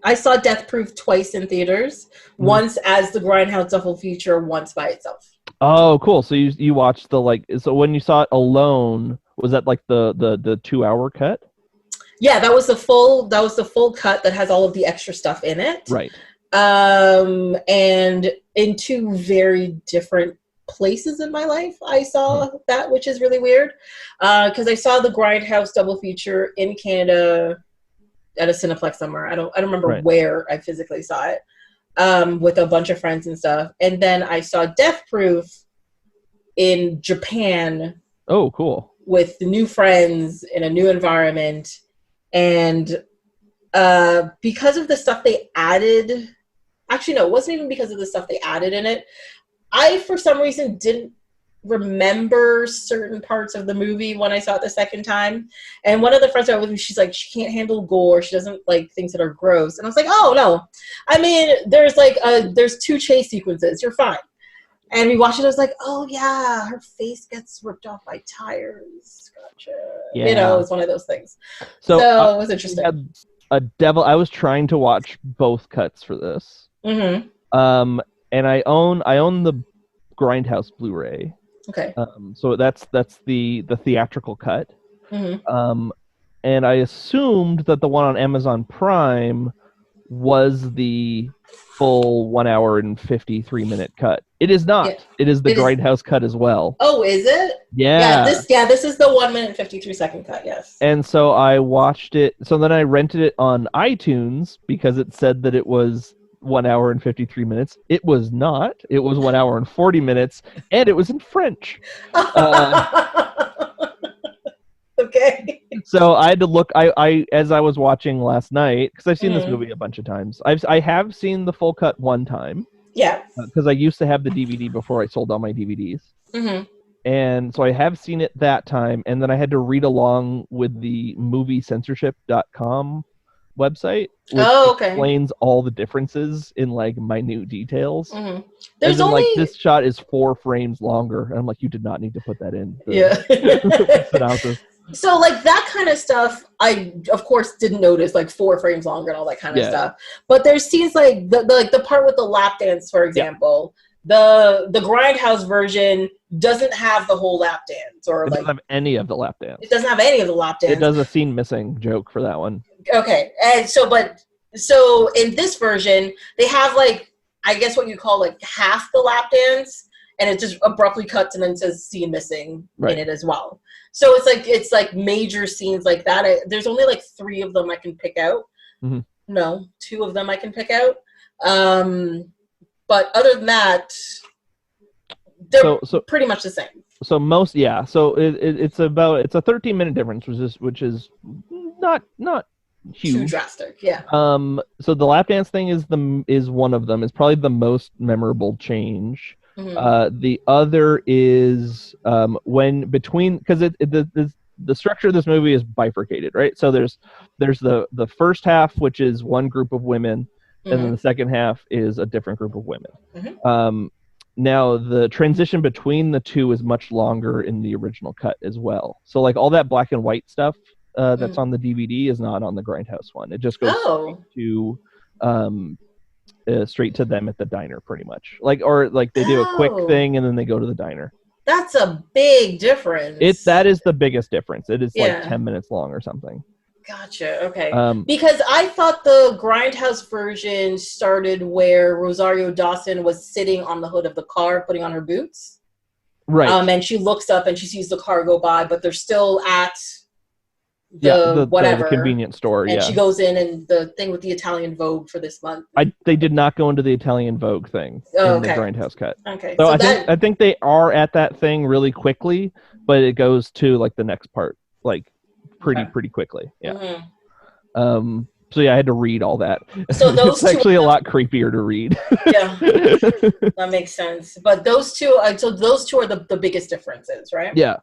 I saw Death Proof twice in theaters. Once as the Grindhouse double feature, once by itself. Oh, cool. So you watched so when you saw it alone, was that like the 2-hour cut? Yeah, that was the full cut that has all of the extra stuff in it. Right. And in two very different places in my life, I saw that, which is really weird. Because I saw the Grindhouse double feature in Canada at a Cineplex somewhere. I don't remember where I physically saw it. With a bunch of friends and stuff. And then I saw Death Proof in Japan. Oh, cool. With new friends in a new environment. And because of the stuff they added, actually, no, it wasn't even because of the stuff they added in it. I, for some reason, didn't remember certain parts of the movie when I saw it the second time. And one of the friends I was with me, she's like, she can't handle gore. She doesn't like things that are gross. And I was like, oh, no. I mean, there's 2 chase sequences. You're fine. And we watched it. I was like, oh, yeah, her face gets ripped off by tires. Gotcha. Yeah. It's one of those things. So it was interesting. I was trying to watch both cuts for this. Mm-hmm. And I own the Grindhouse Blu-ray. Okay. So that's the theatrical cut. Mm-hmm. And I assumed that the one on Amazon Prime was the full 1 hour and 53-minute cut. It is not. Yeah. It is the Grindhouse cut as well. Oh, is it? Yeah. This is the 1 minute and 53-second cut. Yes. And so I watched it. So then I rented it on iTunes because it said that it was 1 hour and 53 minutes. It was not. It was 1 hour and 40 minutes, and it was in French. Okay. So I had to look. I as I was watching last night, because I've seen this movie a bunch of times. I have seen the full cut one time. Yeah. Because I used to have the DVD before I sold all my DVDs. Mm-hmm. And so I have seen it that time, and then I had to read along with the moviecensorship.com website, which explains all the differences in like minute details. Mm-hmm. There's only like this shot is 4 frames longer, and I'm like, you did not need to put that in. Synopsis. So like that kind of stuff, I of course didn't notice, like 4 frames longer and all that kind of stuff. But there's scenes like the part with the lap dance, for example. The Grindhouse version doesn't have the whole lap dance, or it doesn't have any of the lap dance. It doesn't have any of the lap dance. It does a scene missing joke for that one. Okay, and so in this version they have like, I guess what you call like half the lap dance, and it just abruptly cuts and then says scene missing in it as well. So it's like major scenes like that. There's only like 3 of them I can pick out. Mm-hmm. No, 2 of them I can pick out. But other than that, they're pretty much the same. So most, so it's a 13-minute difference, which is not huge. Too drastic, yeah. So the lap dance thing is one of them. It's probably the most memorable change. Mm-hmm. The other is when between, because the structure of this movie is bifurcated, right? So there's the first half, which is one group of women. And then the second half is a different group of women. Mm-hmm. Now, the transition between the two is much longer in the original cut as well. So, like, all that black and white stuff that's on the DVD is not on the Grindhouse one. It just goes straight to them at the diner, pretty much. Or they do a quick thing and then they go to the diner. That's a big difference. That is the biggest difference. It is like 10 minutes long or something. Gotcha. Okay. Because I thought the Grindhouse version started where Rosario Dawson was sitting on the hood of the car, putting on her boots. Right. And she looks up and she sees the car go by, but they're still at the convenience store. And she goes in, and the thing with the Italian Vogue for this month. They did not go into the Italian Vogue thing in the Grindhouse cut. Okay. So I think they are at that thing really quickly, but it goes to like the next part, like pretty quickly. Yeah. Mm-hmm. So I had to read all that. So those it's actually a lot creepier to read. Yeah, that makes sense. But those two, so those two are the biggest differences, right? Yeah.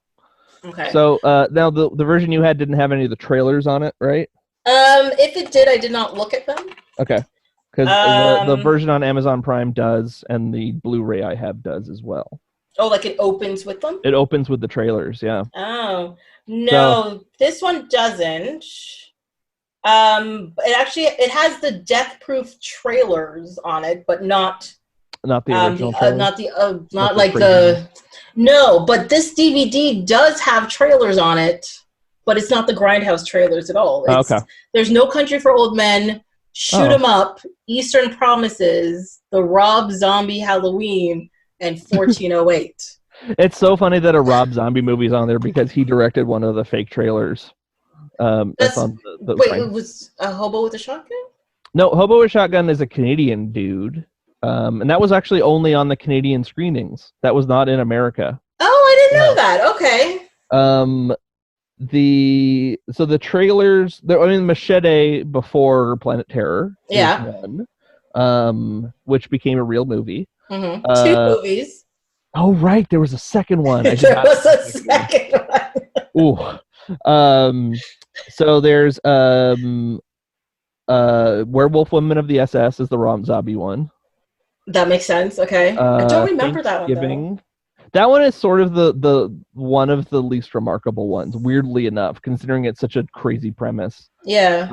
Okay. So now the version you had didn't have any of the trailers on it, right? If it did, I did not look at them. Okay. Because the version on Amazon Prime does, and the Blu-ray I have does as well. Oh, like it opens with them? It opens with the trailers, yeah. Oh, no, this one doesn't. It has the Death Proof trailers on it, but not the original trailers? not like the... No, but this DVD does have trailers on it, but it's not the Grindhouse trailers at all. Okay. There's No Country for Old Men, Shoot 'Em Up, Eastern Promises, The Rob Zombie Halloween, and 1408. It's so funny that a Rob Zombie movie's on there because he directed one of the fake trailers. That's on the wait, it was a Hobo with a Shotgun? No, Hobo with a Shotgun is a Canadian dude. And that was actually only on the Canadian screenings. That was not in America. Oh, I didn't know that. Okay. The trailers, Machete before Planet Terror. Yeah. One, which became a real movie. Mm-hmm. 2 movies. Oh, right. There was a second one. There was a second one. Ooh. So there's Werewolf Women of the SS is the Rob Zombie one. That makes sense. Okay. I don't remember that one, though. That one is sort of the one of the least remarkable ones, weirdly enough, considering it's such a crazy premise. Yeah.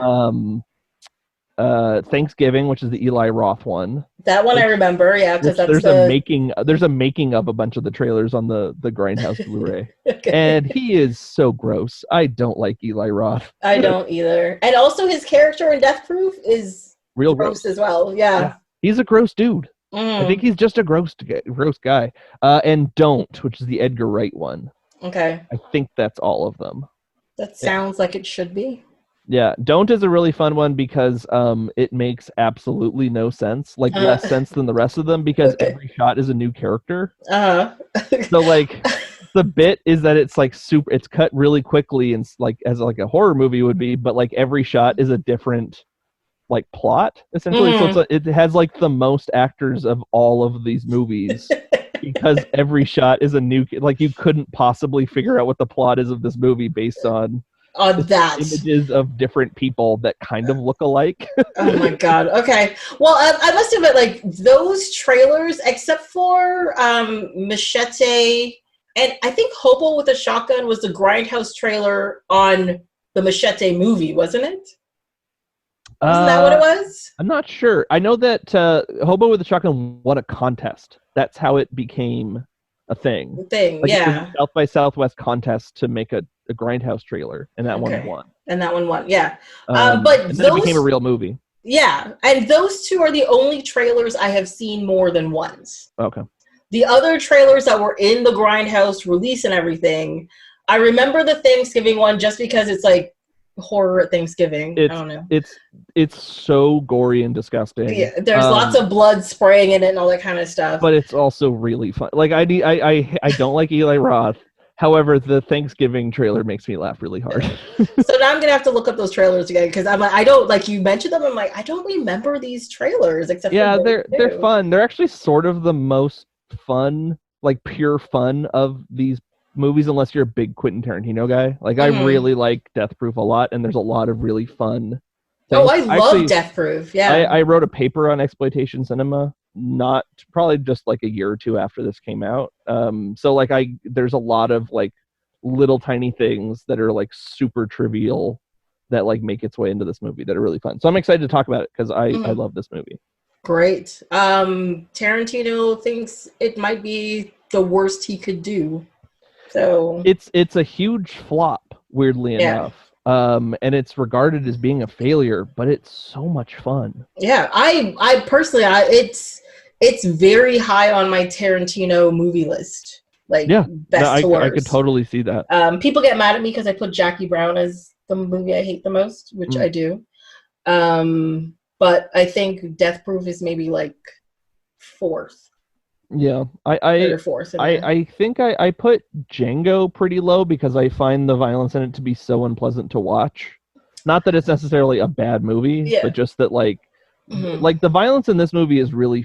Thanksgiving, which is the Eli Roth one. That one I remember, yeah, because there's a making of a bunch of the trailers on the Grindhouse Blu-ray. Okay. And he is so gross. I don't like Eli Roth. I don't either. And also his character in Death Proof is real gross as well. Yeah. He's a gross dude. I think he's just a gross guy. And Don't, which is the Edgar Wright one. Okay. I think that's all of them. That sounds like it should be. Yeah, Don't is a really fun one because it makes absolutely no sense, like less sense than the rest of them because every shot is a new character. So like the bit is that it's like it's cut really quickly and like as like a horror movie would be, but like every shot is a different like plot essentially. So it has like the most actors of all of these movies because every shot is a new, like you couldn't possibly figure out what the plot is of this movie based on that images of different people that kind of look alike. Oh my god. Okay. Well, I must admit, like those trailers, except for Machete, and I think Hobo with a Shotgun was the Grindhouse trailer on the Machete movie, wasn't it? Isn't that what it was? I'm not sure. I know that Hobo with a Shotgun won a contest. That's how it became a thing. Like, yeah. It was a South by Southwest contest to make a Grindhouse trailer, and that one won. And that one won, yeah. But and then it became a real movie. Yeah, and those two are the only trailers I have seen more than once. Okay. The other trailers that were in the Grindhouse release and everything, I remember the Thanksgiving one just because it's like horror at Thanksgiving. I don't know. It's so gory and disgusting. Yeah, there's lots of blood spraying in it and all that kind of stuff. But it's also really fun. Like I don't like Eli Roth. However, the Thanksgiving trailer makes me laugh really hard. So now I'm gonna have to look up those trailers again because I'm like, I don't, like you mentioned them. I'm like, I don't remember these trailers except. Yeah, they're fun. They're actually sort of the most fun, like pure fun of these movies, unless you're a big Quentin Tarantino guy. Like I really like Death Proof a lot, and there's a lot of really fun things. Oh, I love Death Proof. Yeah, I wrote a paper on exploitation cinema, not probably just like a year or two after this came out. So like there's a lot of like little tiny things that are like super trivial that like make its way into this movie that are really fun. So I'm excited to talk about it because I love this movie. Great. Tarantino thinks it might be the worst he could do. So it's a huge flop, weirdly enough. And it's regarded as being a failure, but it's so much fun. Yeah, I personally, it's very high on my Tarantino movie list. Like, best to worst. I could totally see that. People get mad at me because I put Jackie Brown as the movie I hate the most, which I do. But I think Death Proof is maybe like fourth. Yeah, fourth. I think I put Django pretty low because I find the violence in it to be so unpleasant to watch. Not that it's necessarily a bad movie, but just that like the violence in this movie is really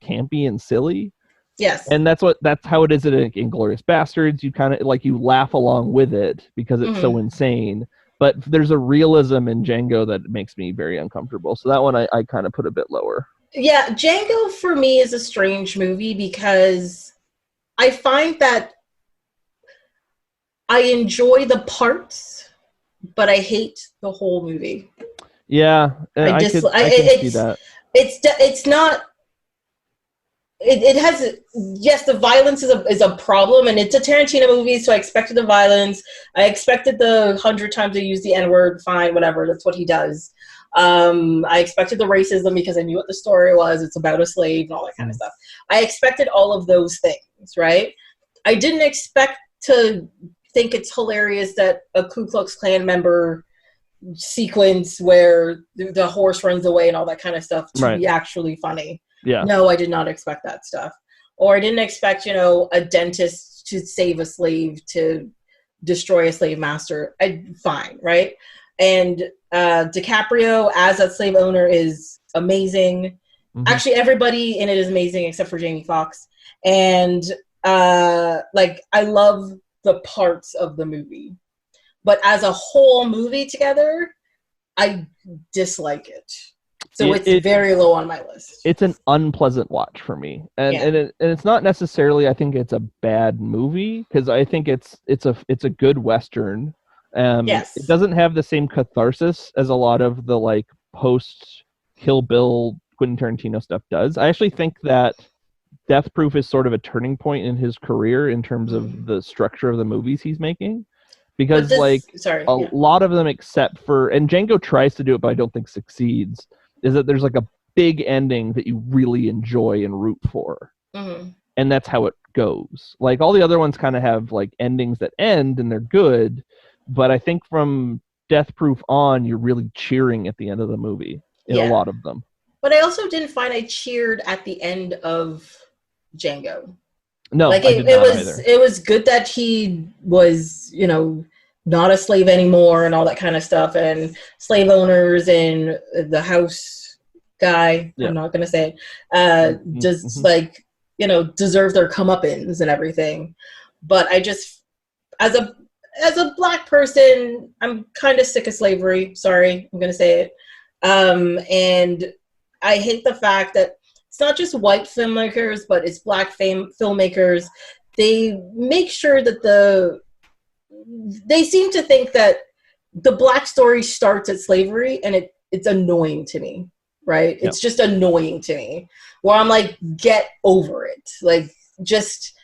campy and silly. Yes. And that's how it is in Inglourious Bastards. You kind of like, you laugh along with it because it's so insane. But there's a realism in Django that makes me very uncomfortable. So that one I kind of put a bit lower. Yeah, Django for me is a strange movie because I find that I enjoy the parts, but I hate the whole movie. Yeah, I can see that. It's not. It has, yes, the violence is a problem, and it's a Tarantino movie, so I expected the violence. I expected the 100 times they use the N-word. Fine, whatever. That's what he does. I expected the racism because I knew what the story was. It's about a slave and all that kind of stuff. I expected all of those things, right? I didn't expect to think it's hilarious that a Ku Klux Klan member sequence where the horse runs away and all that kind of stuff to be actually funny. Yeah. No, I did not expect that stuff. Or I didn't expect, a dentist to save a slave to destroy a slave master. Fine, right? And DiCaprio as that slave owner is amazing. Actually, everybody in it is amazing except for Jamie Foxx. And I love the parts of the movie. But as a whole movie together, I dislike it. So it's very low on my list. It's an unpleasant watch for me, and it's not necessarily. I think it's a bad movie because I think it's a good Western. Yes. It doesn't have the same catharsis as a lot of the like post Kill Bill Quentin Tarantino stuff does. I actually think that Death Proof is sort of a turning point in his career in terms of the structure of the movies he's making. Because lot of them, except for, and Django tries to do it, but I don't think succeeds, is that there's like a big ending that you really enjoy and root for. And that's how it goes. Like all the other ones kind of have like endings that end and they're good, but I think from Death Proof on, you're really cheering at the end of the movie in a lot of them. But I also didn't find I cheered at the end of Django. No, it was good that he was, not a slave anymore and all that kind of stuff, and slave owners and the house guy, I'm not going to say it, just deserve their comeuppance and everything. But I just, as a black person, I'm kind of sick of slavery. Sorry, I'm going to say it. And I hate the fact that it's not just white filmmakers, but it's black filmmakers. They make sure that they seem to think that the black story starts at slavery, and it's annoying to me, right? Yep. It's just annoying to me, where I'm like, get over it. Like, just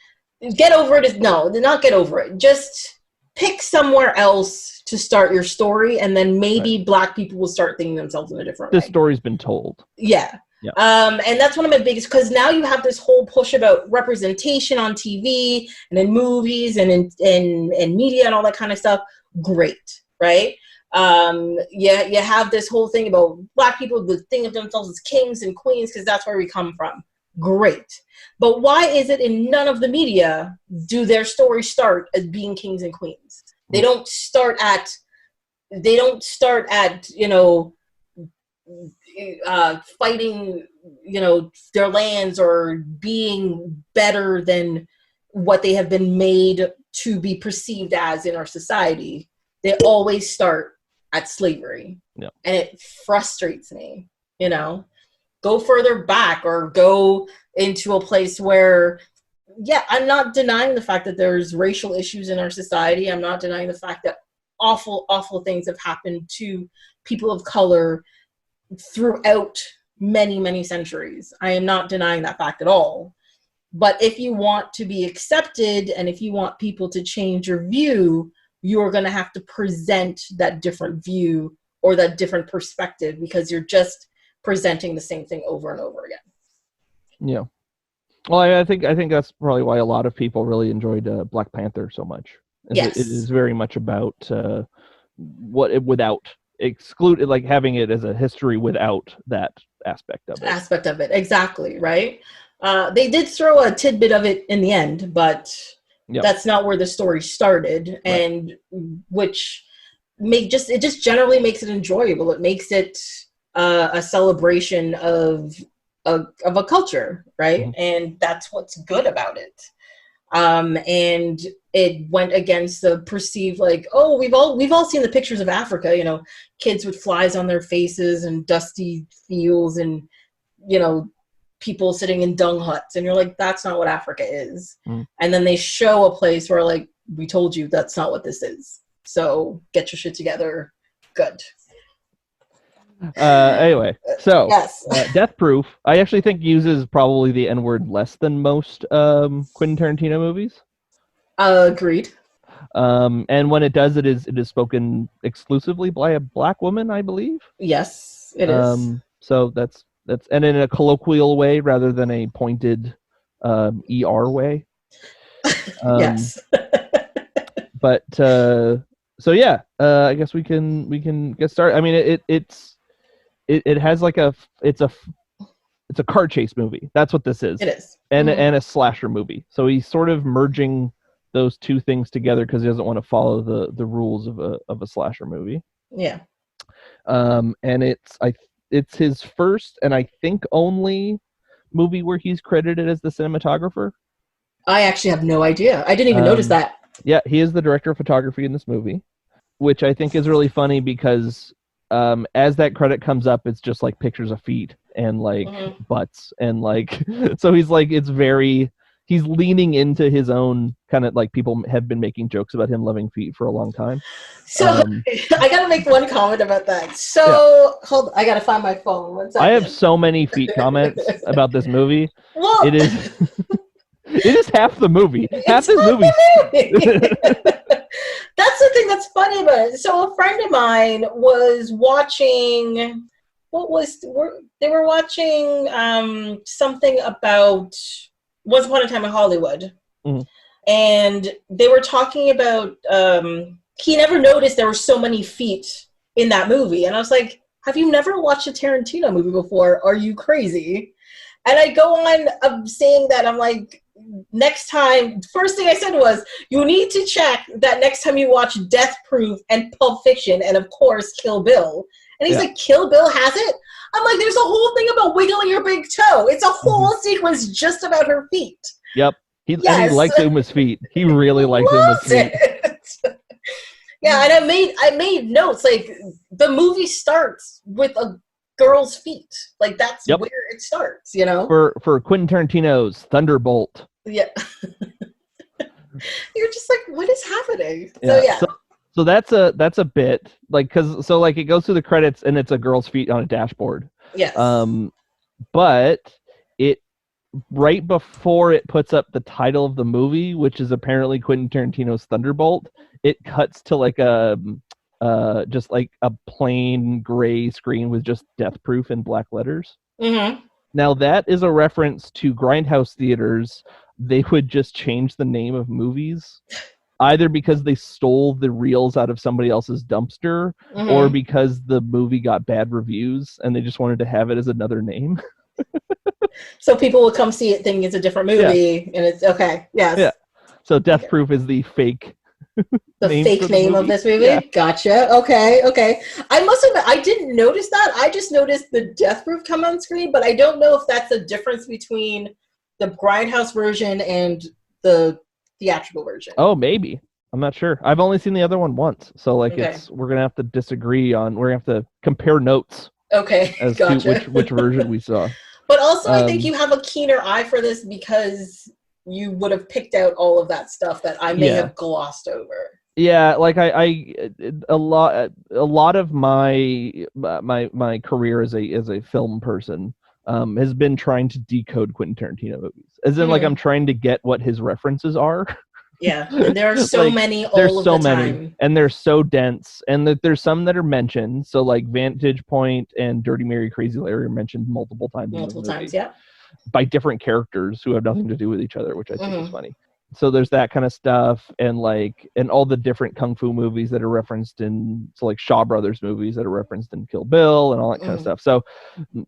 get over it. No, not get over it. Just pick somewhere else to start your story, and then maybe black people will start thinking themselves in a different way. The story's been told. Yeah. And that's one of my biggest, because now you have this whole push about representation on TV and in movies and in media and all that kind of stuff. Great, right? You have this whole thing about black people that think of themselves as kings and queens because that's where we come from. Great. But why is it in none of the media do their stories start as being kings and queens? They don't start at fighting, their lands or being better than what they have been made to be perceived as in our society. They always start at slavery. Yeah. And it frustrates me, Go further back or go into a place where, I'm not denying the fact that there's racial issues in our society. I'm not denying the fact that awful, awful things have happened to people of color throughout many, many centuries. I am not denying that fact at all. But if you want to be accepted and if you want people to change your view, you're going to have to present that different view or that different perspective, because you're just presenting the same thing over and over again. Yeah. Well, I think that's probably why a lot of people really enjoyed Black Panther so much. Yes. It is very much about like having it as a history without that aspect of it. Exactly, right? They did throw a tidbit of it in the end, but that's not where the story started, and which it just generally makes it enjoyable. It makes it a celebration of of a culture, right? Mm-hmm. And that's what's good about it. And it went against the perceived, like, oh, we've all seen the pictures of Africa, you know, kids with flies on their faces and dusty fields and, you know, people sitting in dung huts, and you're like, that's not what Africa is. And then they show a place where, like, we told you that's not what this is, so get your shit together. Good. Anyway, so yes. Death Proof, I actually think uses probably the N-word less than most Quentin Tarantino movies. Agreed. And when it does, it is spoken exclusively by a black woman, I believe. Yes, it is. So that's and in a colloquial way rather than a pointed ER way. Yes. But so yeah, I guess we can get started. I mean, it has like it's a car chase movie. That's what this is. It is. And a slasher movie. So he's sort of merging those two things together because he doesn't want to follow the rules of a slasher movie. Yeah. And it's his first and I think only movie where he's credited as the cinematographer. I actually have no idea. I didn't even notice that. Yeah, he is the director of photography in this movie, which I think is really funny because as that credit comes up, it's just like pictures of feet and like butts and like, so he's like, he's leaning into his own kind of, like, people have been making jokes about him loving feet for a long time. So I gotta make one comment about that. So hold on, I gotta find my phone. 1 second. I have so many feet comments about this movie. Well, it is half the movie. Half this movie. That's the thing that's funny about it. So a friend of mine was watching. They were watching something about Once Upon a Time in Hollywood, and they were talking about he never noticed there were so many feet in that movie, and I was like, have you never watched a Tarantino movie before? Are you crazy? And I go on saying that, I'm like, next time, first thing I said was, you need to check that next time you watch Death Proof and Pulp Fiction and, of course, Kill Bill. And he's like, Kill Bill has it? I'm like, there's a whole thing about wiggling your big toe. It's a whole sequence just about her feet. Yep. And he likes Uma's feet. He really likes Uma's feet. Yeah, and I made notes, like, the movie starts with a girl's feet. Like, that's where it starts, you know? For Quentin Tarantino's Thunderbolt. Yeah. You're just like, what is happening? Yeah. So that's a bit, like, because so like it goes through the credits and it's a girl's feet on a dashboard. Yes. But it right before it puts up the title of the movie, which is apparently Quentin Tarantino's Thunderbolt, it cuts to like just like a plain gray screen with just Death Proof in black letters. Now that is a reference to Grindhouse theaters. They would just change the name of movies, either because they stole the reels out of somebody else's dumpster, or because the movie got bad reviews and they just wanted to have it as another name. So people will come see it thinking it's a different movie, and it's okay. Yes. Yeah. So Death Proof is the fake. The fake name of this movie? Yeah. Gotcha. Okay. I must admit, I didn't notice that. I just noticed the Death Proof come on screen, but I don't know if that's a difference between the Grindhouse version and the theatrical version. Oh, maybe. I'm not sure. I've only seen the other one once, so like we're gonna have to disagree on. We're gonna have to compare notes. Okay. As to which version we saw. But also, I think you have a keener eye for this because you would have picked out all of that stuff that I may have glossed over. Yeah, like a lot of my career as a film person has been trying to decode Quentin Tarantino movies. As in, like, I'm trying to get what his references are. Yeah, and there are so many all of the time. And they're so dense. And there's some that are mentioned. So, like, Vantage Point and Dirty Mary, Crazy Larry are mentioned multiple times. Yeah. By different characters who have nothing to do with each other, which I think is funny. So there's that kind of stuff, and all the different kung fu movies that are referenced in, so like Shaw Brothers movies that are referenced in Kill Bill and all that kind of stuff. So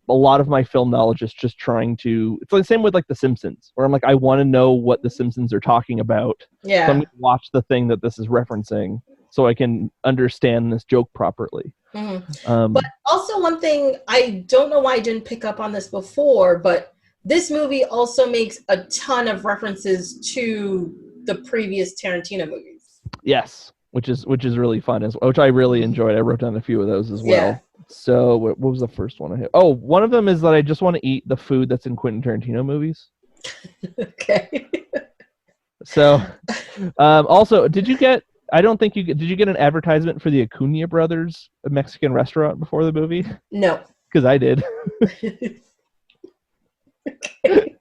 a lot of my film knowledge is just trying to, it's like the same with like The Simpsons, where I'm like, I want to know what The Simpsons are talking about. Yeah. So I'm going to watch the thing that this is referencing. so I can understand this joke properly. But also one thing, I don't know why I didn't pick up on this before, but this movie also makes a ton of references to the previous Tarantino movies. Yes, which is really fun, which I really enjoyed. I wrote down a few of those as well. Yeah. So what was the first one I hit? Oh, one of them is that I just want to eat the food that's in Quentin Tarantino movies. Okay. So, also, did you get an advertisement for the Acuna Brothers Mexican restaurant before the movie? No. Because I did. Okay.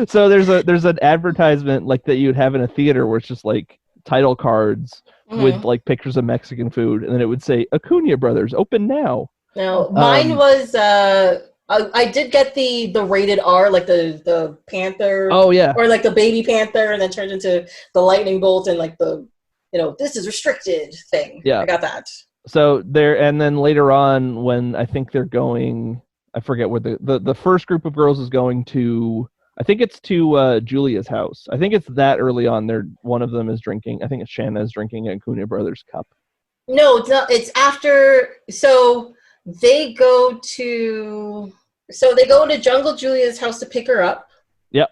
So there's an advertisement like that you would have in a theater where it's just like title cards with like pictures of Mexican food, and then it would say Acuna Brothers, open now. No, mine was I did get the rated R, like the panther. Oh yeah. Or like the baby panther, and then turned into the lightning bolt and like the, this is restricted thing. Yeah. I got that. So there, and then later on when I think they're going, I forget where the first group of girls is going to, I think it's to Julia's house. I think it's that early on. One of them is drinking. I think it's Shanna is drinking an Acuna Brothers cup. No, it's not. It's after. So they go to Jungle Julia's house to pick her up. Yep.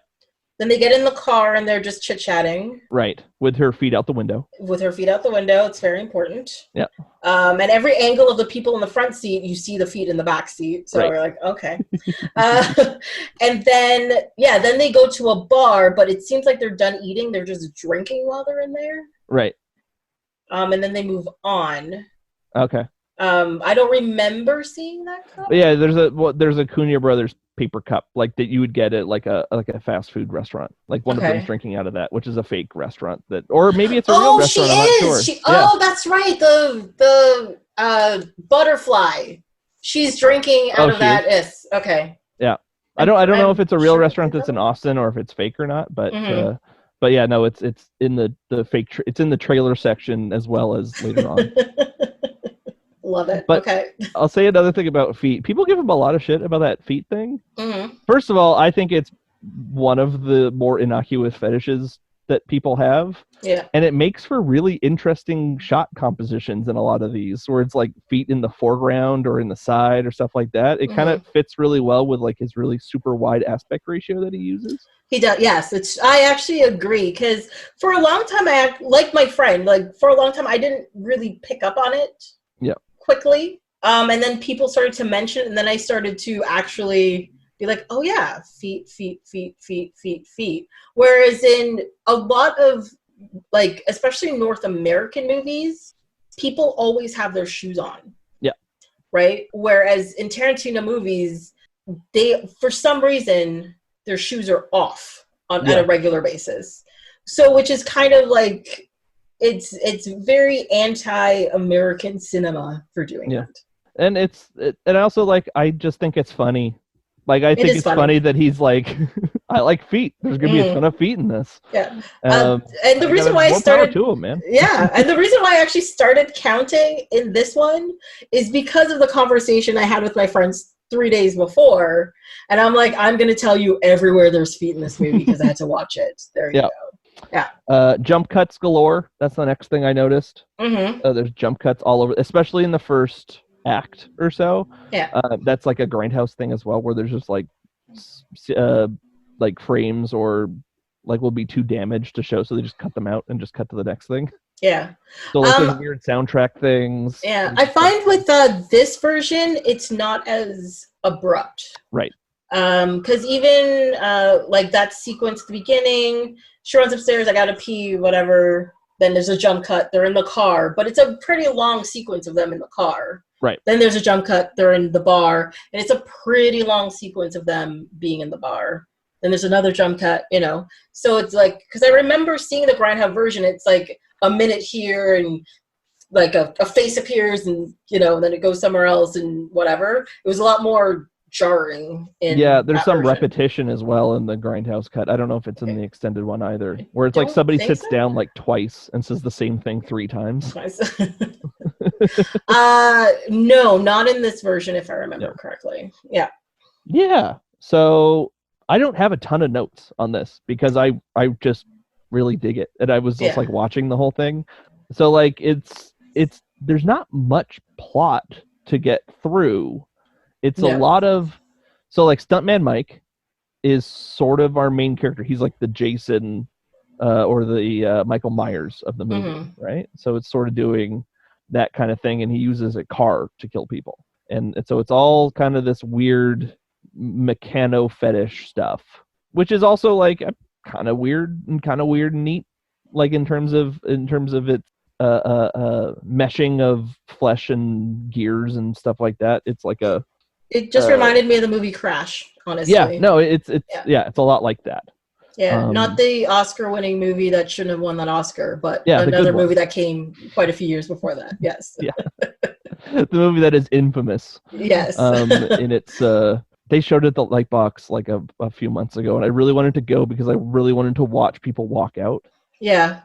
Then they get in the car and they're just chit-chatting. Right. With her feet out the window. It's very important. Yeah. And every angle of the people in the front seat, you see the feet in the back seat. So we're like, okay. And then they go to a bar, but it seems like they're done eating. They're just drinking while they're in there. Right. And then they move on. Okay. I don't remember seeing that cup. But yeah, there's a Acuna Brothers paper cup like that you would get at like a fast food restaurant. Like one of them's drinking out of that, which is a fake restaurant or maybe it's a real restaurant. I'm not sure. Oh, that's right. The butterfly. She's drinking out of that. Yes. Okay. Yeah. I don't know if it's a real restaurant that's in Austin or if it's fake or not, but yeah, no, it's in the fake. It's in the trailer section as well as later on. Love it. But okay. I'll say another thing about feet. People give them a lot of shit about that feet thing. Mm-hmm. First of all, I think it's one of the more innocuous fetishes that people have. Yeah. And it makes for really interesting shot compositions in a lot of these, where it's like feet in the foreground or in the side or stuff like that. It kind of fits really well with like his really super wide aspect ratio that he uses. He does, yes. I actually agree, because for a long time, like my friend, for a long time, I didn't really pick up on it. Yeah. Quickly, and then people started to mention it, and then I started to actually be like, oh yeah, feet. Whereas in a lot of especially North American movies, people always have their shoes on. Yeah. Right? Whereas in Tarantino movies, they, for some reason, their shoes are off at a regular basis. So, which is kind of like, it's very anti-American cinema for doing that. And and also I just think it's funny. I think it's funny that he's like, I like feet. There's gonna be a ton of feet in this. Yeah. And the reason why I started to him, man. Yeah, and the reason why I actually started counting in this one is because of the conversation I had with my friends 3 days before, and I'm like, I'm gonna tell you everywhere there's feet in this movie because I had to watch it. There you go. Yeah. Jump cuts galore. That's the next thing I noticed. Mm-hmm. There's jump cuts all over, especially in the first act or so. Yeah. That's like a grindhouse thing as well, where there's just like frames or will be too damaged to show, so they just cut them out and just cut to the next thing. Yeah. So there's weird soundtrack things. Yeah. I find with this version, it's not as abrupt. Right. Because even that sequence at the beginning, she runs upstairs, I gotta pee, whatever. Then there's a jump cut, they're in the car, but it's a pretty long sequence of them in the car. Right. Then there's a jump cut, they're in the bar, and it's a pretty long sequence of them being in the bar. Then there's another jump cut, So it's because I remember seeing the Grindhouse version, it's like a minute here and like a face appears and, and then it goes somewhere else and whatever. It was a lot more jarring in there's some version. Repetition as well in the Grindhouse cut. I don't know if it's in the extended one either, where it's like somebody sits down twice and says the same thing 3 times. No, not in this version if I remember correctly. Yeah, so I don't have a ton of notes on this because I just really dig it, and I was just watching the whole thing. So it's there's not much plot to get through. It's a lot of, so like Stuntman Mike is sort of our main character. He's like the Jason or the Michael Myers of the movie, right? So it's sort of doing that kind of thing, and he uses a car to kill people. And so it's all kind of this weird mechano fetish stuff, which is also like kind of weird and neat, like in terms of its meshing of flesh and gears and stuff like that. It's like it just reminded me of the movie Crash, honestly. Yeah, no, it's a lot like that. Yeah, not the Oscar-winning movie that shouldn't have won that Oscar, but another movie that came quite a few years before that. Yes. Yeah. The movie that is infamous. Yes. And it's they showed it at the Lightbox like a few months ago, and I really wanted to go because I really wanted to watch people walk out. Yeah.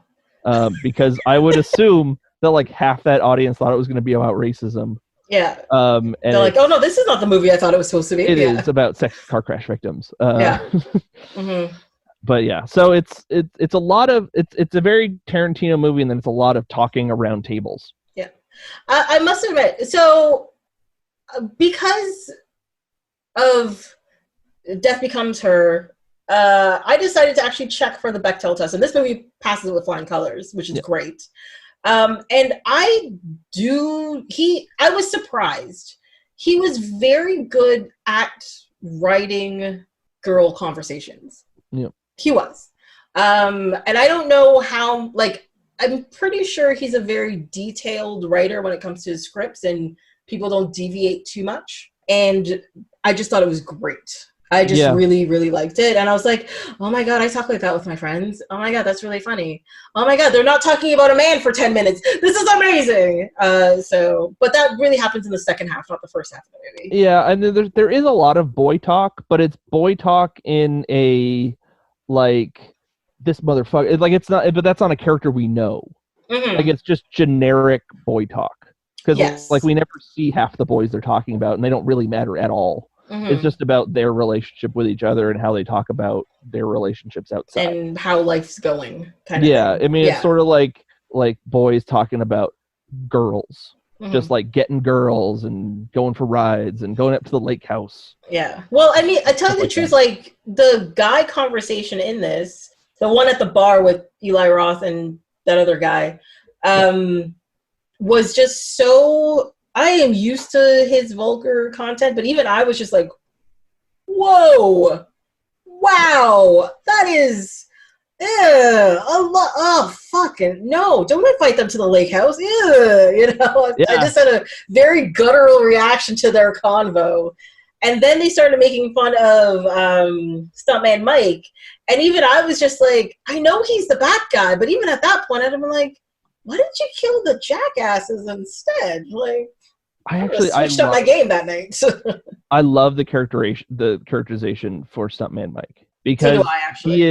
Because I would assume that like half that audience thought it was going to be about racism. Yeah. And they're like, oh no, this is not the movie I thought it was supposed to be. It is about sex car crash victims. Yeah. But yeah, so it's a lot of it's a very Tarantino movie, and then it's a lot of talking around tables. Yeah, I must admit. So because of Death Becomes Her, I decided to actually check for the Bechdel test, and this movie passes with flying colors, which is great. And I was surprised. He was very good at writing girl conversations. Yeah. He was. And I don't know how, like, I'm pretty sure he's a very detailed writer when it comes to his scripts, and people don't deviate too much. And I just thought it was great. I just really, really liked it. And I was like, oh my God, I talk like that with my friends. Oh my God, that's really funny. Oh my God, they're not talking about a man for 10 minutes. This is amazing. But that really happens in the second half, not the first half of the movie. Yeah, and there is a lot of boy talk, but it's boy talk in a, like, this motherfucker. Like, it's not, but that's not a character we know. Like, it's just generic boy talk. Because, like, we never see half the boys they're talking about, and they don't really matter at all. It's just about their relationship with each other and how they talk about their relationships outside and how life's going. Kind of thing. I mean, it's sort of like boys talking about girls, just like getting girls and going for rides and going up to the lake house. Yeah. Well, I mean, I tell you the truth, like the guy conversation in this, the one at the bar with Eli Roth and that other guy, was just so. I am used to his vulgar content, but even I was just like, whoa, wow, that is, a lot. Oh, fucking no! Don't invite them to the lake house. You know, I just had a very guttural reaction to their convo, and then they started making fun of Stuntman Mike, and even I was just like, I know he's the bad guy, but even at that point, I'd have been like, why didn't you kill the jackasses instead? Like. I switched up my game that night. I love the characterization for Stuntman Mike because he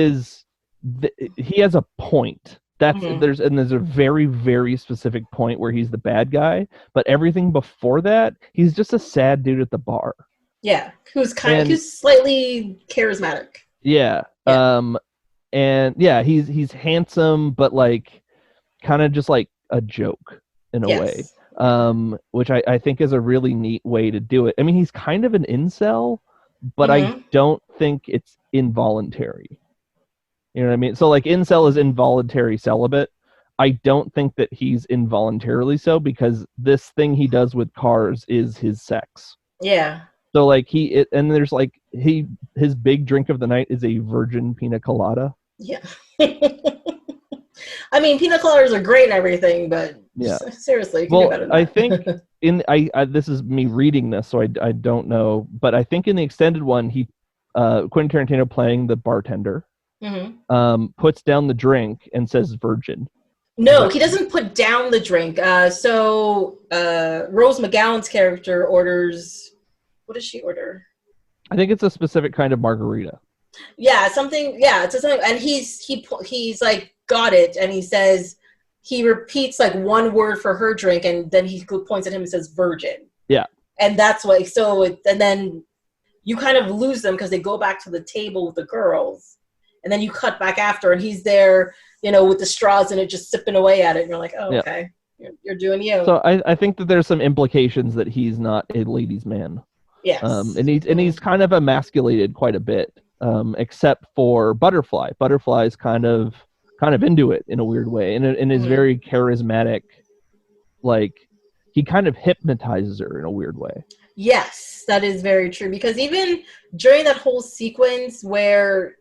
has a point. There's a very, very specific point where he's the bad guy, but everything before that, he's just a sad dude at the bar. Yeah, who's slightly charismatic. Yeah. And yeah, he's handsome, but like kind of just like a joke in a way. Which I think is a really neat way to do it. I mean, he's kind of an incel, but I don't think it's involuntary. You know what I mean? So like incel is involuntary celibate. I don't think that he's involuntarily so because this thing he does with cars is his sex. Yeah. So like there's like his big drink of the night is a virgin pina colada. Yeah. I mean, pina coladas are great and everything, but seriously, you can do better than I think this is me reading this, so I don't know, but I think in the extended one, Quentin Tarantino playing the bartender puts down the drink and says virgin. No, he doesn't put down the drink. So Rose McGowan's character orders. What does she order? I think it's a specific kind of margarita. Yeah, something. Yeah, it's something, and he's like. Got it, and he repeats like one word for her drink, and then he points at him and says virgin. Yeah, and that's why. And then you kind of lose them because they go back to the table with the girls, and then you cut back after, and he's there, you know, with the straws and it just sipping away at it, and you're like, oh, okay. You're doing you. So I think that there's some implications that he's not a ladies' man. Yes. And he's kind of emasculated quite a bit, except for Butterfly. Butterfly's kind of into it in a weird way, and is very charismatic. Like, he kind of hypnotizes her in a weird way. Yes, that is very true. Because even during that whole sequence where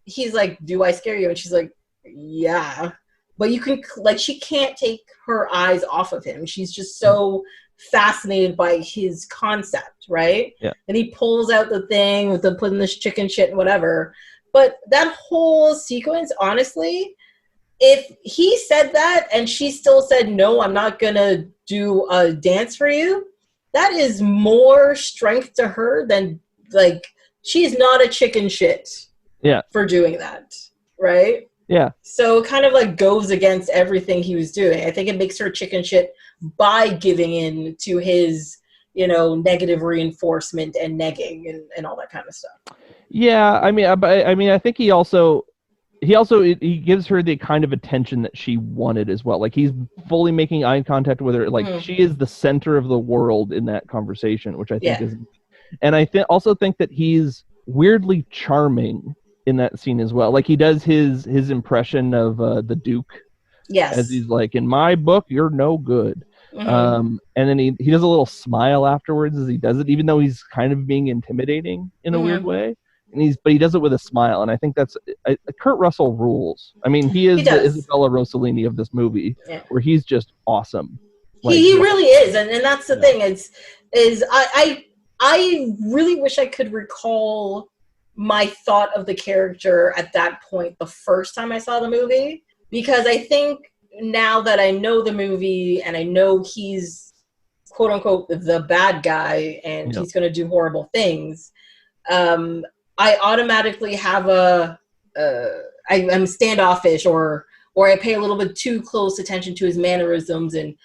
he's like, "Do I scare you?" and she's like, "Yeah," but you can she can't take her eyes off of him. She's just so fascinated by his concept, right? Yeah. And he pulls out the thing with the putting this chicken shit and whatever. But that whole sequence, honestly, if he said that and she still said, "No, I'm not gonna do a dance for you," that is more strength to her than she's not a chicken shit. Yeah. For doing that, right? Yeah. So it kind of goes against everything he was doing. I think it makes her chicken shit by giving in to his, negative reinforcement and negging and all that kind of stuff. Yeah, I mean, I think he gives her the kind of attention that she wanted as well. Like, he's fully making eye contact with her. Like, she is the center of the world in that conversation, which I think is, and I also think that he's weirdly charming in that scene as well. Like, he does his impression of the Duke. Yes. As he's like, "In my book, you're no good." And then he does a little smile afterwards as he does it, even though he's kind of being intimidating in a weird way. But he does it with a smile, and I think that's Kurt Russell rules. I mean, he is the Isabella Rossellini of this movie, where he's just awesome. He really is, and that's the thing. I really wish I could recall my thought of the character at that point the first time I saw the movie, because I think now that I know the movie and I know he's quote unquote the bad guy and he's going to do horrible things, I automatically have I'm standoffish or I pay a little bit too close attention to his mannerisms and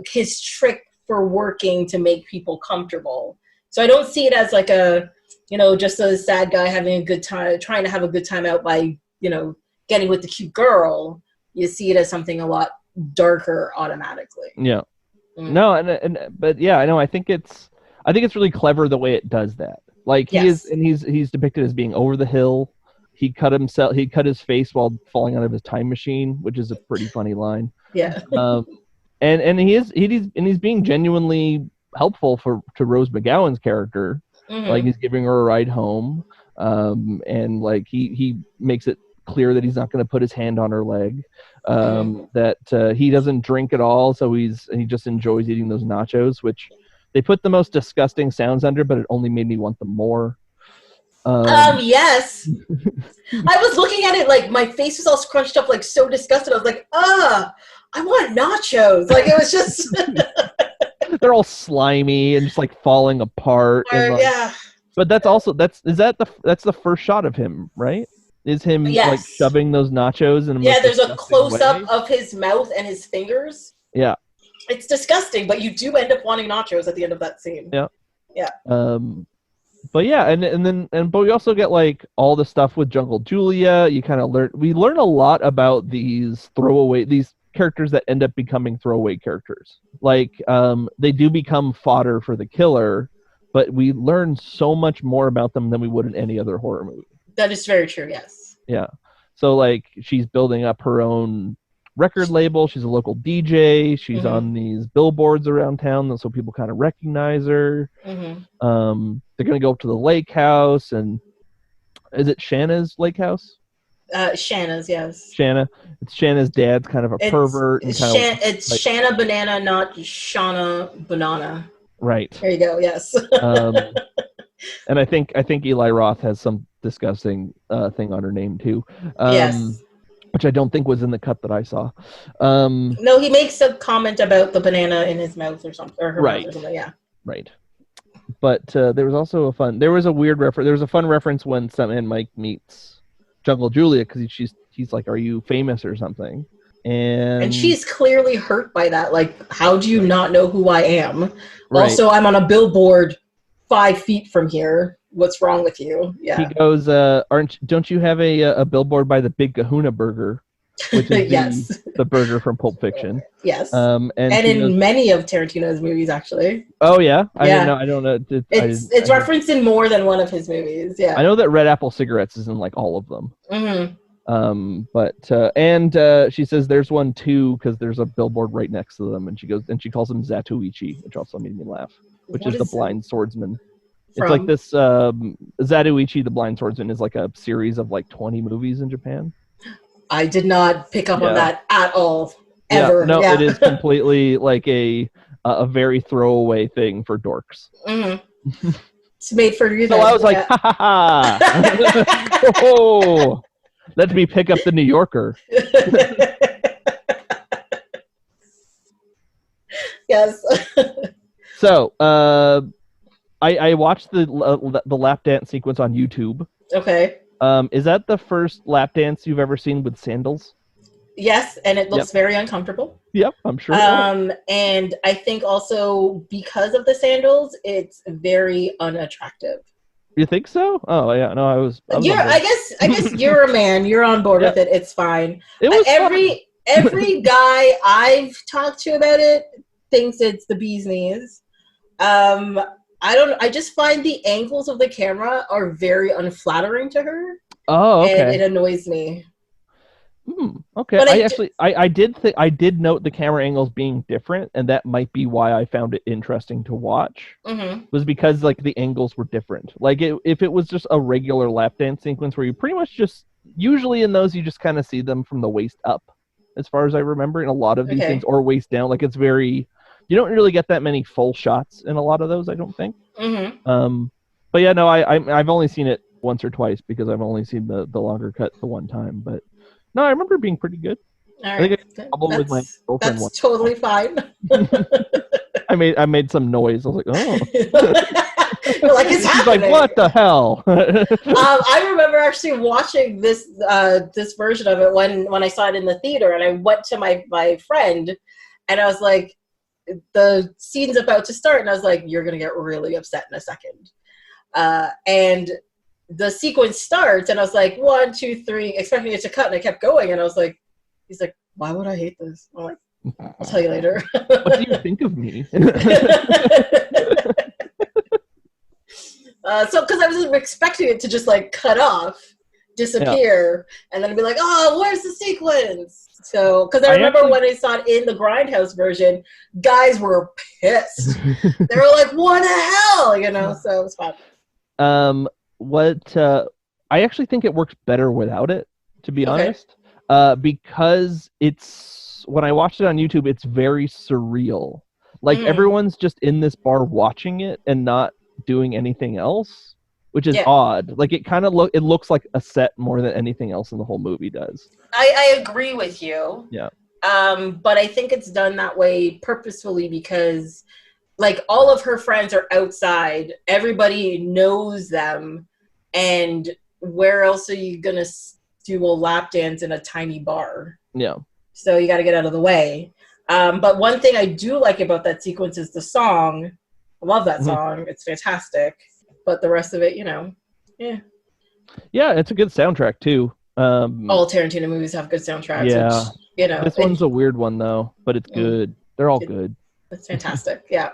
his trick for working to make people comfortable. So I don't see it as just a sad guy having a good time, trying to have a good time out by, getting with the cute girl. You see it as something a lot darker automatically. Yeah. No, but yeah, I know. I think it's really clever the way it does that. Like, he's depicted as being over the hill. He cut his face while falling out of his time machine, which is a pretty funny line. Yeah. And he's being genuinely helpful to Rose McGowan's character. Like, he's giving her a ride home, and he makes it clear that he's not going to put his hand on her leg, that he doesn't drink at all, so he just enjoys eating those nachos, which they put the most disgusting sounds under, but it only made me want them more. Yes. I was looking at it, my face was all scrunched up, so disgusted. I was like, I want nachos. It was just... They're all slimy and just falling apart. Yeah. But that's the first shot of him, right? Is him shoving those nachos in? Yeah, there's a close up of his mouth and his fingers. Yeah. It's disgusting, but you do end up wanting nachos at the end of that scene. Yeah. Yeah. But yeah, but we also get all the stuff with Jungle Julia. You kind of learn a lot about these characters that end up becoming throwaway characters. They do become fodder for the killer, but we learn so much more about them than we would in any other horror movie. That is very true, yes. Yeah. So she's building up her own record label. She's a local DJ. She's on these billboards around town, so people kind of recognize her. They're going to go up to the lake house, and is it Shanna's lake house? Shanna's, yes. Shanna. It's Shanna's dad's kind of a pervert. It's Shanna Banana, not Shauna Banana. Right. There you go. Yes. And I think Eli Roth has some disgusting thing on her name too. Yes. Which I don't think was in the cut that I saw. No, he makes a comment about the banana in his mouth or something, or her mouth or something. Yeah. Right. But there was also a fun reference when Stuntman Mike meets Jungle Julia, because he's like, "Are you famous or something?" And she's clearly hurt by that. How do you not know who I am? Right. Also, I'm on a billboard 5 feet from here. What's wrong with you? Yeah. He goes, don't you have a billboard by the Big Kahuna Burger? which is Yes. the burger from Pulp Fiction. Yes. And in goes, many of Tarantino's movies, actually. oh yeah, Yeah. I don't know. It's referenced in more than one of his movies. Yeah. I know that Red Apple Cigarettes is in like all of them. Mm-hmm. She says there's one too because there's a billboard right next to them, and she calls him Zatoichi, which also made me laugh. Which is the blind swordsman. It's like this Zatoichi, the blind swordsman, is like a series of like 20 movies in Japan. I did not pick up on that at all. Ever. Yeah, no, it is completely like a very throwaway thing for dorks. Mm-hmm. It's made for you. So I was like, ha ha ha! Oh, let me pick up the New Yorker. Yes. So, I watched the lap dance sequence on YouTube. Okay. Is that the first lap dance you've ever seen with sandals? Yes, and it looks very uncomfortable. Yep, I'm sure. And I think also because of the sandals, it's very unattractive. You think so? Oh yeah, no, I was I guess you're a man. You're on board with it. It's fine. It was every guy I've talked to about it thinks it's the bee's knees. I just find the angles of the camera are very unflattering to her. Oh, okay. And it annoys me. Okay. But I did note the camera angles being different, and that might be why I found it interesting to watch. Mm-hmm. Was because like the angles were different. Like if it was just a regular lap dance sequence where you pretty much just usually in those you just kind of see them from the waist up, as far as I remember, in a lot of these things, or waist down. Like it's very. You don't really get that many full shots in a lot of those, I don't think. Mm-hmm. But yeah, no, I've only seen it once or twice because I've only seen the longer cut the one time. But no, I remember it being pretty good. All right. I think I had a problem with my girlfriend once. That's totally fine. I made some noise. I was like, oh. You're like, it's happening. She's like, what the hell? I remember actually watching this version of it when I saw it in the theater, and I went to my friend, and I was like, the scene's about to start, and I was like, you're gonna get really upset in a second. And the sequence starts, and I was like, 1, 2, 3, expecting it to cut, and I kept going, and I was like, he's like, why would I hate this? I'm like, I'll tell you later. What do you think of me? So because I was expecting it to just like cut off, disappear, and then be like, oh, where's the sequence? So, because I remember when I saw it in the Grindhouse version, guys were pissed. They were like, what the hell? You know, so it was fun. I actually think it works better without it, to be honest. Because when I watched it on YouTube, it's very surreal. Like everyone's just in this bar watching it and not doing anything else, which is odd. Like it kind of looks like a set more than anything else in the whole movie does. I agree with you. Yeah. But I think it's done that way purposefully because like all of her friends are outside. Everybody knows them. And where else are you going to do a lap dance in a tiny bar? Yeah. So you got to get out of the way. But one thing I do like about that sequence is the song. I love that song. It's fantastic. But the rest of it, yeah. Yeah, it's a good soundtrack too. All Tarantino movies have good soundtracks. Yeah. Which, this one's a weird one though, but it's good. They're all good. It's fantastic. Yeah.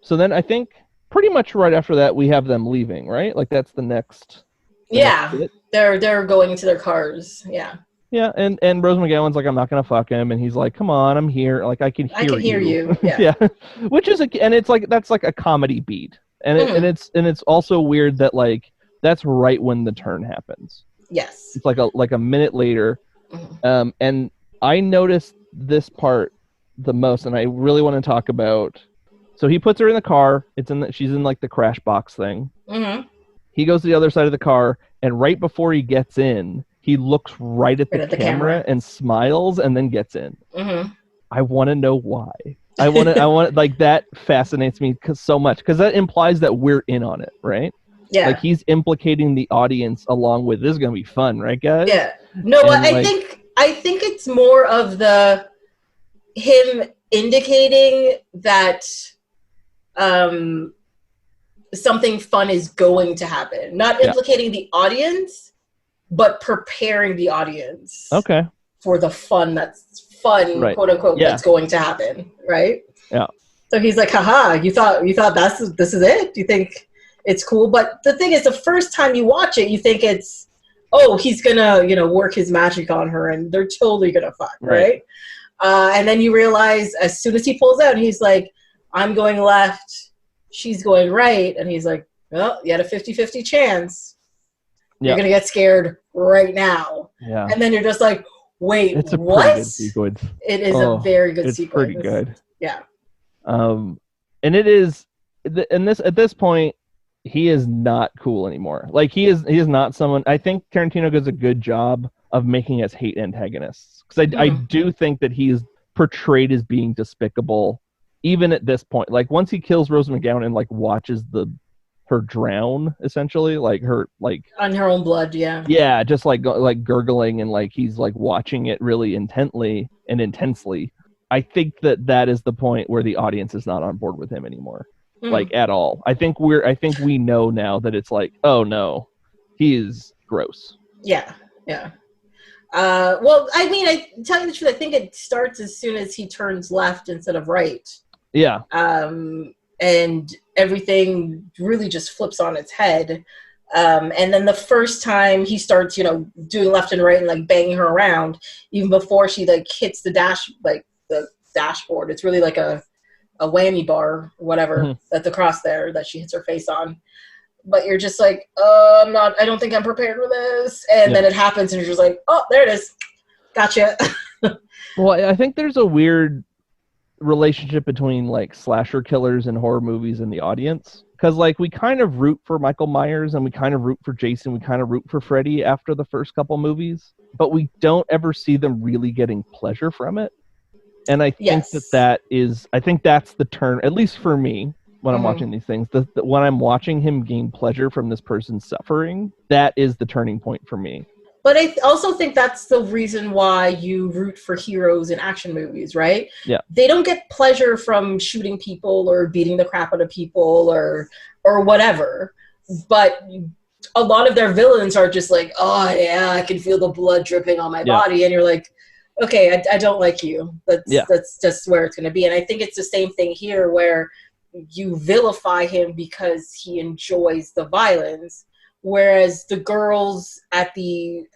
So then I think pretty much right after that we have them leaving, right? Like that's the next. Next they're going into their cars. Yeah. Yeah, and Rose McGowan's like, I'm not gonna fuck him, and he's like, come on, I'm here. Like I can hear you. Yeah. Yeah. Which is and it's like that's like a comedy beat, and it's also weird that like that's right when the turn happens. Yes. It's like a minute later, and I noticed this part the most, and I really want to talk about. So he puts her in the car. She's in like the crash box thing. Mm-hmm. He goes to the other side of the car, and right before he gets in, he looks right at the camera and smiles, and then gets in. Mm-hmm. I want to know why. I want like that fascinates me so much because that implies that we're in on it, right? Yeah. Like he's implicating the audience along with this is gonna be fun, right, guys? Yeah. No, I think it's more of him indicating that something fun is going to happen, not implicating the audience, but preparing the audience. Okay. for the fun right. quote unquote, that's going to happen, right? Yeah. So he's like, haha, you thought this is it? You think it's cool? But the thing is, the first time you watch it, you think it's, oh, he's gonna, work his magic on her and they're totally gonna fuck, right? And then you realize as soon as he pulls out, he's like, I'm going left, she's going right. And he's like, well, you had a 50-50 chance. You're gonna get scared right now. Yeah. And then you're just like, wait, it's a what? Pretty good sequence. It is a very good sequence. It's pretty good. Yeah. And it is, and this at this point, he is not cool anymore. Like he is not someone. I think Tarantino does a good job of making us hate antagonists, because I do think that he's portrayed as being despicable, even at this point. Like once he kills Rose McGowan and like watches her drown, essentially, like her on her own blood, just like gurgling, and like he's like watching it really intently and intensely. I think that is the point where the audience is not on board with him anymore, like at all. I think we know now that it's like, oh no, he is gross. Yeah. Well, I mean, I tell you the truth, I think it starts as soon as he turns left instead of right. Yeah. And everything really just flips on its head. And then the first time he starts, doing left and right and like banging her around, even before she like hits the dashboard, it's really like a whammy bar or whatever that's across there that she hits her face on. But you're just like, I don't think I'm prepared for this. And then it happens and you're just like, oh, there it is. Gotcha. Well, I think there's a weird relationship between like slasher killers and horror movies and the audience, because like we kind of root for Michael Myers and we kind of root for Jason, we kind of root for Freddy after the first couple movies, but we don't ever see them really getting pleasure from it. And I think I think that's the turn, at least for me, when I'm watching these things, when I'm watching him gain pleasure from this person's suffering, that is the turning point for me. But I also think that's the reason why you root for heroes in action movies, right? Yeah. They don't get pleasure from shooting people or beating the crap out of people or whatever. But a lot of their villains are just like, oh, yeah, I can feel the blood dripping on my body. And you're like, okay, I don't like you. That's just where it's going to be. And I think it's the same thing here, where you vilify him because he enjoys the violence. Whereas the girls at the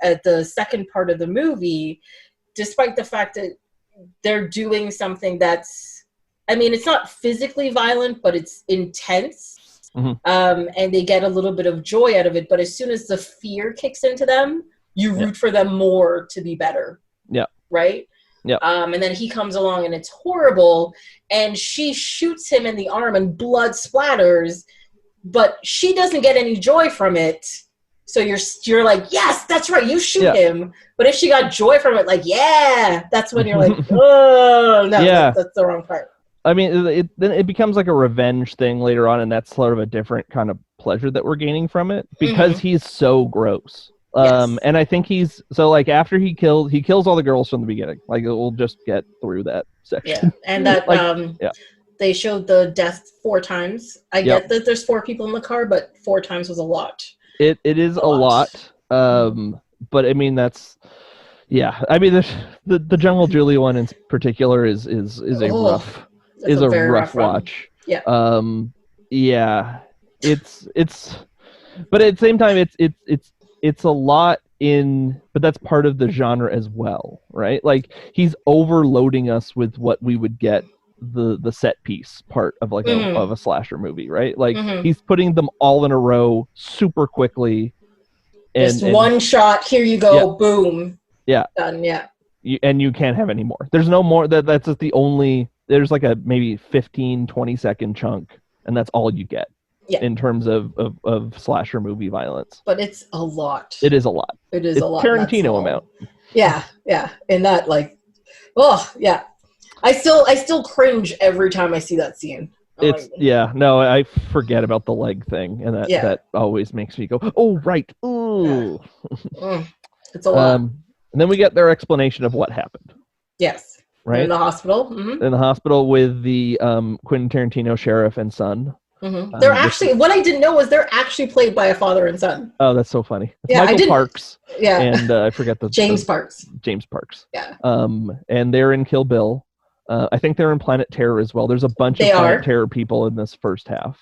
second part of the movie, despite the fact that they're doing something that's, I mean, it's not physically violent, but it's intense. And they get a little bit of joy out of it. But as soon as the fear kicks into them, you root for them more to be better. Yeah. Right? Yeah. And then he comes along and it's horrible. And she shoots him in the arm and blood splatters. But she doesn't get any joy from it. So you're like, yes, that's right, you shoot him. But if she got joy from it, like, yeah, that's when you're like, oh, no, that's the wrong part. I mean, then it becomes like a revenge thing later on, and that's sort of a different kind of pleasure that we're gaining from it, because he's so gross. And I think after he kills all the girls from the beginning. Like, we'll just get through that section. Yeah, and that, they showed the death 4 times. I get that there's 4 people in the car, but 4 times was a lot. It is a lot. But I mean, that's, I mean, the Jungle Julia one in particular is a rough watch. Yeah. It's but at the same time it's a lot but that's part of the genre as well, right? Like, he's overloading us with what we would get the set piece part of like of a slasher movie, right? Like, he's putting them all in a row super quickly. Just one shot, here you go, boom. Yeah. Done, you can't have any more. There's no more. That's just the only, there's like a maybe 15-20 second chunk, and that's all you get in terms of slasher movie violence. But it's a lot. It is a lot. It is a lot. Tarantino amount. Yeah. And that, like, oh, yeah. I still cringe every time I see that scene. I forget about the leg thing, and that always makes me go, oh, right. Ooh. It's a lot. And then we get their explanation of what happened. Yes. Right? In the hospital. In the hospital with the Quentin Tarantino sheriff and son. Mm-hmm. They're actually, what I didn't know was they're actually played by a father and son. Oh, that's so funny. It's yeah, Michael Parks. Yeah. And I forget James Parks. James Parks. Yeah. And they're in Kill Bill. I think they're in Planet Terror as well. There's a bunch of Planet Terror people in this first half.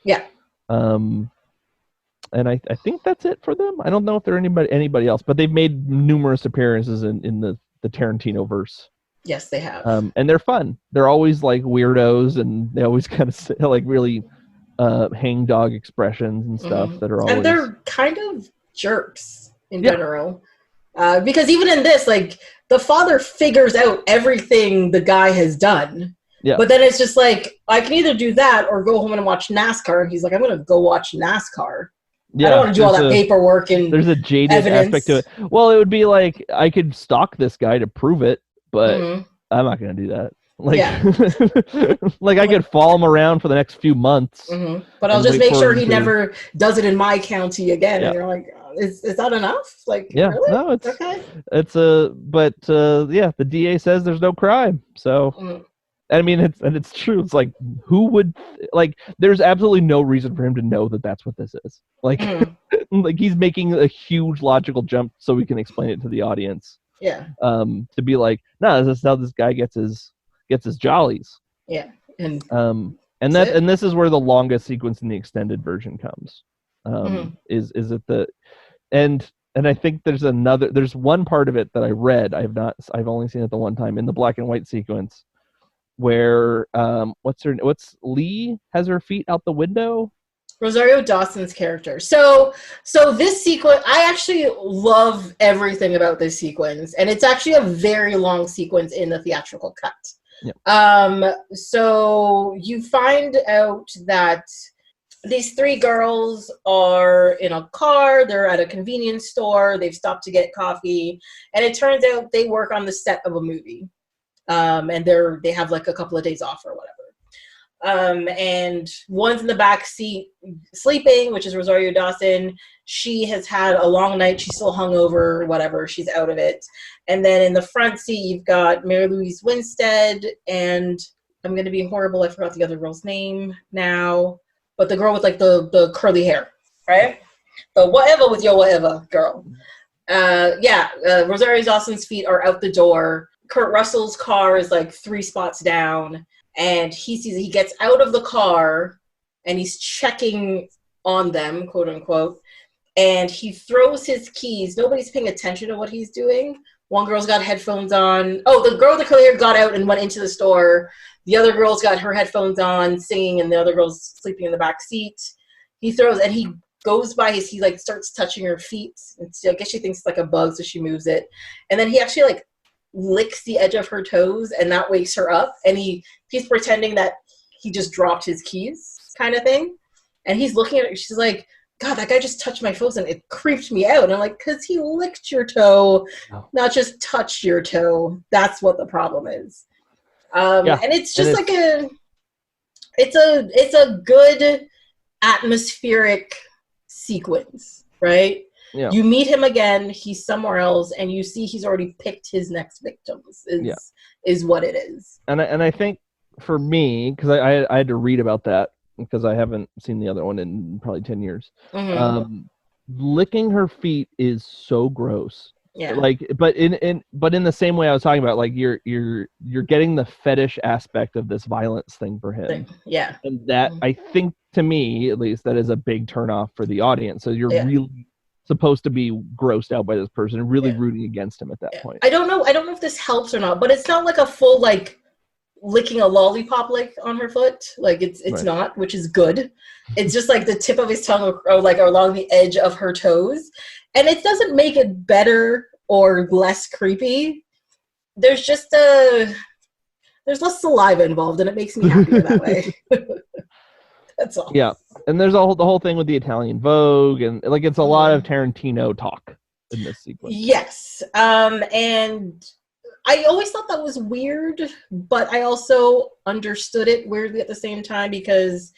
Yeah. And I think that's it for them. I don't know if they're anybody else, but they've made numerous appearances in the Tarantino verse. Yes, they have. And they're fun. They're always like weirdos, and they always kind of say, like really hangdog expressions and stuff that are always. And they're kind of jerks in general. Because even in this, like, the father figures out everything the guy has done. Yeah. But then it's just like, I can either do that or go home and watch NASCAR. And he's like, I'm going to go watch NASCAR. Yeah, I don't want to do all that paperwork and there's a jaded aspect to it. Well, it would be like, I could stalk this guy to prove it, but I'm not going to do that. Like, like I could follow him around for the next few months. But I'll just make sure he never does it in my county again. Yeah. And you're like, is that enough? Like, really? No, it's okay. But the DA says there's no crime. So, I mean, it's true. It's like, who would, like, there's absolutely no reason for him to know that that's what this is. Like, like he's making a huge logical jump so we can explain it to the audience. Yeah. To be like, no, this is how this guy gets his jollies. Yeah. And this is where the longest sequence in the extended version comes. Is at the and I think there's one part of it that I read. I've only seen it the one time in the black and white sequence where what's Lee has her feet out the window. Rosario Dawson's character. So this sequence, I actually love everything about this sequence, and it's actually a very long sequence in the theatrical cut. Yeah. So you find out that these three girls are in a car, they're at a convenience store, they've stopped to get coffee, and it turns out they work on the set of a movie. And they have like a couple of days off or whatever. And one's in the back seat sleeping, which is Rosario Dawson. She has had a long night. She's still hungover, whatever. She's out of it. And then in the front seat, you've got Mary Louise Winstead, and I'm going to be horrible. I forgot the other girl's name now, but the girl with like the curly hair, right? The whatever with your whatever girl. Rosario Dawson's feet are out the door. Kurt Russell's car is like 3 spots down. And he gets out of the car and he's checking on them, quote unquote, and he throws his keys. Nobody's paying attention to what he's doing. One girl's got headphones on. Oh, the girl with the curly hair got out and went into the store. The other girl's got her headphones on, singing, and the other girl's sleeping in the back seat. He throws, and he goes by he like starts touching her feet. And I guess she thinks it's like a bug, so she moves it. And then he actually like licks the edge of her toes, and that wakes her up, and he's pretending that he just dropped his keys kind of thing, and he's looking at her. She's like, God, that guy just touched my toes and it creeped me out. And I'm like, because he licked your toe, not just touched your toe. That's what the problem is. And it's just it's a good atmospheric sequence, right? Yeah. You meet him again, he's somewhere else, and you see he's already picked his next victims, is what it is. And I think for me, because I had to read about that, because I haven't seen the other one in probably 10 years. Licking her feet is so gross. Yeah. Like, but in the same way I was talking about, like you're getting the fetish aspect of this violence thing for him. Yeah. And that I think, to me at least, that is a big turnoff for the audience. So you're really supposed to be grossed out by this person and really rooting against him at that point. I don't know if this helps or not, but it's not like a full like licking a lollipop like on her foot. Like it's not, which is good. It's just like the tip of his tongue or like along the edge of her toes. And it doesn't make it better or less creepy. There's just there's less saliva involved, and it makes me happier that way. That's all. Yeah. And there's the whole thing with the Italian Vogue, and like it's a lot of Tarantino talk in this sequence. Yes. And I always thought that was weird, but I also understood it weirdly at the same time, because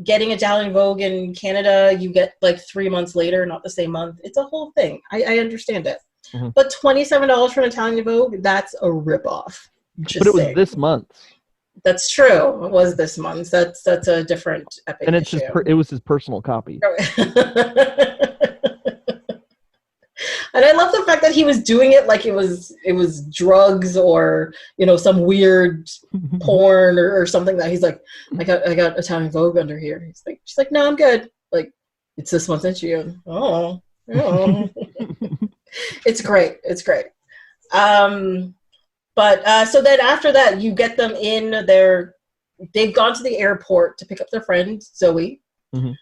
getting Italian Vogue in Canada, you get like 3 months later, not the same month. It's a whole thing. I understand it. But $27 for an Italian Vogue, that's a ripoff. But it was this month. That's true. It was this month. That's a different Epic And it's issue. it was his personal copy. And I love the fact that he was doing it like it was drugs or, you know, some weird porn or something that he's like, I got Italian Vogue under here. She's like, no, I'm good. Like, it's this month's issue. Oh. It's great. It's great. But so then after that, you get them in they've gone to the airport to pick up their friend, Zoe. Mm-hmm.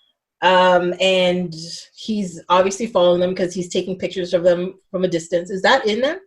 And he's obviously following them because he's taking pictures of them from a distance. Is that in there?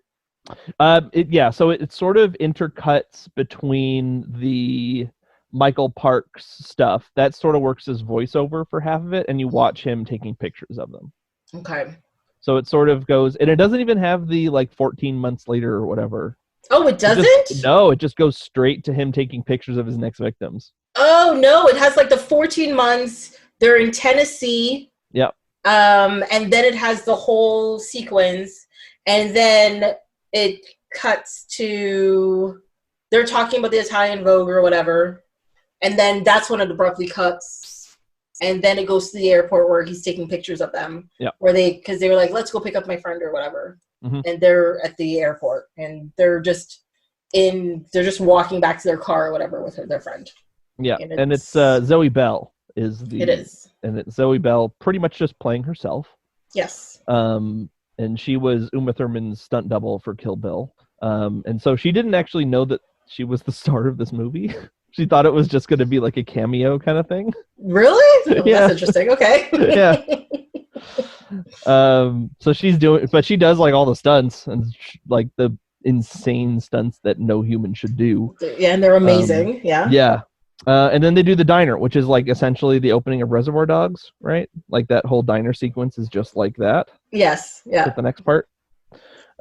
So it sort of intercuts between the Michael Parks stuff. That sort of works as voiceover for half of it, and you watch him taking pictures of them. Okay. So it sort of goes, and it doesn't even have the 14 months later or whatever. Oh, it doesn't? No, it just goes straight to him taking pictures of his next victims. Oh, no, it has the 14 months. They're in Tennessee. Yep. And then it has the whole sequence. And then it cuts to... They're talking about the Italian Vogue or whatever. And then that's when it abruptly cuts. And then it goes to the airport where he's taking pictures of them. Yep. Because they were like, let's go pick up my friend or whatever. Mm-hmm. And they're at the airport. And they're just walking back to their car or whatever with their friend. Yeah. And it's Zoe Bell. It is. And it's Zoe Bell pretty much just playing herself. Yes. And she was Uma Thurman's stunt double for Kill Bill. And so she didn't actually know that she was the star of this movie. She thought it was just going to be like a cameo kind of thing. Really? Oh, yeah. That's interesting. Okay. Yeah. So she does all the stunts and the insane stunts that no human should do. Yeah, and they're amazing. Yeah. Yeah. And then they do the diner, which is essentially the opening of Reservoir Dogs, right? That whole diner sequence is just like that. Yes. Yeah. With the next part.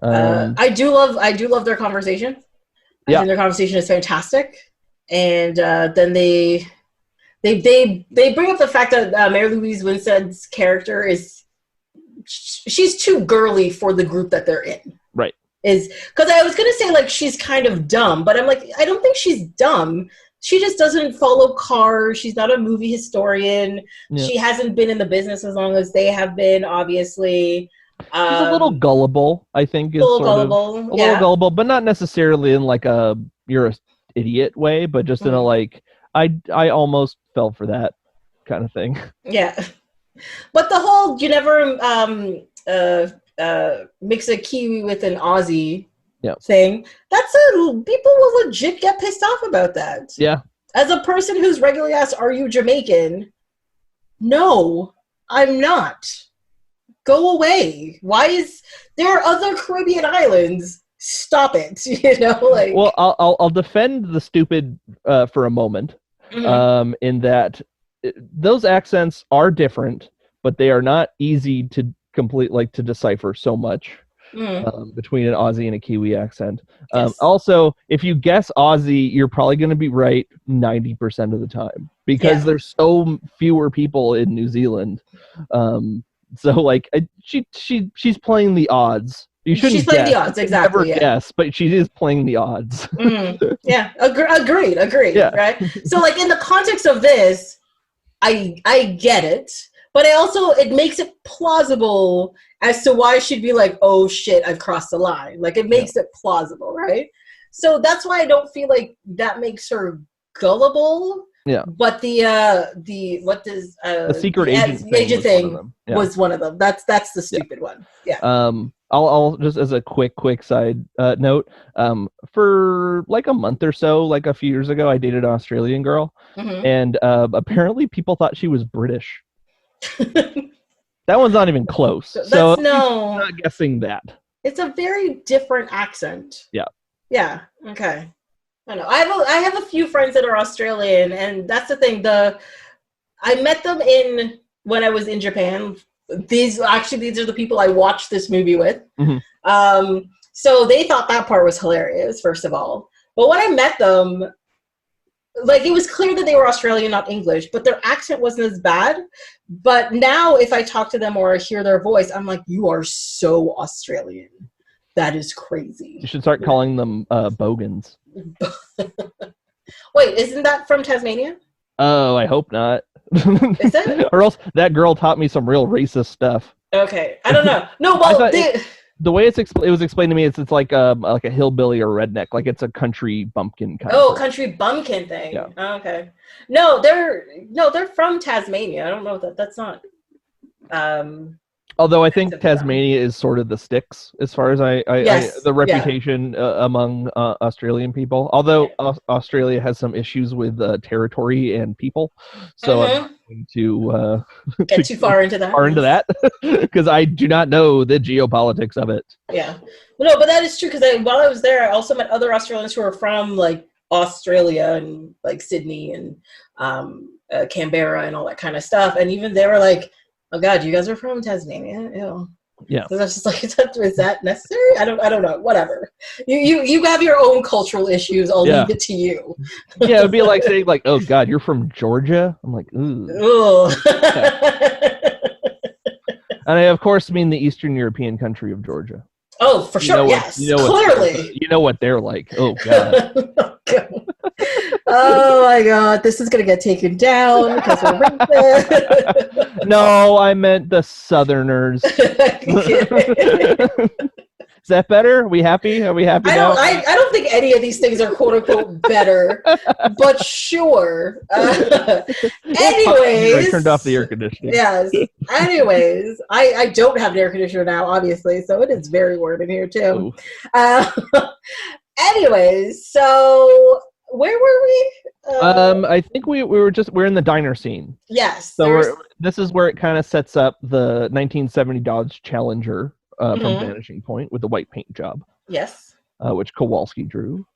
I do love their conversation. I think their conversation is fantastic. And then they bring up the fact that Mary Louise Winstead's character she's too girly for the group that they're in. Right. Is because I was gonna say she's kind of dumb, but I'm I don't think she's dumb. She just doesn't follow cars. She's not a movie historian. Yeah. She hasn't been in the business as long as they have been, obviously. She's a little gullible, I think. A little gullible, but not necessarily in a you're an idiot way, but just in a I almost fell for that kind of thing. Yeah. But the whole you never mix a Kiwi with an Aussie thing, people will legit get pissed off about that. Yeah. As a person who's regularly asked, are you Jamaican? No, I'm not. Go away. There are other Caribbean islands. Stop it. Well, I'll defend the stupid for a moment. Mm-hmm. In that those accents are different, but they are not easy to complete, to decipher so much. Between an Aussie and a Kiwi accent. Yes. Also, if you guess Aussie, you're probably going to be right 90% of the time because there's so fewer people in New Zealand. She's playing the odds. You shouldn't. She's playing the odds, exactly. Never guess, but she is playing the odds. Yeah, agreed. Yeah. Right. So, in the context of this, I get it. But it makes it plausible as to why she'd be like, oh shit, I've crossed the line. It makes it plausible, right? So that's why I don't feel like that makes her gullible. Yeah. But the secret agent thing was one of them. That's the stupid one. Yeah. I'll just as a quick side note, for a month or so, a few years ago, I dated an Australian girl, and apparently people thought she was British. That one's not even close. So I'm not guessing that. It's a very different accent. Yeah. Yeah. Okay. I know. I have a few friends that are Australian, and that's the thing. I met them when I was in Japan. These are the people I watched this movie with. Mm-hmm. So they thought that part was hilarious, first of all. But when I met them, it was clear that they were Australian, not English, but their accent wasn't as bad. But now if I talk to them or I hear their voice, I'm like, you are so Australian. That is crazy. You should start calling them bogans. Wait, isn't that from Tasmania? Oh, I hope not. Is that? Or else that girl taught me some real racist stuff. Okay, I don't know. No, I well, thought the way it was explained to me is it's like a hillbilly or redneck, like it's a country bumpkin kind of thing. Country bumpkin thing. Yeah. Okay. No, they're from Tasmania. I don't know that's not. Although I think Tasmania is sort of the sticks as far as the reputation among Australian people. Although Australia has some issues with territory and people, so I'm not going to get too far into that. Because I do not know the geopolitics of it. Yeah, no, but that is true. Because while I was there, I also met other Australians who are from like Australia and like Sydney and Canberra and all that kind of stuff, and even they were like, "Oh God, you guys are from Tasmania?" Ew. Yeah. So that's just like, is that necessary? I don't know. Whatever. You have your own cultural issues. I'll leave it to you. Yeah, it'd be like saying like, "Oh God, you're from Georgia." I'm like, ooh. And I of course mean the Eastern European country of Georgia. Oh, for sure. Yes. Clearly. You know what they're like. Oh God. Oh my God, this is gonna get taken down because we're racist. No, I meant the Southerners. Is that better? Are we happy now? I don't think any of these things are quote unquote better, but sure. Anyways, I turned off the air conditioning. Yes. Anyways, I don't have an air conditioner now, obviously, so it is very warm in here too. Anyways, so where were we? I think we're in the diner scene. Yes. So this is where it kind of sets up the 1970 Dodge Challenger from Vanishing Point with the white paint job. Yes. Which Kowalski drove.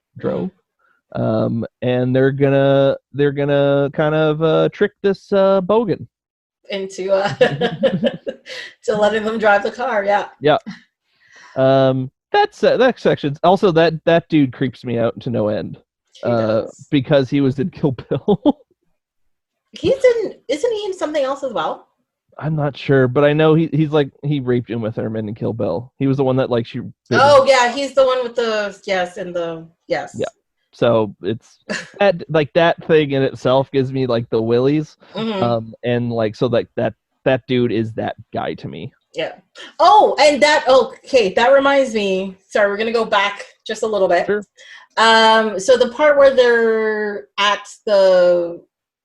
And they're gonna kind of trick this bogan into to letting them drive the car. Yeah. Yeah. That section. Also, that dude creeps me out to no end. Because he was in Kill Bill. Isn't he in something else as well? I'm not sure, but I know he raped Uma Thurman in Kill Bill. He was the one that like she. Oh yeah, he's the one with the yes. Yeah. So it's that thing in itself gives me like the willies, and like so like that dude is that guy to me. Yeah. Oh, and that reminds me. Sorry, we're gonna go back just a little bit. Sure. So the part where they're at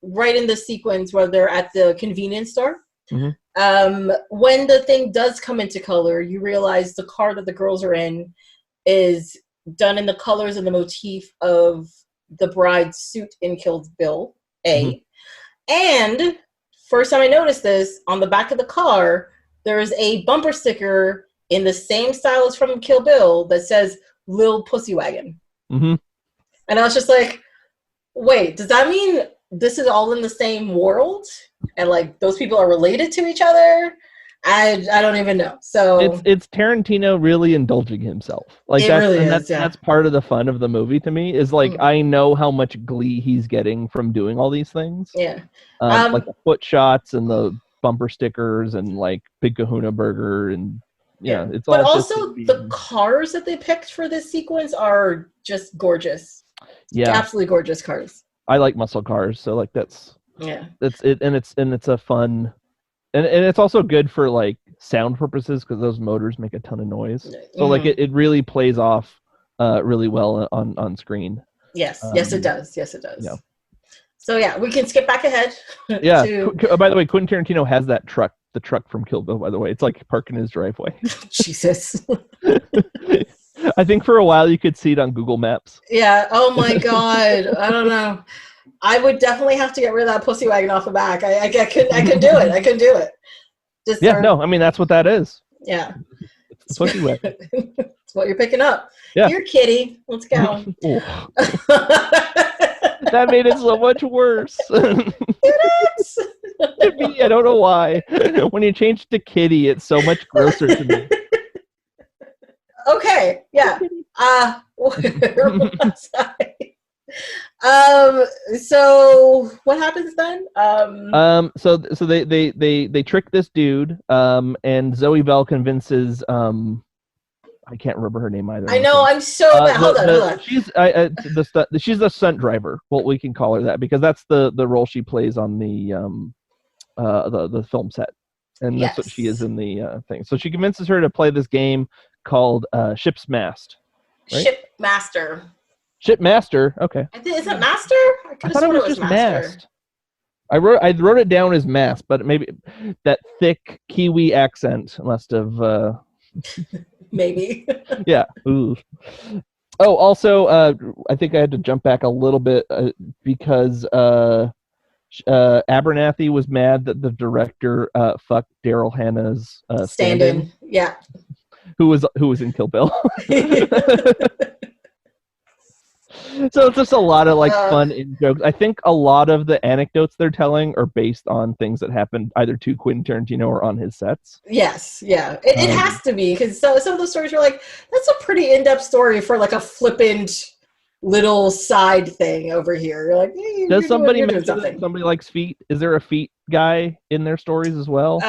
right in the sequence where they're at the convenience store. When the thing does come into color, you realize the car that the girls are in is done in the colors and the motif of the bride's suit in Kill Bill A. And first time I noticed this, on the back of the car, there is a bumper sticker in the same style as from Kill Bill that says Lil Pussy Wagon. And I was just like, wait, does that mean this is all in the same world? And like those people are related to each other? I don't even know. So it's Tarantino really indulging himself. Like that's part of the fun of the movie to me is like I know how much glee he's getting from doing all these things. Yeah. Like the foot shots and the bumper stickers and like Big Kahuna Burger and it's all. But also the cars that they picked for this sequence are just gorgeous. Yeah. Absolutely gorgeous cars. I like muscle cars, so like that's it, and it's a fun, and it's also good for like sound purposes because those motors make a ton of noise. So like it really plays off really well on screen. Yes, yes it does. Yes it does. Yeah. So yeah, we can skip back ahead. Yeah. By the way, Quentin Tarantino has that truck, the truck from Kill Bill. By the way, it's like parked in his driveway. Jesus. I think for a while you could see it on Google Maps. Yeah. Oh my God. I don't know. I would definitely have to get rid of that pussy wagon off the back. I couldn't do it. I couldn't do it. No, I mean that's what that is. Yeah. It's the pussy wagon. It's what you're picking up. Yeah. Here, kitty. Let's go. That made it so much worse. It is. To me, I don't know why. When you change to kitty, it's so much grosser to me. Okay, yeah. Where was I? So what happens then? So they trick this dude, and Zoe Bell convinces I can't remember her name either. I know, I'm so bad. Hold on. She's the stunt driver. Well, we can call her that because that's the role she plays on the film set, and that's what she is in the thing. So she convinces her to play this game called Ship's Mast. Right? Ship Master. Ship Master. Okay. Is it Master? I thought it was just Mast. I wrote it down as Mast, but maybe that thick Kiwi accent must have. Maybe. Yeah. Ooh. Oh, also, I think I had to jump back a little bit because Abernathy was mad that the director fucked Daryl Hannah's stand-in. Yeah. Who was in Kill Bill. So it's just a lot of fun in jokes. I think a lot of the anecdotes they're telling are based on things that happened either to Quentin Tarantino or on his sets. Yes, yeah. It has to be, because some of the stories are like, that's a pretty in-depth story for like a flippant little side thing over here. You're like, hey, does somebody mention that somebody likes feet? Is there a feet guy in their stories as well?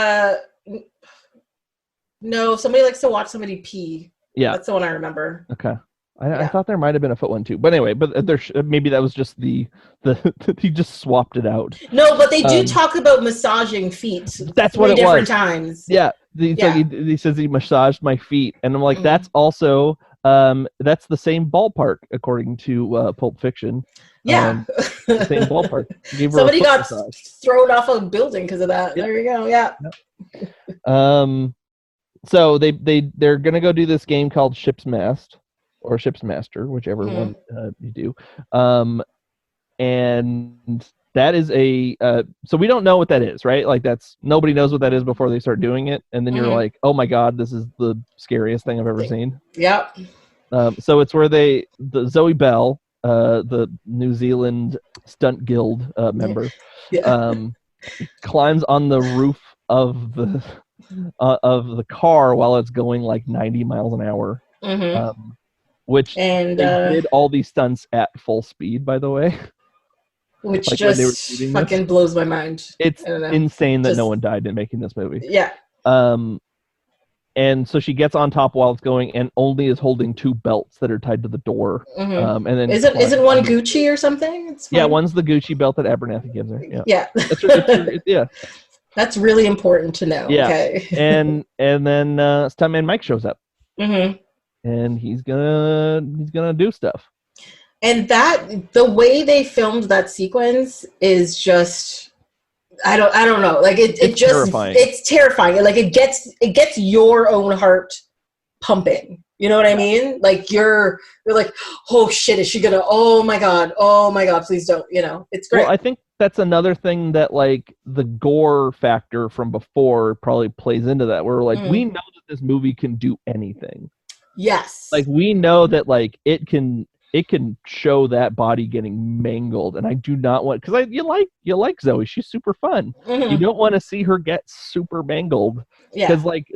No, somebody likes to watch somebody pee. Yeah. That's the one I remember. Okay. I thought there might have been a foot one too, but anyway, maybe that was just the he just swapped it out. No, but they do talk about massaging feet. That's what it was. Different times. Yeah, he says he massaged my feet, and I'm like, that's also that's the same ballpark according to Pulp Fiction. Yeah, the same ballpark. Somebody got thrown off a building because of that. Yep. There you go. Yeah. Yep. So they're gonna go do this game called Ship's Mast. Or Ship's Master, whichever one you do. And that is so we don't know what that is, right? Like nobody knows what that is before they start doing it. And then you're like, oh my God, this is the scariest thing I've ever seen. Yep. So it's where the Zoe Bell, the New Zealand Stunt Guild member, climbs on the roof of the car while it's going like 90 miles an hour. Which they did all these stunts at full speed, by the way. Which just fucking blows my mind. It's insane that no one died in making this movie. Yeah. And so she gets on top while it's going, and only is holding two belts that are tied to the door. And then isn't one Gucci or something? Yeah, one's the Gucci belt that Abernathy gives her. Yeah. Yeah. That's really important to know. Yeah. Okay. and then Stuntman Mike shows up. And he's gonna do stuff. And the way they filmed that sequence is just I don't know. Like it's just terrifying. It's terrifying. Like it gets your own heart pumping. You know what I mean? Like you're like, oh shit, is she gonna oh my god, please don't, it's great. Well, I think that's another thing that like the gore factor from before probably plays into that, where like we know that this movie can do anything. Yes. Like we know that like it can show that body getting mangled, and I do not want, because you like Zoe, she's super fun. You don't want to see her get super mangled, because like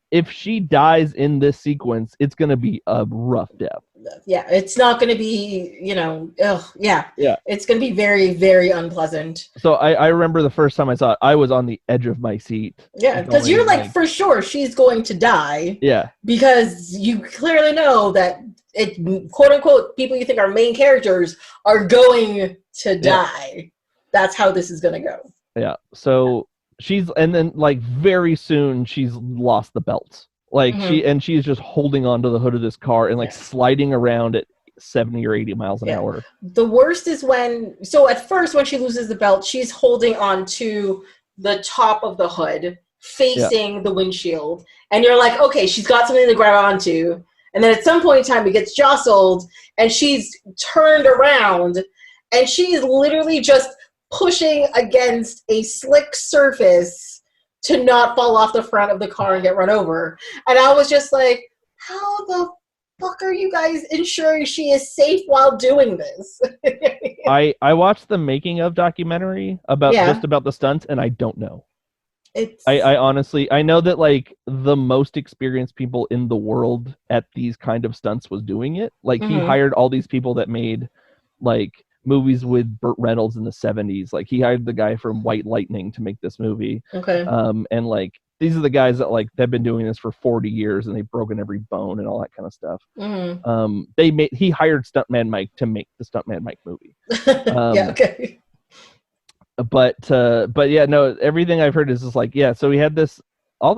if she dies in this sequence, it's gonna be a rough death. Yeah, it's not gonna be it's gonna be very, very unpleasant. So I remember the first time I saw it, I was on the edge of my seat. Yeah, because you're like, for sure she's going to die. Yeah, because you clearly know that it, quote unquote, people you think are main characters are going to die. That's how this is going to go. Yeah. So and then like very soon she's lost the belts. Like she's just holding onto the hood of this car and like sliding around at 70 or 80 miles an hour. The worst is at first when she loses the belt, she's holding on to the top of the hood facing the windshield. And you're like, okay, she's got something to grab onto. And then at some point in time, it gets jostled, and she's turned around, and she's literally just pushing against a slick surface to not fall off the front of the car and get run over. And I was just like, how the fuck are you guys ensuring she is safe while doing this? I watched the making of documentary about the stunts, and I don't know. I honestly, I know that like the most experienced people in the world at these kind of stunts was doing it. Like he hired all these people that made like movies with Burt Reynolds in the 70s. Like he hired the guy from White Lightning to make this movie. Okay. And like these are the guys that like they've been doing this for 40 years and they've broken every bone and all that kind of stuff. He hired Stuntman Mike to make the Stuntman Mike movie. Yeah, okay. But yeah, no, everything I've heard is just like, yeah, so we had this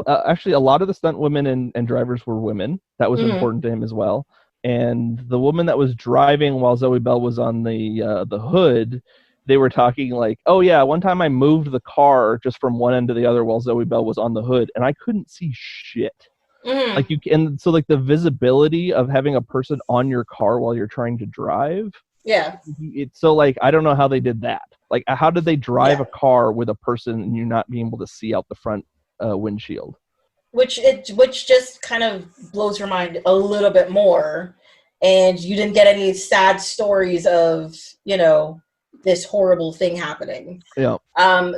actually a lot of the stunt women and drivers were women. That was important to him as well. And the woman that was driving while Zoe Bell was on the hood, they were talking like, oh yeah, one time I moved the car just from one end to the other while Zoe Bell was on the hood, and I couldn't see shit. Like and so like the visibility of having a person on your car while you're trying to drive. Yeah. It's so like I don't know how they did that. Like how did they drive a car with a person and you're not being able to see out the front windshield? Which just kind of blows your mind a little bit more. And you didn't get any sad stories of, this horrible thing happening. Yeah.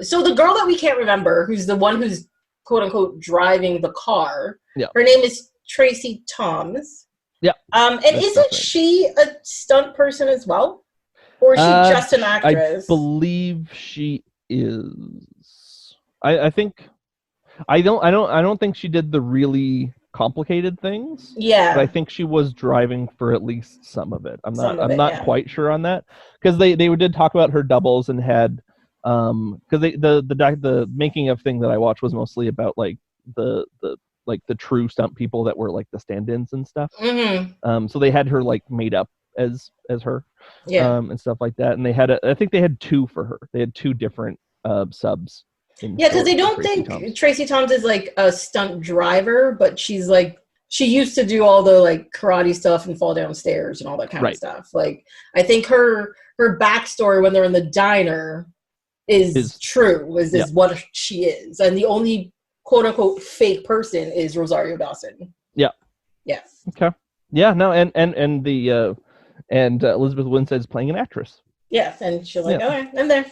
So the girl that we can't remember, who's the one who's quote unquote driving the car, her name is Tracy Thoms. Yeah. And isn't she a stunt person as well? Or is she just an actress? I believe she is. I think I don't think she did the really complicated things. Yeah. But I think she was driving for at least some of it. I'm not quite sure on that. Because they did talk about her doubles and had because the making of thing that I watched was mostly about like the true stunt people that were like the stand-ins and stuff. So they had her like made up as her, and stuff like that. And they had I think they had two for her. They had two different subs. Yeah, because they don't think Tracy Thoms is like a stunt driver, but she's like she used to do all the like karate stuff and fall downstairs and all that kind of stuff. Like I think her backstory when they're in the diner is true. Is what she is, and the only quote unquote fake person is Rosario Dawson. Yeah. Yeah. Okay. Yeah. No. And the Elizabeth Winstead's playing an actress. Yeah, and she's like, all right, I'm there.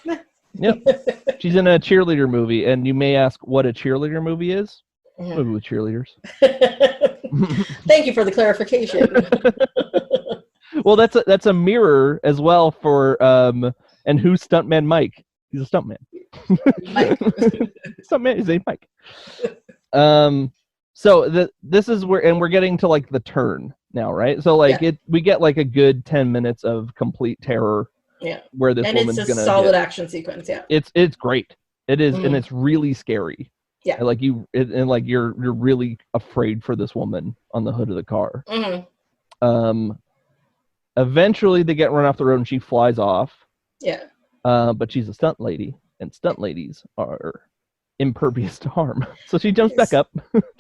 Yep. She's in a cheerleader movie, and you may ask what a cheerleader movie is. Movie with cheerleaders. Thank you for the clarification. Well, that's a mirror as well for and who's Stuntman Mike? He's a stuntman. Mike. Stuntman is named Mike. So this is where, and we're getting to like the turn now, right? So like we get like a good 10 minutes of complete terror. Yeah. Where this woman's gonna. And it's a solid action sequence. Yeah. It's great. It is, and it's really scary. Yeah. Like you're really afraid for this woman on the hood of the car. Eventually they get run off the road and she flies off. Yeah. But she's a stunt lady, and stunt ladies are impervious to harm. So she jumps back up.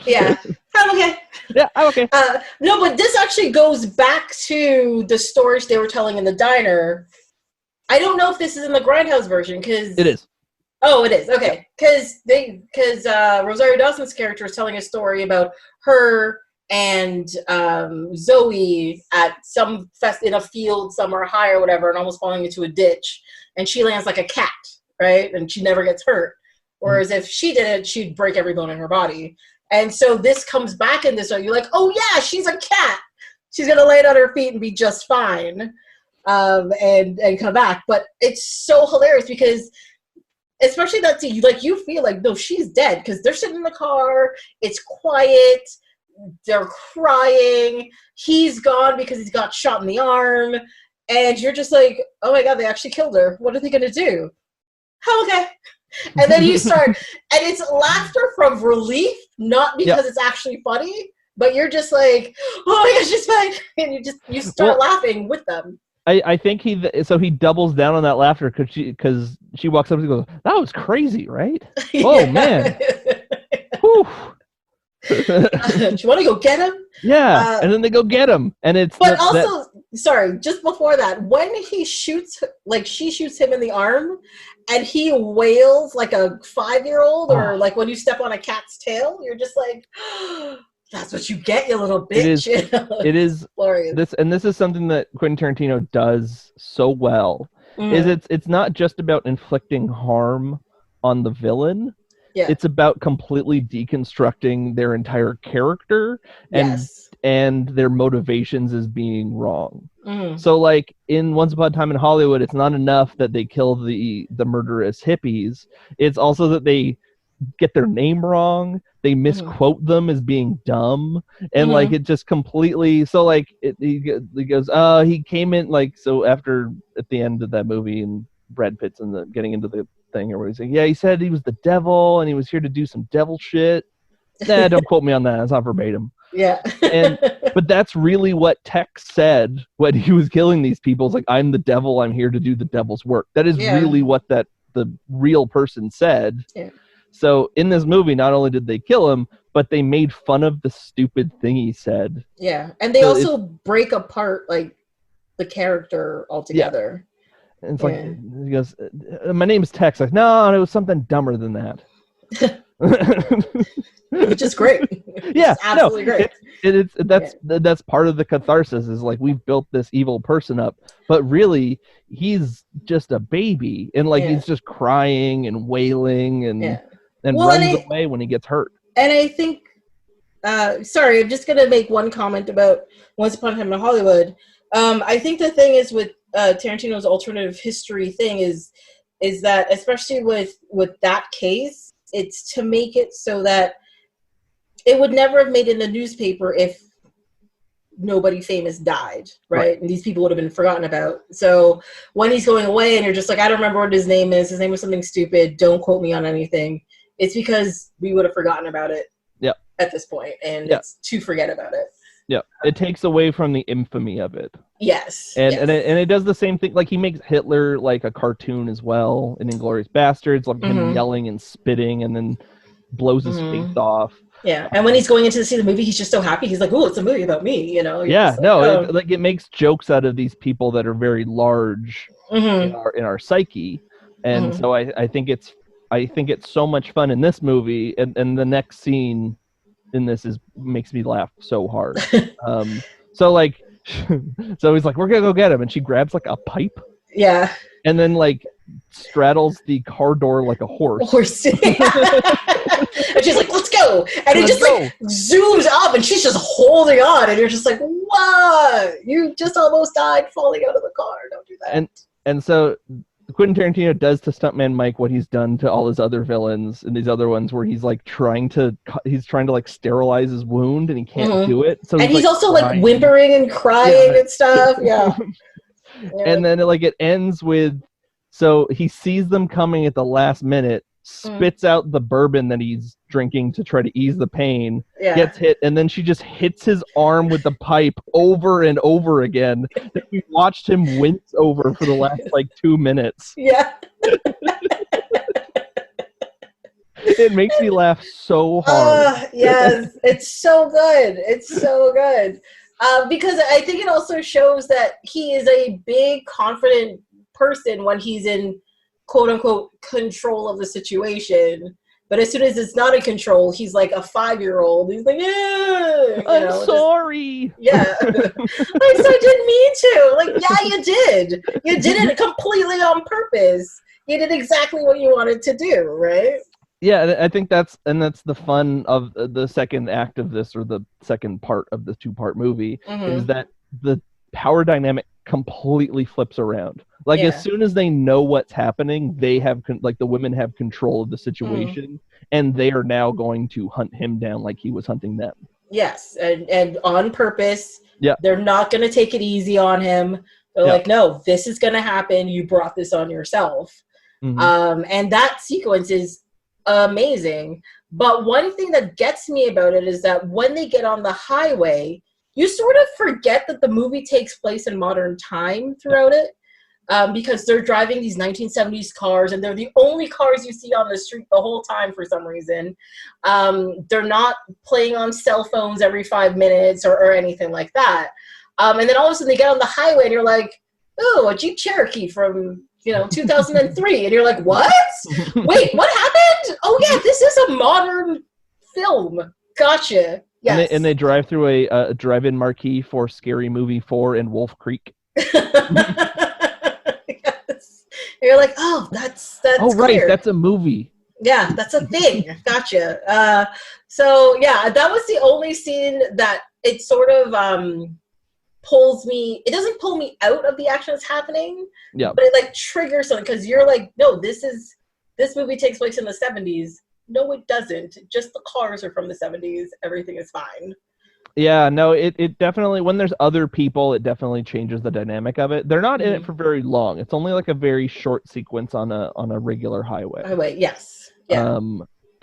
Yeah. I'm okay. Yeah, I'm okay. No, but this actually goes back to the stories they were telling in the diner. I don't know if this is in the Grindhouse version because it is. Oh, it is. Okay. Because Rosario Dawson's character is telling a story about her and Zoe at some fest in a field somewhere high or whatever, and almost falling into a ditch, and she lands like a cat, right? And she never gets hurt. Whereas if she did it, she'd break every bone in her body. And so this comes back in this way. You're like, oh yeah, she's a cat. She's gonna lay it on her feet and be just fine, and come back. But it's so hilarious because, especially that scene, you feel like no, she's dead because they're sitting in the car. It's quiet. They're crying. He's gone because he's got shot in the arm, and you're just like, oh my god, they actually killed her. What are they gonna do? Oh, okay. And then you start, and it's laughter from relief, not because it's actually funny, but you're just like, oh my gosh, she's fine, and you start laughing with them. I think he doubles down on that laughter because she walks up and goes, that was crazy, right? Oh man. Whew. Do you want to go get him? Yeah, and then they go get him, and it's. But sorry, just before that, when he shoots, she shoots him in the arm, and he wails like a 5-year-old, or like when you step on a cat's tail, you're just like, oh, that's what you get, you little bitch. It is glorious. This is something that Quentin Tarantino does so well. Is it's not just about inflicting harm on the villain. Yeah. It's about completely deconstructing their entire character and their motivations as being wrong. So like in Once Upon a Time in Hollywood, it's not enough that they kill the murderous hippies. It's also that they get their name wrong. They misquote them as being dumb, and like it just completely. So like he goes, he came in like so after at the end of that movie and Brad Pitt's getting into the thing or what he's saying. Yeah, he said he was the devil and he was here to do some devil shit. Nah, don't quote me on that. It's not verbatim. Yeah. But that's really what Tex said when he was killing these people. It's like, I'm the devil. I'm here to do the devil's work. That is really what the real person said. Yeah. So in this movie, not only did they kill him, but they made fun of the stupid thing he said. Yeah, and they also break apart like the character altogether. Yeah. And it's like he goes, "My name is Tex." Like, no, it was something dumber than that. Which is great. Yeah, absolutely great. That's part of the catharsis. Is like we've built this evil person up, but really he's just a baby, and like he's just crying and wailing and runs away when he gets hurt. And I think, sorry, I'm just gonna make one comment about Once Upon a Time in Hollywood. I think the thing is with Tarantino's alternative history thing is that especially with that case, it's to make it so that it would never have made it in the newspaper if nobody famous died, right? And these people would have been forgotten about. So when he's going away and you're just like, I don't remember what his name is. His name was something stupid. Don't quote me on anything. It's because we would have forgotten about it at this point, and it's to forget about it. Yeah, it takes away from the infamy of it. Yes. And it does the same thing. Like he makes Hitler like a cartoon as well in Inglourious Bastards, like him yelling and spitting and then blows his face off. Yeah, and when he's going into see the movie, he's just so happy. He's like, "Oh, it's a movie about me," you know. Yeah, no, it makes jokes out of these people that are very large in our psyche, and so I think it's so much fun in this movie, and the next scene in this makes me laugh so hard. So like, so he's like, "We're gonna go get him," and she grabs like a pipe. Yeah. And then like straddles the car door like a horse. And she's like, let's go. And it just like zooms up and she's just holding on. And you're just like, what? You just almost died falling out of the car. Don't do that. And so Quentin Tarantino does to Stuntman Mike what he's done to all his other villains and these other ones where he's like trying to like sterilize his wound and he can't do it. So he's also like whimpering and crying and stuff. Yeah. And then it ends with, so he sees them coming at the last minute, spits out the bourbon that he's drinking to try to ease the pain, gets hit, and then she just hits his arm with the pipe over and over again. We watched him wince over for the last 2 minutes. Yeah. It makes me laugh so hard. Yes, it's so good. It's so good. Because I think it also shows that he is a big, confident person when he's in quote-unquote control of the situation. But as soon as it's not in control, he's like a 5-year-old. He's like, yeah, I'm sorry. Yeah. I didn't mean to. Like, yeah, you did. You did it completely on purpose. You did exactly what you wanted to do, right? Yeah, I think that's the fun of the second act of this, or the second part of the 2-part movie, is that the power dynamic completely flips around. Like as soon as they know what's happening, they have the women have control of the situation, and they are now going to hunt him down like he was hunting them. Yes, and on purpose. Yeah, they're not going to take it easy on him. They're like, no, this is going to happen. You brought this on yourself. And that sequence is amazing. But one thing that gets me about it is that when they get on the highway, you sort of forget that the movie takes place in modern time throughout it, because they're driving these 1970s cars and they're the only cars you see on the street the whole time for some reason. They're not playing on cell phones every 5 minutes or anything like that. And then all of a sudden they get on the highway and you're like, oh, a Jeep Cherokee from 2003, and you're like, what? Wait, what happened? Oh yeah, this is a modern film. Gotcha. Yes. And they drive through a drive-in marquee for Scary Movie 4 and Wolf Creek. Yes. You're like, oh, that's oh right, clear. that's a movie. Yeah, that's a thing. Gotcha. So yeah, that was the only scene that it sort of pulls me. It doesn't pull me out of the action that's happening. Yeah. But it triggers something, because you're like, no, this movie takes place in the 70s. no, it doesn't. Just the cars are from the 70s. Everything is fine. Yeah, no, it definitely, when there's other people, it definitely changes the dynamic of it. They're not in it for very long. It's only like a very short sequence on a regular highway. Yes. Yeah.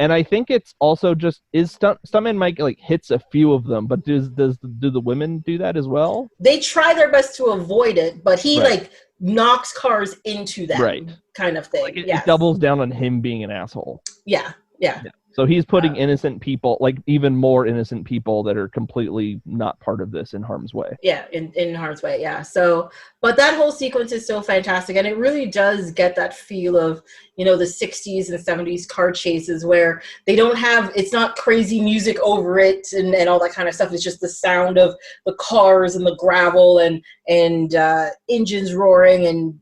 And I think it's also just stuntman Mike like hits a few of them, but do the women do that as well? They try their best to avoid it, but he like knocks cars into them, kind of thing. Like it doubles down on him being an asshole. Yeah. So he's putting innocent people, like even more innocent people that are completely not part of this, in harm's way. Yeah, in harm's way, yeah. So, but that whole sequence is so fantastic, and it really does get that feel of, the 60s and 70s car chases where they don't have, it's not crazy music over it and all that kind of stuff. It's just the sound of the cars and the gravel and engines roaring and,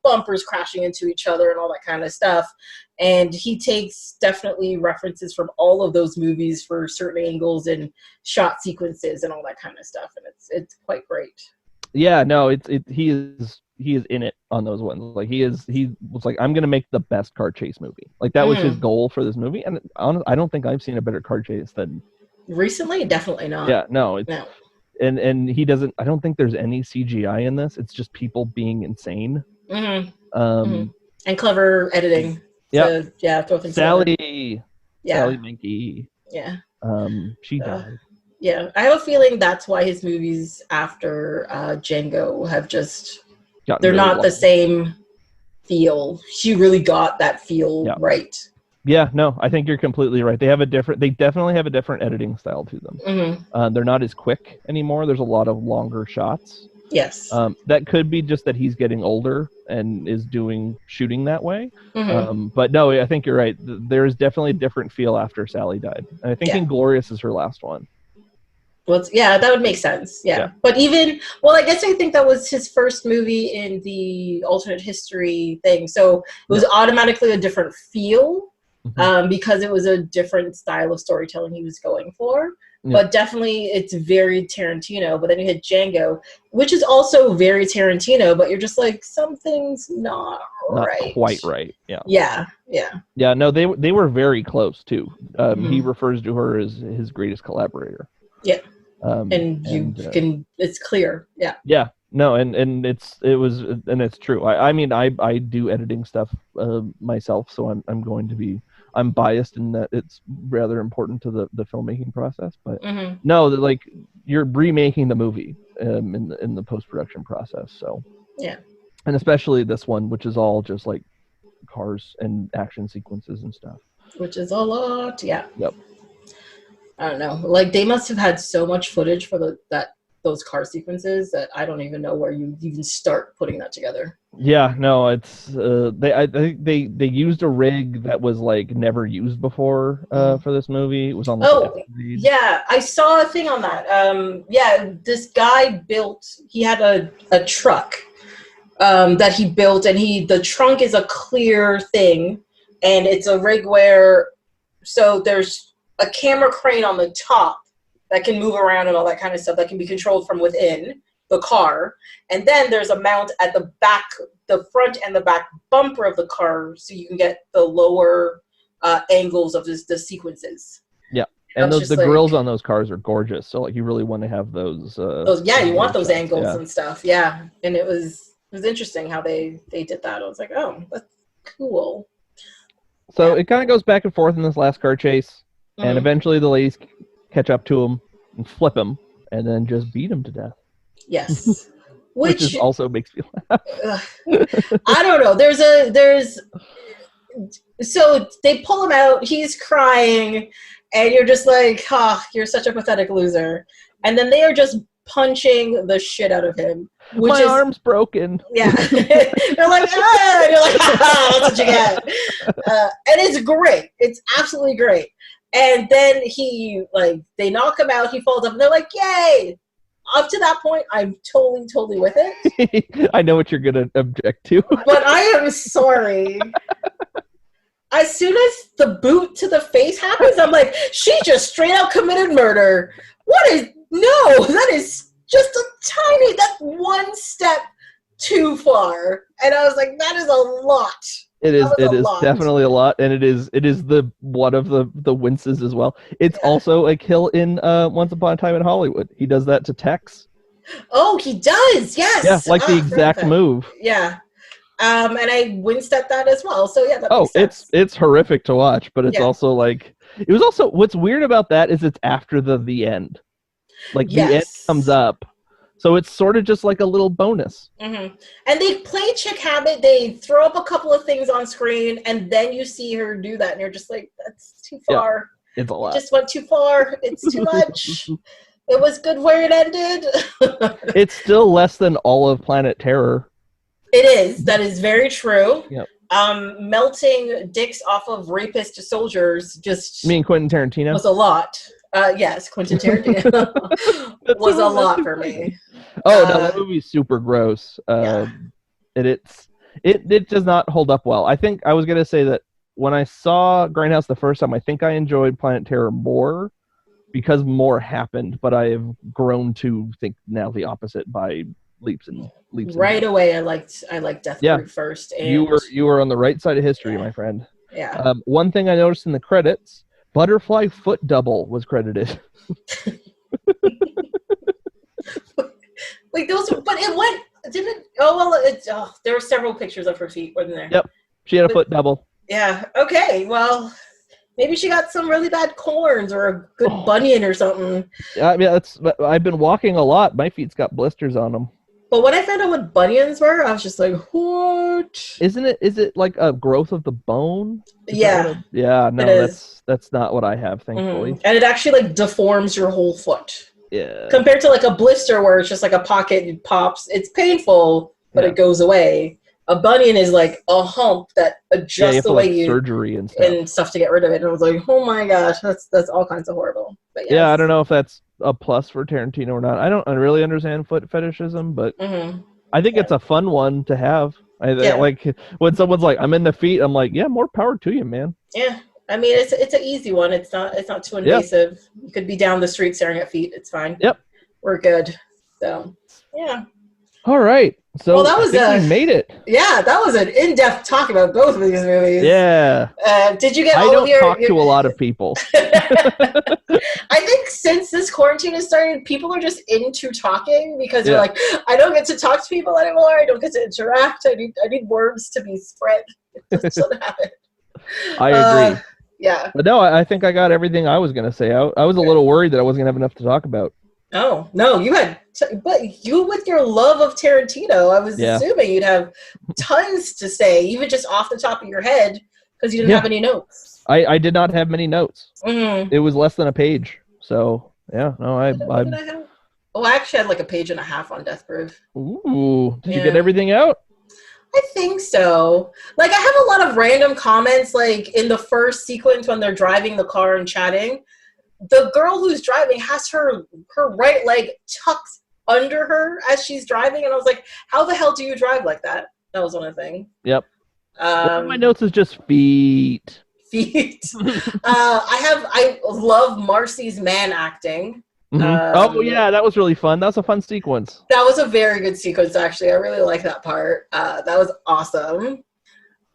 bumpers crashing into each other and all that kind of stuff. And he takes definitely references from all of those movies for certain angles and shot sequences and all that kind of stuff. And it's quite great. Yeah, no, he is in it on those ones. Like he was like, I'm going to make the best car chase movie. Like that was his goal for this movie. And honestly, I don't think I've seen a better car chase than recently. Definitely not. Yeah, no. And he doesn't, I don't think there's any CGI in this. It's just people being insane. And clever editing. Yeah. So, yeah. Sally Menke. Yeah. She died. Yeah. I have a feeling that's why his movies after Django have just, they're really not the same feel. She really got that feel right. Yeah, no, I think you're completely right. They definitely have a different editing style to them. They're not as quick anymore. There's a lot of longer shots. Yes. That could be just that he's getting older and is shooting that way. But no, I think you're right. There is definitely a different feel after Sally died. And I think Inglorious is her last one. Well, that would make sense. Yeah. But I guess I think that was his first movie in the alternate history thing. So it was automatically a different feel because it was a different style of storytelling he was going for. But definitely it's very Tarantino. But then you had Django, which is also very Tarantino, but you're just like, something's not right. Quite right. Yeah. Yeah, no, they were very close too. He refers to her as his greatest collaborator. Yeah. It's clear. Yeah. Yeah. No, and it's true. I mean, I do editing stuff myself, so I'm biased in that it's rather important to the filmmaking process. But no, like you're remaking the movie in the post-production process. So yeah, and especially this one, which is all just like cars and action sequences and stuff. Which is a lot. Yeah. Yep. I don't know. Like they must have had so much footage for those car sequences that I don't even know where you even start putting that together. Yeah, no, it's I think they used a rig that was like never used before for this movie. It was on yeah, I saw a thing on that. This guy he had a truck that he built, and the trunk is a clear thing, and it's a rig where there's a camera crane on the top that can move around and all that kind of stuff that can be controlled from within the car. And then there's a mount at the back, the front and the back bumper of the car, so you can get the lower angles of the sequences. Yeah. And the grills on those cars are gorgeous. So like you really want to have those you want those angles and stuff. Yeah. And it was interesting how they did that. I was like, oh, that's cool. So it kind of goes back and forth in this last car chase. And eventually the ladies catch up to him and flip him and then just beat him to death. Yes. Which also makes me laugh. I don't know. So they pull him out, he's crying, and you're just like, you're such a pathetic loser. And then they are just punching the shit out of him. My arm's broken. Yeah. They're like, and you're like, that's what you get. And it's great. It's absolutely great. And then they knock him out, he falls up, and they're like, yay! Up to that point, I'm totally with it. I know what you're going to object to. But I am sorry. As soon as the boot to the face happens, I'm like, she just straight out committed murder. That is just that's one step too far. And I was like, that is a lot. It is. That was It a is lot. definitely a lot, and it is the one of the winces as well. It's also a kill in Once Upon a Time in Hollywood. He does that to Tex. Oh, he does. Yes. Yeah, like the I forgot exact that. move. Yeah. And I winced at that as well. So yeah, that Oh, makes sense. it's horrific to watch, but it's Yeah. also like it was also what's weird about that is it's after the end. Like the end comes up. So it's sort of just like a little bonus. Mm-hmm. And they play Chick Habit. They throw up a couple of things on screen, and then you see her do that, and you're just like, that's too far. Yeah, it's a lot. It just went too far. It's too much. It was good where it ended. It's still less than all of Planet Terror. It is. That is very true. Yep. Melting dicks off of rapist soldiers just... You mean Quentin Tarantino? Was a lot. Yes, Quentin Tarantino was a lot for me. Oh, no, that movie's super gross. It does not hold up well. I think I was going to say that when I saw Grindhouse the first time, I think I enjoyed Planet Terror more because more happened, but I have grown to think now the opposite by leaps and leaps. Right away, I liked Death Proof first. And you were on the right side of history, my friend. Yeah. One thing I noticed in the credits, Butterfly Foot Double was credited. Wait, but it went, didn't, there were several pictures of her feet, wasn't there? Yep, she had a foot double. Yeah, okay, well, maybe she got some really bad corns or a good bunion or something. Yeah, I mean, I've been walking a lot. My feet's got blisters on them. But when I found out what bunions were, I was just like, what? Is it like a growth of the bone? Yeah. No, that's not what I have, thankfully. Mm-hmm. And it actually like deforms your whole foot. Yeah. Compared to like a blister where it's just like a pocket and pops. It's painful, but it goes away. A bunion is like a hump that adjusts the way you surgery and stuff to get rid of it. And I was like, oh my gosh, that's all kinds of horrible. But yes. Yeah, I don't know if that's a plus for Tarantino or not. I don't really understand foot fetishism, but I think it's a fun one to have. Like when someone's like, I'm into feet, I'm like, yeah, more power to you, man. Yeah. I mean, it's an easy one. It's not too invasive. Yep. You could be down the street staring at feet. It's fine. Yep. We're good. So, yeah. All right. So that was we made it. Yeah, that was an in-depth talk about both of these movies. Yeah. Did you get all of your... I don't talk to a lot of people. I think since this quarantine has started, people are just into talking because they're like, I don't get to talk to people anymore. I don't get to interact. I need words to be spread. It just doesn't happen. I agree. Yeah. But no, I think I got everything I was going to say. I was a little worried that I wasn't going to have enough to talk about. Oh, no, you had, but you with your love of Tarantino, I was assuming you'd have tons to say, even just off the top of your head, because you didn't have any notes. I did not have many notes. Mm-hmm. It was less than a page. So, yeah, no, What did I have? Oh, I actually had like a page and a half on Death Proof. Ooh, did you get everything out? I think so. Like, I have a lot of random comments, like, in the first sequence when they're driving the car and chatting. The girl who's driving has her right leg tucked under her as she's driving, and I was like, how the hell do you drive like that? That was one of the things. Yep. One of my notes is just feet. I love Marcy's man acting. Mm-hmm. That was really fun. That was a fun sequence. That was a very good sequence, actually. I really like that part. That was awesome.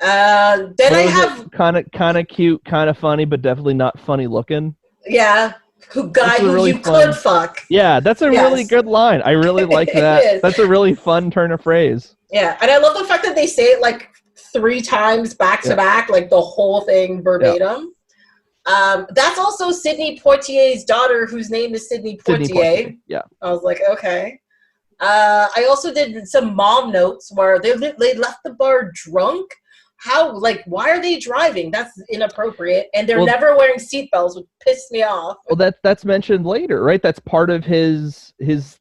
Then I have kind of cute, kind of funny, but definitely not funny looking. Yeah, who you could fuck. Yeah, that's a really good line. I really like that. That's a really fun turn of phrase. Yeah, and I love the fact that they say it like 3 times back to back, like the whole thing verbatim. That's also Sidney Poitier's daughter, whose name is Sidney Poitier. Yeah. I was like, okay. I also did some mom notes where they left the bar drunk. How, like, why are they driving? That's inappropriate. And they're never wearing seatbelts, which pissed me off. Well, that's mentioned later, right? That's part of his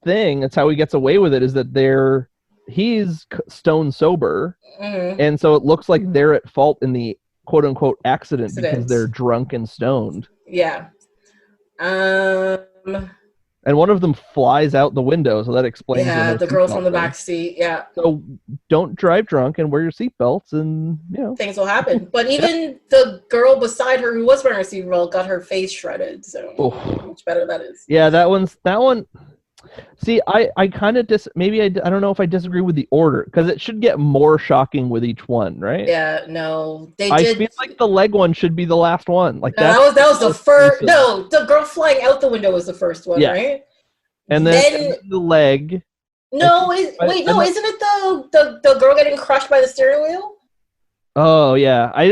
thing. That's how he gets away with it, is that he's stone sober. Mm-hmm. And so it looks like they're at fault in the quote-unquote accident because they're drunk and stoned. Yeah. And one of them flies out the window, so that explains. Yeah, the girl's on the back seat. Yeah. So don't drive drunk and wear your seatbelts, and things will happen. But even the girl beside her who was wearing a seatbelt got her face shredded. So how much better that is. Yeah, that one. See, I kind of maybe I don't know if I disagree with the order, because it should get more shocking with each one, right? Yeah, no, they I did. feel like the leg one should be the last one. Like No, that's that was the most first. gruesome. No, the girl flying out the window was the first one, Yes. right? And then the leg. No, isn't it the girl getting crushed by the steering wheel? Oh yeah, I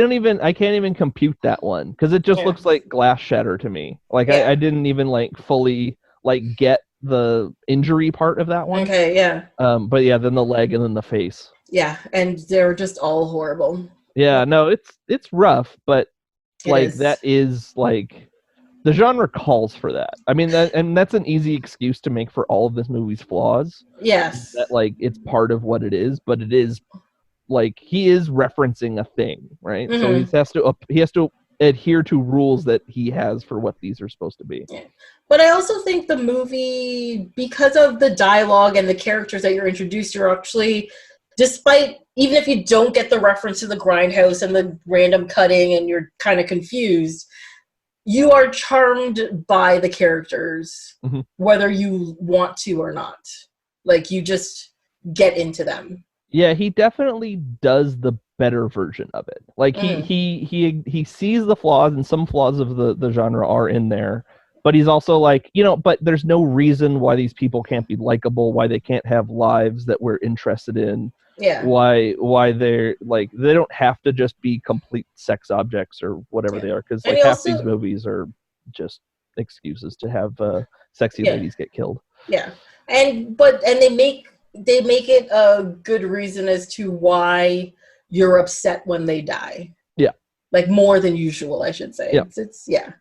can't even compute that one, because it just looks like glass shatter to me. Like I didn't even like fully like get the injury part of that one. Okay, yeah. But yeah, then the leg and then the face. Yeah, and they're just all horrible. Yeah, no, it's rough, but that is like the genre calls for that. I mean, that's an easy excuse to make for all of this movie's flaws. Yes. That like it's part of what it is, but it is like he is referencing a thing, right? Mm-hmm. So he has to adhere to rules that he has for what these are supposed to be. Yeah. But I also think the movie, because of the dialogue and the characters that you're introduced, you're actually, despite, even if you don't get the reference to the grindhouse and the random cutting and you're kind of confused, you are charmed by the characters, mm-hmm. whether you want to or not. Like, you just get into them. Yeah, he definitely does the better version of it. Like he sees the flaws, and some flaws of the genre are in there, but he's also like, but there's no reason why these people can't be likable, why they can't have lives that we're interested in. Yeah. Why they're like, they don't have to just be complete sex objects or whatever they are, because like half these movies are just excuses to have sexy ladies get killed. Yeah. And they make it a good reason as to why you're upset when they die. Yeah. Like more than usual, I should say. Yeah. It's yeah.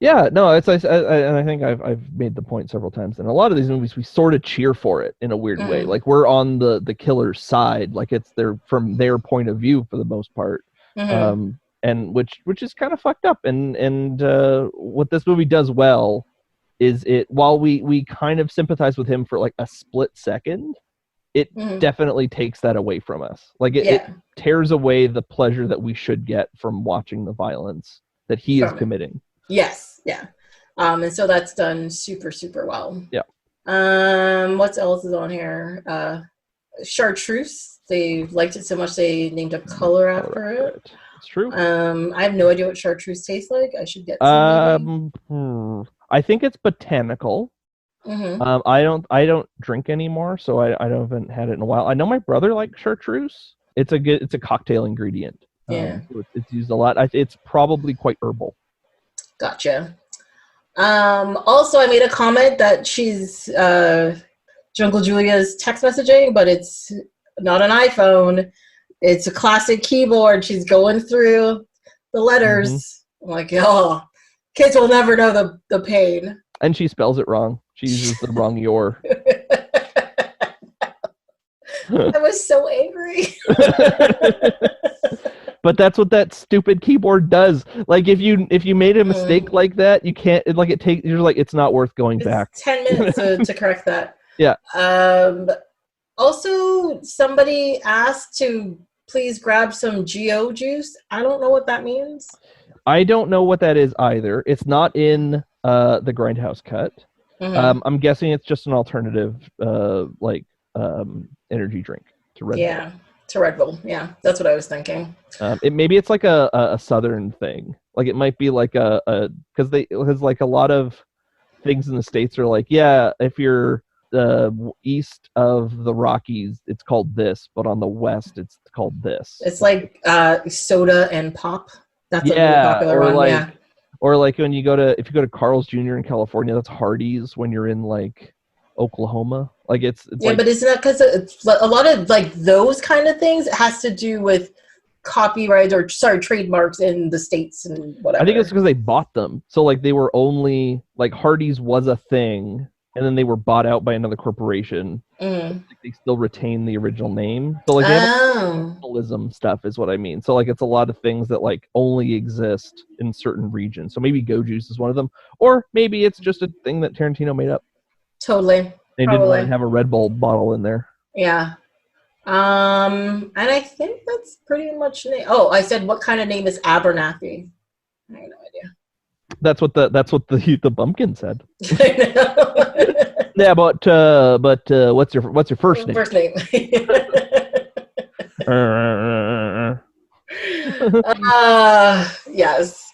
Yeah, no, and I think I've made the point several times. In a lot of these movies, we sort of cheer for it in a weird way. Like we're on the killer's side, like it's from their point of view for the most part. Mm-hmm. And which is kind of fucked up. And what this movie does well is while we kind of sympathize with him for like a split second, it definitely takes that away from us. Like it tears away the pleasure that we should get from watching the violence that he is committing. Yes, yeah. And so that's done super, super well. Yeah. What else is on here? Chartreuse. They liked it so much they named a color after it. It's true. I have no idea what chartreuse tastes like. I should get some. I think it's botanical. Mm-hmm. I don't drink anymore, so I haven't had it in a while. I know my brother likes chartreuse. It's a cocktail ingredient. Yeah. So it's used a lot. It's probably quite herbal. Gotcha. Also, I made a comment that she's Jungle Julia's text messaging, but it's not an iPhone. It's a classic keyboard. She's going through the letters. Mm-hmm. I'm like, oh, kids will never know the pain. And she spells it wrong. She uses the wrong your. I was so angry. But that's what that stupid keyboard does. Like if you made a mistake like that, you can't. You're like, it's not worth going back. 10 minutes to correct that. Yeah. Also, somebody asked to please grab some GO juice. I don't know what that means. I don't know what that is either. It's not in the Grindhouse cut. Mm-hmm. I'm guessing it's just an alternative, energy drink to Red Bull. Yeah, to Red Bull. Yeah, that's what I was thinking. Maybe it's like a southern thing. Like it might be like because like a lot of things in the States are like, yeah, if you're east of the Rockies, it's called this, but on the west, it's called this. It's like soda and pop. That's a really popular one. Yeah. Or like if you go to Carl's Jr. in California, that's Hardee's. When you're in like Oklahoma, like it's yeah, but isn't that because a lot of like those kind of things has to do with copyright or trademarks in the States and whatever. I think it's because they bought them. So like they were only like Hardee's was a thing, and then they were bought out by another corporation. Like they still retain the original name. So like they have symbolism stuff is what I mean. So like it's a lot of things that like only exist in certain regions. So maybe Go Juice is one of them, or maybe it's just a thing that Tarantino made up. Totally. They didn't want to have a Red Bull bottle in there. Yeah. And I think that's pretty much it. Oh, I said what kind of name is Abernathy? I have no idea. That's what the bumpkin said. I know. Yeah, but what's your first name? First name. Yes.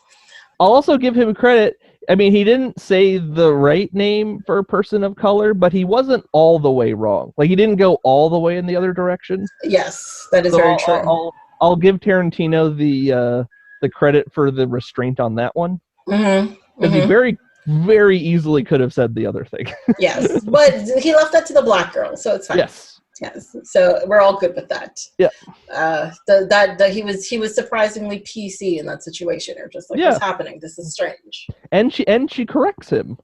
I'll also give him credit. I mean, he didn't say the right name for a person of color, but he wasn't all the way wrong. Like, he didn't go all the way in the other direction. Yes, that is So very true. I'll give Tarantino the credit for the restraint on that one, because he very, very easily could have said the other thing. Yes, but he left that to the black girl, so it's fine. Yes, so we're all good with that. Yeah. He was surprisingly PC in that situation. Or just like, what's happening? This is strange. And she corrects him.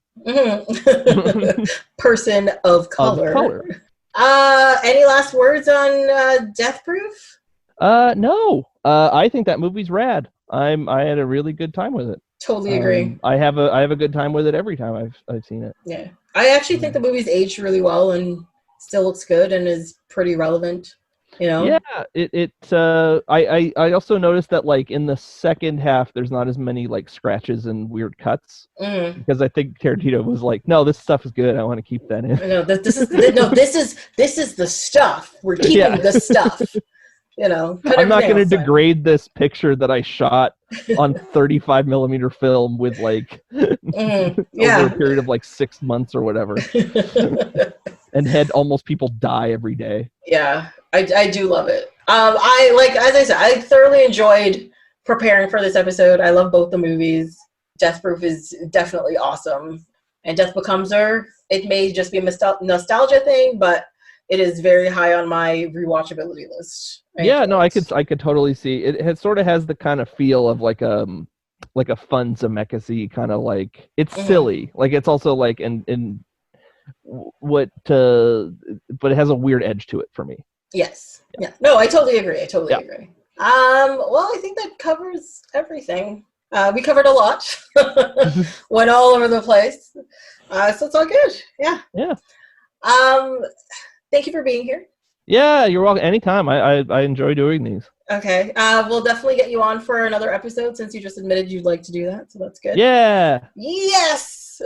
Person of color. Any last words on Death Proof? No. I think that movie's rad. I had a really good time with it. Totally agree. I have a good time with it every time I've seen it. Yeah, I actually think the movie's aged really well and still looks good and is pretty relevant. You know? Yeah, I also noticed that, like, in the second half, there's not as many like scratches and weird cuts, because I think Tarantino was like, no, this stuff is good. I want to keep that in. No, this is the stuff. We're keeping the stuff. You know, I'm not going to degrade this picture that I shot on 35 millimeter film with like over a period of like 6 months or whatever, and had almost people die every day. Yeah, I do love it. I like, as I said, I thoroughly enjoyed preparing for this episode. I love both the movies. Death Proof is definitely awesome, and Death Becomes Her. It may just be a nostalgia thing, but it is very high on my rewatchability list. Yeah, no, I could totally see it. It sort of has the kind of feel of like a fun Zemeckis-y kind of, like, it's silly, like it's also like in what but it has a weird edge to it for me. Yes. Yeah. No, I totally agree. Agree. Well, I think that covers everything. We covered a lot. Went all over the place. So it's all good. Yeah. Yeah. Thank you for being here. Yeah, you're welcome. Anytime. I enjoy doing these. Okay. We'll definitely get you on for another episode, since you just admitted you'd like to do that. So that's good. Yeah. Yes.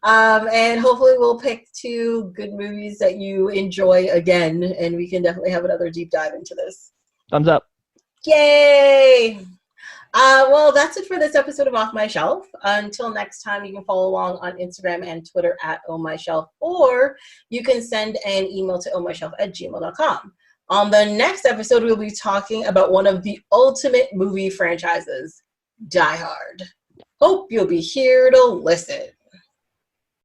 And hopefully we'll pick 2 good movies that you enjoy again, and we can definitely have another deep dive into this. Thumbs up. Yay. Well, that's it for this episode of Off My Shelf. Until next time, you can follow along on Instagram and Twitter at ohmyshelf, or you can send an email to ohmyshelf@gmail.com. On the next episode, we'll be talking about one of the ultimate movie franchises, Die Hard. Hope you'll be here to listen.